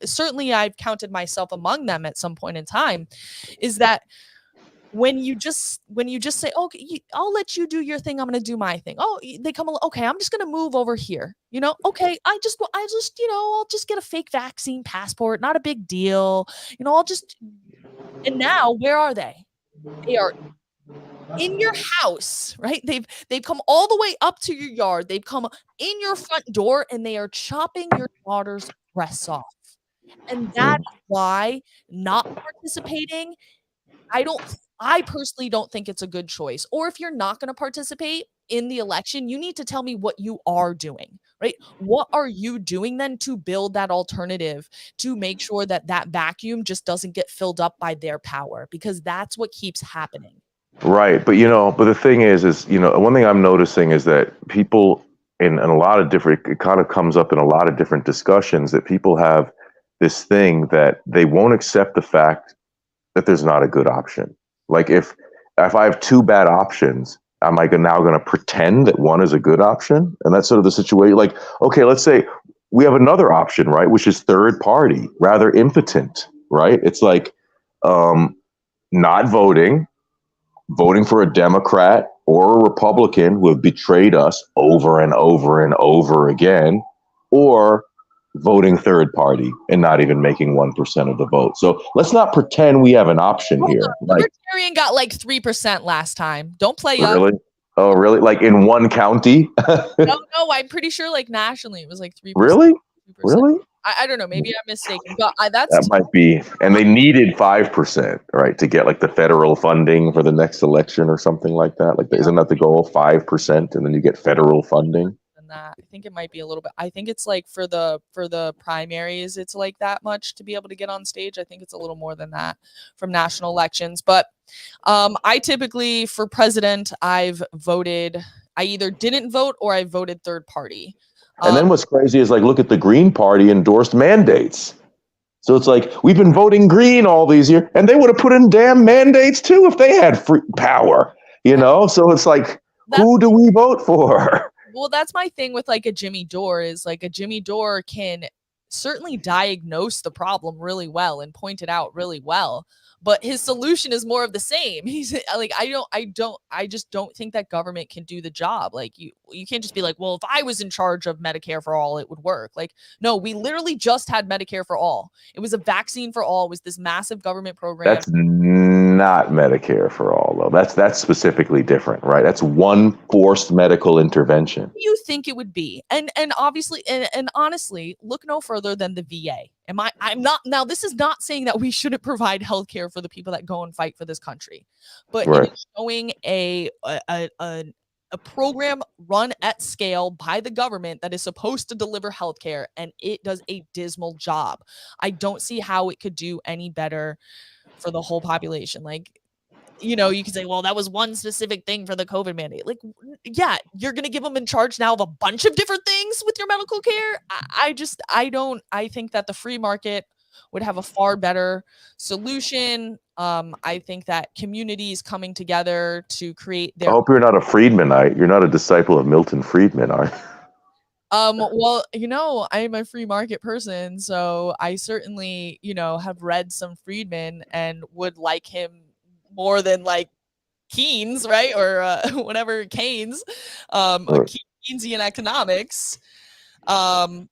certainly I've counted myself among them at some point in time, is that when you just say, okay, I'll let you do your thing, I'm going to do my thing. They come along, okay, I'm just going to move over here. Okay, I'll just get a fake vaccine passport, not a big deal. And now where are they? They are in your house, right? They've come all the way up to your yard. They've come in your front door and they are chopping your daughter's breasts off. And that's why not participating, I personally don't think it's a good choice. Or if you're not going to participate in the election, you need to tell me what you are doing, right? What are you doing then to build that alternative, to make sure that that vacuum just doesn't get filled up by their power? Because that's what keeps happening. Right. But, but the thing is, one thing I'm noticing is that people in a lot of different, it kind of comes up in a lot of different discussions that people have this thing that they won't accept the fact that there's not a good option. Like if I have two bad options, am I now going to pretend that one is a good option? And that's sort of the situation. Like, okay, let's say we have another option, right? Which is third party, rather impotent, right? It's like not voting for a Democrat or a Republican who have betrayed us over and over and over again, or voting third party and not even making 1% of the vote. So let's not pretend we have an option here. Libertarian got like 3% last time. Don't play up. Really? Oh, really? Like in one county? No, I'm pretty sure like nationally it was like 3%. Really? 2%. Really? I don't know. Maybe I'm mistaken, but that might be. And they needed 5%, right, to get like the federal funding for the next election or something like that. Like, isn't that the goal? 5%, and then you get federal funding. That I think it might be a little bit. I think it's like for the primaries, it's like that much to be able to get on stage. I think it's a little more than that from national elections. But I typically, for president, I've voted. I either didn't vote or I voted third party. And then what's crazy is like, look at the Green Party endorsed mandates. So it's like, we've been voting green all these years, and they would have put in damn mandates too if they had free power, So it's like, who do we vote for? Well, that's my thing with like a Jimmy Dore is like a Jimmy Dore can certainly diagnose the problem really well and point it out really well. But his solution is more of the same. He's like, I just don't think that government can do the job. Like you can't just be like, well, if I was in charge of Medicare for all, it would work. Like, no, we literally just had Medicare for all. It was a vaccine for all. It was this massive government program. That's not Medicare for all, though. That's specifically different, right? That's one forced medical intervention. What do you think it would be? And obviously, and honestly, look no further than the VA. I'm not, now this is not saying that we shouldn't provide healthcare for the people that go and fight for this country, but right. It is showing a program run at scale by the government that is supposed to deliver healthcare, and it does a dismal job. I don't see how it could do any better for the whole population. Like, you can say, well, that was one specific thing for the COVID mandate. Like, yeah, you're going to give them in charge now of a bunch of different things with your medical care. I think that the free market would have a far better solution. I think that communities coming together to create their. I hope you're not a Friedmanite. You're not a disciple of Milton Friedman, are you? Well, I'm a free market person, so I certainly, have read some Friedman and would like him more than like Keynes, right? Or whatever Keynes, Keynesian economics. I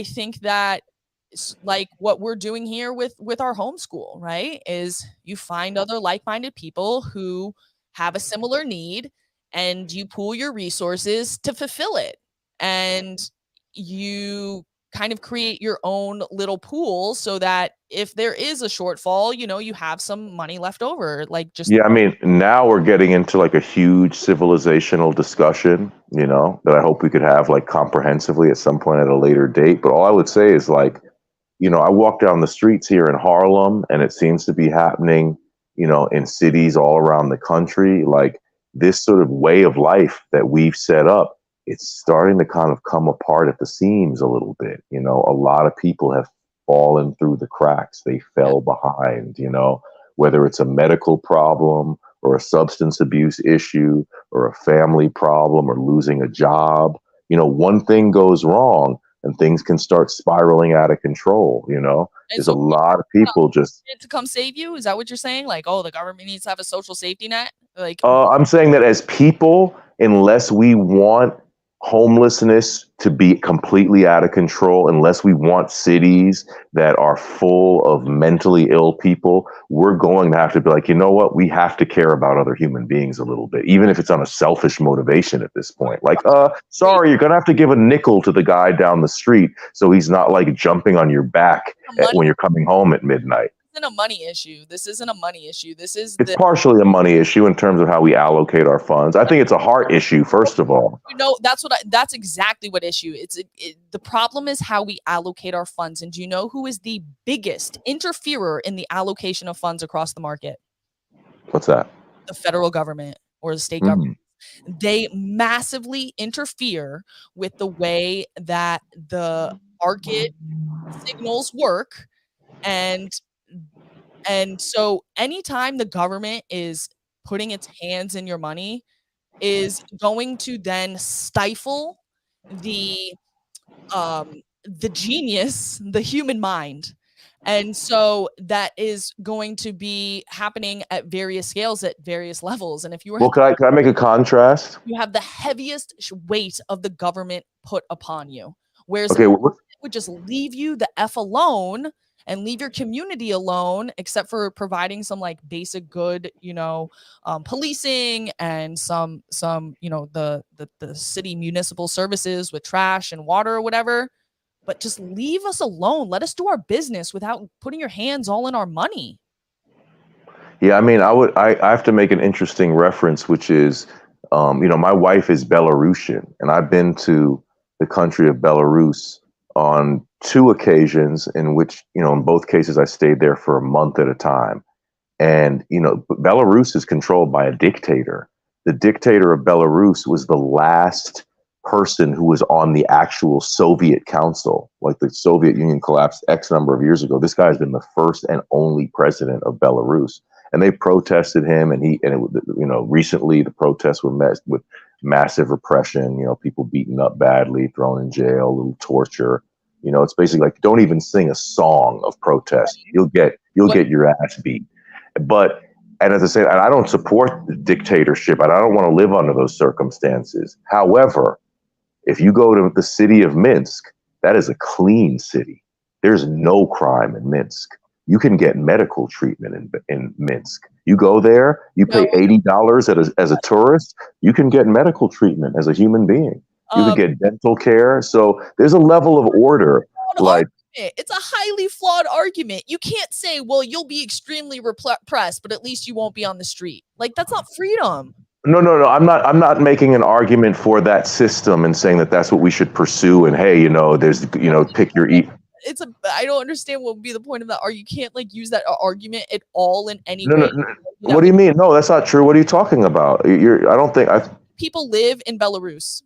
think that like what we're doing here with our homeschool, right, is you find other like-minded people who have a similar need and you pool your resources to fulfill it, and you kind of create your own little pool so that if there is a shortfall, you have some money left over. Like just now we're getting into like a huge civilizational discussion, that I hope we could have like comprehensively at some point at a later date. But all I would say is like, I walk down the streets here in Harlem, and it seems to be happening, in cities all around the country. Like this sort of way of life that we've set up, it's starting to kind of come apart at the seams a little bit. A lot of people have fallen through the cracks. They fell behind, you know, whether it's a medical problem or a substance abuse issue or a family problem or losing a job. You know, one thing goes wrong and things can start spiraling out of control, you know. And There's so a lot of people just to come save you? Is that what you're saying? Like, oh, the government needs to have a social safety net? Like, I'm saying that as people, unless we want homelessness to be completely out of control, unless we want cities that are full of mentally ill people, we're going to have to be like, you know what? We have to care about other human beings a little bit, even if it's on a selfish motivation at this point. Like, sorry, you're going to have to give a nickel to the guy down the street so he's not like jumping on your back when you're coming home at midnight. this isn't a money issue. This isn't a money issue. This is It's partially a money issue in terms of how we allocate our funds. I think it's a heart issue, first of all. You know, that's exactly what issue. The problem is how we allocate our funds. And do you know who is the biggest interferer in the allocation of funds across the market? What's that? The federal government or the state government. They massively interfere with the way that the market signals work. And so anytime the government is putting its hands in your money is going to then stifle the genius, the human mind. And so that is going to be happening at various scales at various levels. And if you were Well, can I make a contrast? you have the heaviest weight of the government put upon you. Whereas Okay, if it would just leave you the F alone and leave your community alone, except for providing some like basic good, you know, policing and some, you know, the city municipal services with trash and water or whatever. But just leave us alone. Let us do our business without putting your hands all in our money. Yeah, I mean, I have to make an interesting reference, which is, you know, my wife is Belarusian, and I've been to the country of Belarus on 2 occasions in which, you know, in both cases I stayed there for a month at a time. And, you know, Belarus is controlled by a dictator. The dictator of Belarus was the last person who was on the actual Soviet council. Like the Soviet Union collapsed X number of years ago. This guy has been the first and only president of Belarus. And they protested him, and you know, recently the protests were met with massive repression, you know, people beaten up badly, thrown in jail, a little torture. You know, it's basically like, don't even sing a song of protest. You'll get your ass beat. But, and as I say, I don't support the dictatorship, and I don't want to live under those circumstances. However, if you go to the city of Minsk, that is a clean city. There's no crime in Minsk. You can get medical treatment in Minsk. You go there, you pay $80 as a tourist, you can get medical treatment as a human being. You can get dental care. So there's a level of order. Like, it's a highly flawed argument. You can't say, well, you'll be extremely repressed, but at least you won't be on the street. Like, that's not freedom. No. I'm not making an argument for that system and saying that that's what we should pursue. And hey, you know, there's, you know, pick your eat. I don't understand what would be the point of that. Or you can't like use that argument at all in any way. No. What do you mean? No, that's not true. What are you talking about? People live in Belarus.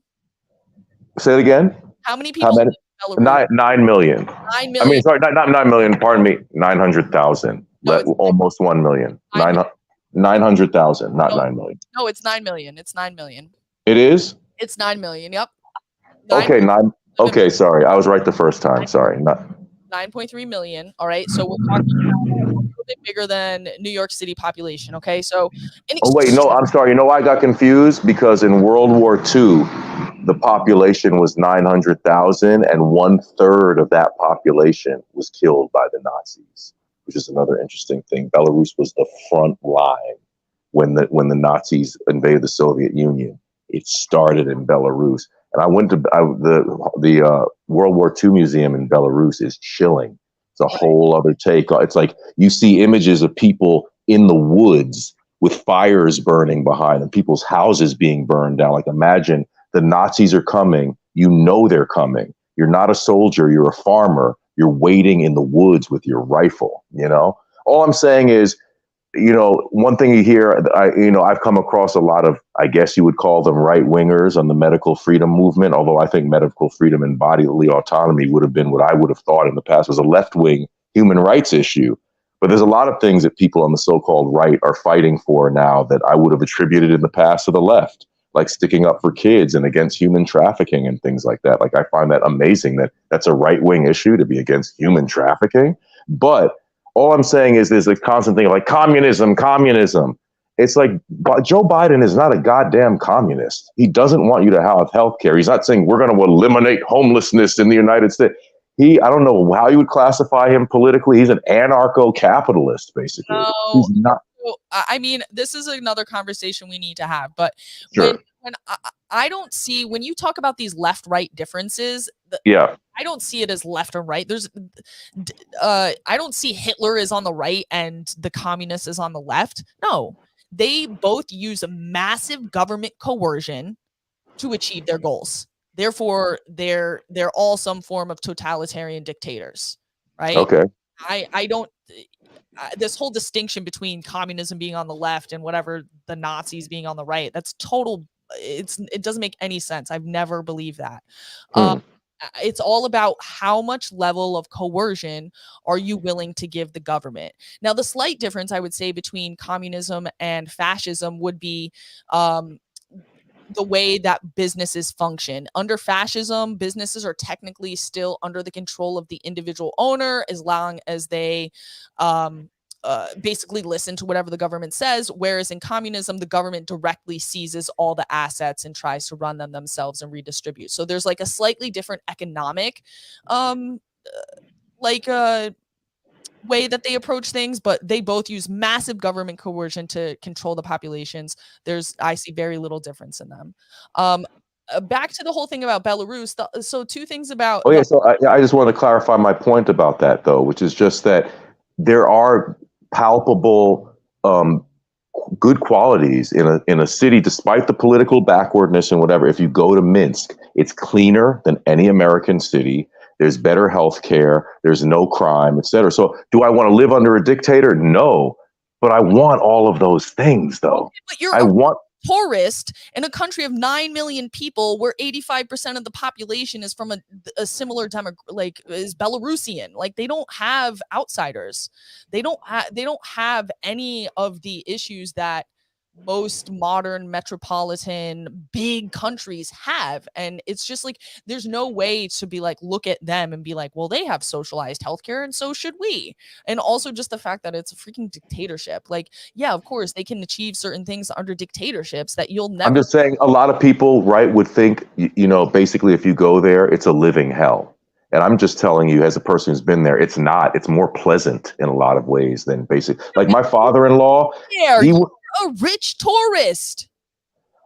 Say it again. How many people live in Belarus? 9 million. 9 million. I mean, sorry, not 9 million. Pardon me. 900,000. Almost 1 million. 900,000, not 9 million. No, it's 9 million. It's 9 million. It is? It's 9 million. Yep. Okay, sorry. I was right the first time. Sorry. 9.3 million. All right. So we're talking about a little bit bigger than New York City population. Okay. So. Oh, wait. No, I'm sorry. You know why I got confused? Because in World War II, the population was 900,000, and 1/3 of that population was killed by the Nazis, which is another interesting thing. Belarus was the front line when the Nazis invaded the Soviet Union. It started in Belarus. And I went to the World War II museum in Belarus is chilling. It's a whole other take. It's like you see images of people in the woods with fires burning behind them, people's houses being burned down. Like imagine the Nazis are coming. You know they're coming. You're not a soldier. You're a farmer. You're waiting in the woods with your rifle. You know. All I'm saying is, one thing you hear, I've come across a lot of, I guess you would call them right wingers on the medical freedom movement, although I think medical freedom and bodily autonomy would have been what I would have thought in the past was a left wing human rights issue. But there's a lot of things that people on the so-called right are fighting for now that I would have attributed in the past to the left, like sticking up for kids and against human trafficking and things like that. Like, I find that amazing that that's a right wing issue to be against human trafficking. But all I'm saying is there's a constant thing like communism. It's like Joe Biden is not a goddamn communist. He doesn't want you to have health care. He's not saying we're going to eliminate homelessness in the United States. I don't know how you would classify him politically. He's an anarcho-capitalist, basically. No, He's not. I mean, this is another conversation we need to have. But Sure. when I don't see, when you talk about these left-right differences, Yeah. I don't see it as left or right. I don't see Hitler is on the right and the communist is on the left. No, they both use a massive government coercion to achieve their goals. Therefore, they're all some form of totalitarian dictators, right? Okay. I don't. This whole distinction between communism being on the left and whatever the Nazis being on the right, that's total. It doesn't make any sense. I've never believed that. It's all about how much level of coercion are you willing to give the government. Now, the slight difference I would say between communism and fascism would be the way that businesses function. Under fascism, businesses are technically still under the control of the individual owner as long as they basically listen to whatever the government says, whereas in communism, the government directly seizes all the assets and tries to run them themselves and redistribute. So there's like a slightly different economic way that they approach things, but they both use massive government coercion to control the populations. I see very little difference in them. Back to the whole thing about Belarus. So two things about. Oh yeah. So I just want to clarify my point about that, though, which is just that there are palpable good qualities in a city, despite the political backwardness and whatever. If you go to Minsk, it's cleaner than any American city. There's better health care. There's no crime, et cetera. So do I want to live under a dictator? No. But I want all of those things, though. Okay, but you're tourist in a country of 9 million people where 85% of the population is from a similar is Belarusian. Like, they don't have outsiders. They don't have any of the issues that most modern metropolitan big countries have. And it's just like, there's no way to be like, look at them and be like, well, they have socialized healthcare and so should we. And also just the fact that it's a freaking dictatorship. Like, yeah, of course they can achieve certain things under dictatorships that you'll never. I'm just saying, a lot of people, right, would think, basically if you go there, it's a living hell. And I'm just telling you, as a person who's been there, it's not. It's more pleasant in a lot of ways than like my father-in-law. You're a rich tourist.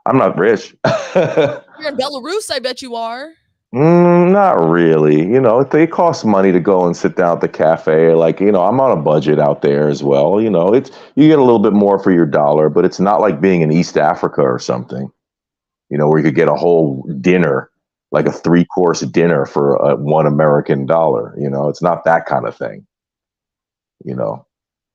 I'm not rich. You're in Belarus, I bet you are. Not really. It costs money to go and sit down at the cafe. Like, I'm on a budget out there as well. You get a little bit more for your dollar, but it's not like being in East Africa or something, where you could get a whole dinner, like a 3-course dinner for $1 American dollar. It's not that kind of thing,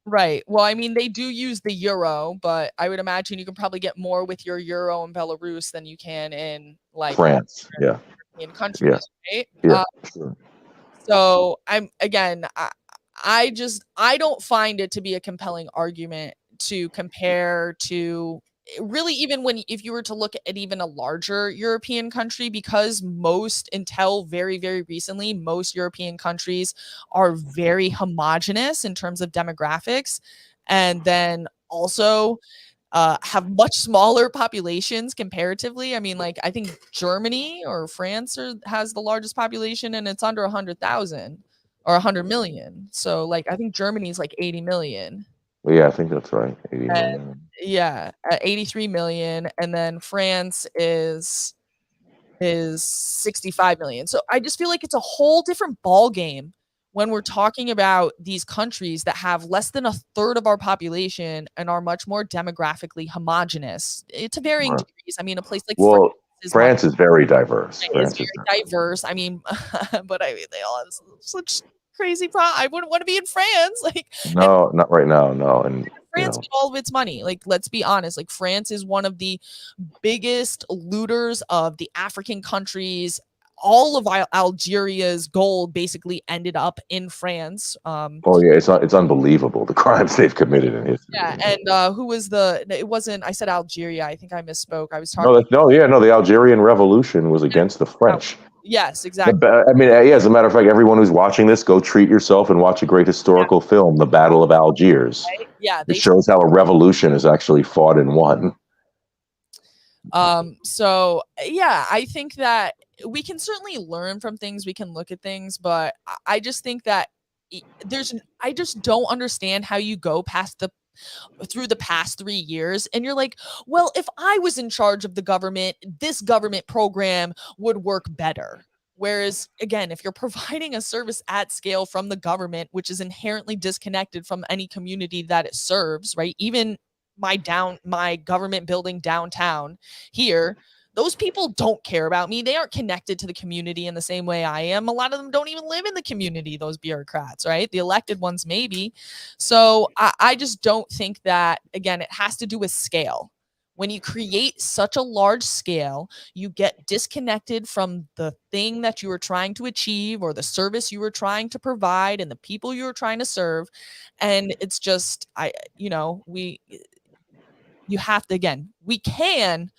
Right. Well, I mean, they do use the euro, but I would imagine you can probably get more with your euro in Belarus than you can in like France. Yeah. European countries, right? Yeah. Sure. So I don't find it to be a compelling argument to compare to really, even if you were to look at even a larger European country, because until very, very recently, most European countries are very homogenous in terms of demographics, and then also have much smaller populations comparatively. I mean, like, I think Germany or France has the largest population, and it's under 100,000 or 100 million. So, like, I think Germany is like 80 million. Yeah, I think that's right. 80 million. Yeah, 83 million, and then France is 65 million. So I just feel like it's a whole different ball game when we're talking about these countries that have less than a third of our population and are much more demographically homogenous. To varying degrees. I mean, a place like France is very diverse. It's very diverse. I mean, but I mean, they all have such crazy I wouldn't want to be in France. Like, no, not right now. No, and France get all of its money. Like, let's be honest. Like, France is one of the biggest looters of the African countries. All of Algeria's gold basically ended up in France. Oh yeah, it's unbelievable the crimes they've committed in history. Yeah, and who was it wasn't, I said Algeria. I think I misspoke. I was talking. The Algerian Revolution was against the French. Yes, exactly. I mean, as a matter of fact, everyone who's watching this, go treat yourself and watch a great historical film, The Battle of Algiers. Right? Yeah, it shows how a revolution is actually fought and won. So yeah, I think that we can certainly learn from things. We can look at things, but I just think that I just don't understand how you go through the past 3 years and you're like, well, if I was in charge of the government, this government program would work better. Whereas again, if you're providing a service at scale from the government, which is inherently disconnected from any community that it serves, right? Even my government building downtown here, those people don't care about me. They aren't connected to the community in the same way I am. A lot of them don't even live in the community, those bureaucrats, right? The elected ones, maybe. So I just don't think that, again, it has to do with scale. When you create such a large scale, you get disconnected from the thing that you were trying to achieve or the service you were trying to provide and the people you were trying to serve. And it's just, you have to, again, we can,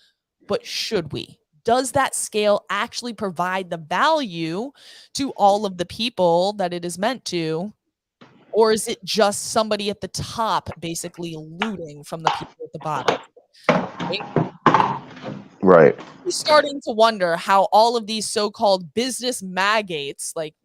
but should we? Does that scale actually provide the value to all of the people that it is meant to? Or is it just somebody at the top basically looting from the people at the bottom? Right. We're starting to wonder how all of these so-called business magnates, like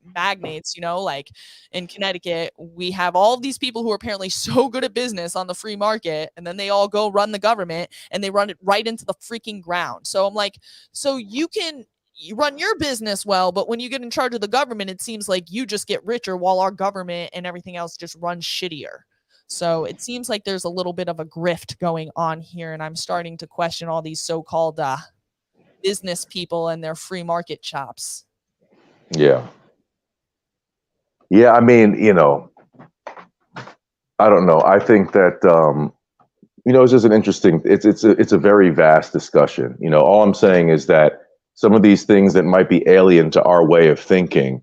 in Connecticut, we have all of these people who are apparently so good at business on the free market, and then they all go run the government and they run it right into the freaking ground. So I'm like, so you run your business well, but when you get in charge of the government, it seems like you just get richer while our government and everything else just runs shittier. So it seems like there's a little bit of a grift going on here, and I'm starting to question all these so-called business people and their free market chops. Yeah. Yeah, I mean, I don't know. I think that it's just an interesting. It's a very vast discussion. All I'm saying is that some of these things that might be alien to our way of thinking,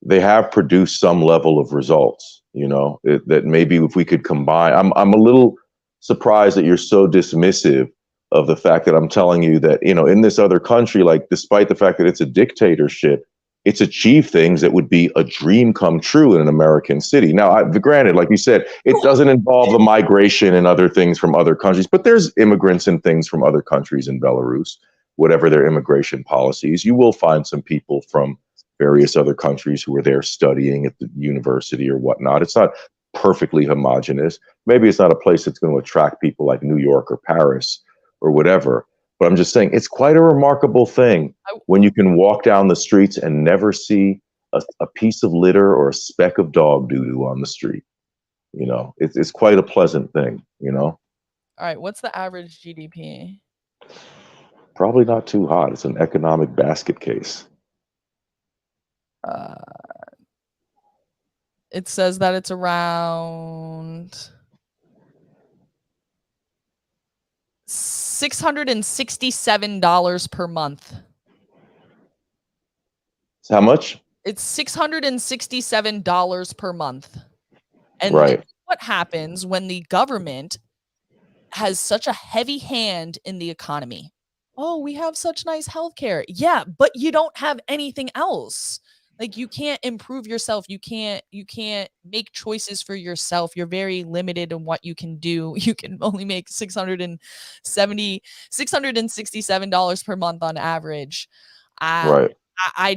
they have produced some level of results. That maybe if we could combine. I'm a little surprised that you're so dismissive of the fact that I'm telling you that in this other country, like despite the fact that it's a dictatorship, it's achieved things that would be a dream come true in an American city. Now, granted, like you said, it doesn't involve the migration and other things from other countries, but there's immigrants and things from other countries in Belarus, whatever their immigration policies. You will find some people from various other countries who are there studying at the university or whatnot. It's not perfectly homogenous. Maybe it's not a place that's going to attract people like New York or Paris or whatever. But I'm just saying it's quite a remarkable thing when you can walk down the streets and never see a piece of litter or a speck of dog doo-doo on the street. It's quite a pleasant thing, All right. What's the average GDP? Probably not too hot. It's an economic basket case. It says that it's around $667 per month. How much? It's $667 per month. And right. What happens when the government has such a heavy hand in the economy? Oh, we have such nice healthcare. Yeah, but you don't have anything else. Like, you can't improve yourself. You can't make choices for yourself. You're very limited in what you can do. You can only make $667 per month on average. Right. I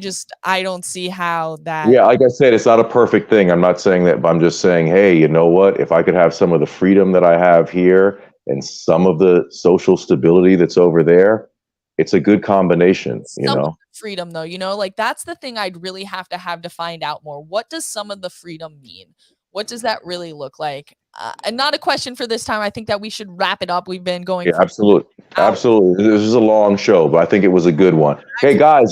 don't see how that. Yeah, like I said, it's not a perfect thing. I'm not saying that, but I'm just saying, hey, you know what? If I could have some of the freedom that I have here and some of the social stability that's over there, it's a good combination, freedom though, like that's the thing I'd really have to find out more. What does some of the freedom mean? What does that really look like? And not a question for this time. I think that we should wrap it up. We've been going. Yeah, absolutely. This is a long show, but I think it was a good one. Hey guys,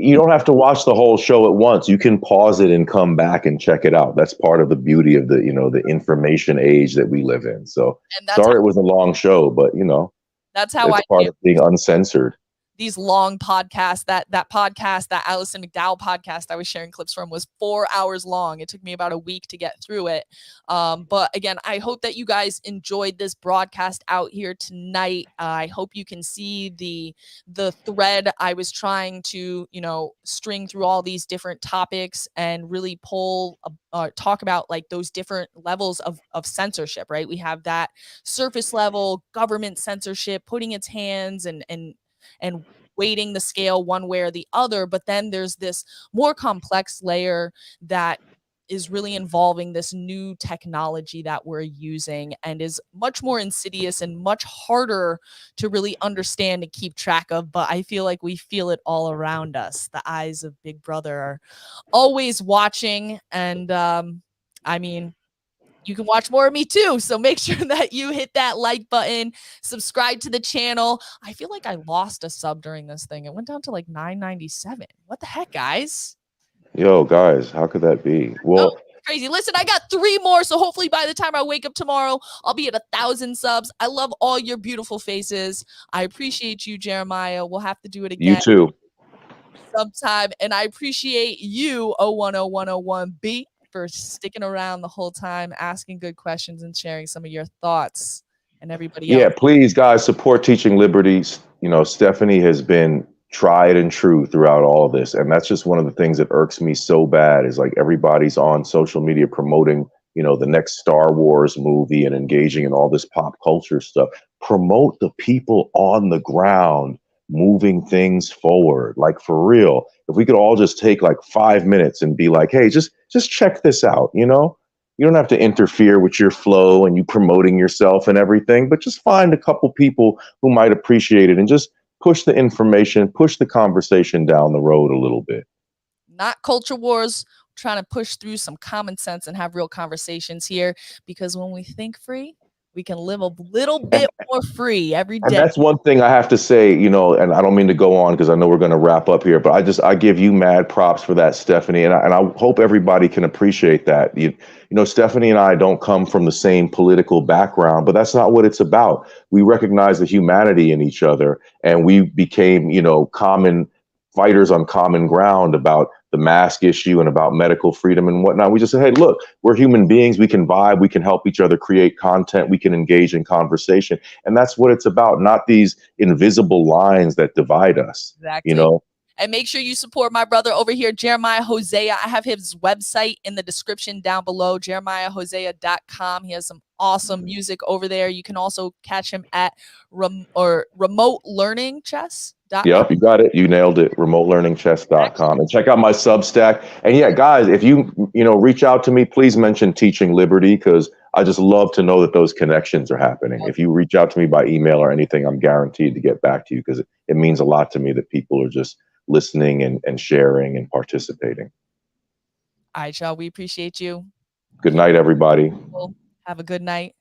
You don't have to watch the whole show at once. You can pause it and come back and check it out. That's part of the beauty of the, the information age that we live in. So sorry it was a long show, but that's how it's part of being uncensored. These long podcasts, that podcast, that Allison McDowell podcast I was sharing clips from was 4 hours long. It took me about a week to get through it. But again, I hope that you guys enjoyed this broadcast out here tonight. I hope you can see the thread. I was trying to, string through all these different topics and really talk about like those different levels of censorship, right? We have that surface level government censorship, putting its hands and weighting the scale one way or the other. But then there's this more complex layer that is really involving this new technology that we're using and is much more insidious and much harder to really understand and keep track of. But I feel like we feel it all around us. The eyes of Big Brother are always watching. And you can watch more of me too. So make sure that you hit that like button, subscribe to the channel. I feel like I lost a sub during this thing. It went down to like 997. What the heck, guys? Yo, guys, how could that be? Well, crazy. Listen, I got 3 more. So hopefully by the time I wake up tomorrow, I'll be at 1,000 subs. I love all your beautiful faces. I appreciate you, Jeremiah. We'll have to do it again. You too. Sometime. And I appreciate you, 010101B. For sticking around the whole time, asking good questions and sharing some of your thoughts, and everybody else. Yeah, please, guys, support Teaching Liberty. Stephanie has been tried and true throughout all of this, and that's just one of the things that irks me so bad is like everybody's on social media promoting, the next Star Wars movie and engaging in all this pop culture stuff. Promote the people on the ground moving things forward, like for real. If we could all just take like 5 minutes and be like, hey, just check this out. You don't have to interfere with your flow and you promoting yourself and everything, but just find a couple people who might appreciate it and just push the information, push the conversation down the road a little bit. Not culture wars, trying to push through some common sense and have real conversations here, because when we think free, we can live a little bit more free every day. And that's one thing I have to say, and I don't mean to go on because I know we're going to wrap up here, but I give you mad props for that, Stephanie. And I hope everybody can appreciate that. Stephanie and I don't come from the same political background, but that's not what it's about. We recognize the humanity in each other, and we became, common fighters on common ground about the mask issue and about medical freedom and whatnot. We just said, hey, look, we're human beings. We can vibe. We can help each other create content. We can engage in conversation. And that's what it's about, not these invisible lines that divide us. Exactly. And make sure you support my brother over here, Jeremiah Hosea. I have his website in the description down below, jeremiahhosea.com. He has some awesome music over there. You can also catch him at Remote Learning Chess. Yep, you got it. You nailed it. RemoteLearningChess.com. And check out my Substack. And yeah, guys, if you reach out to me, please mention Teaching Liberty, because I just love to know that those connections are happening. If you reach out to me by email or anything, I'm guaranteed to get back to you, because it means a lot to me that people are just listening and sharing and participating. All right, y'all. We appreciate you. Good night, everybody. Have a good night.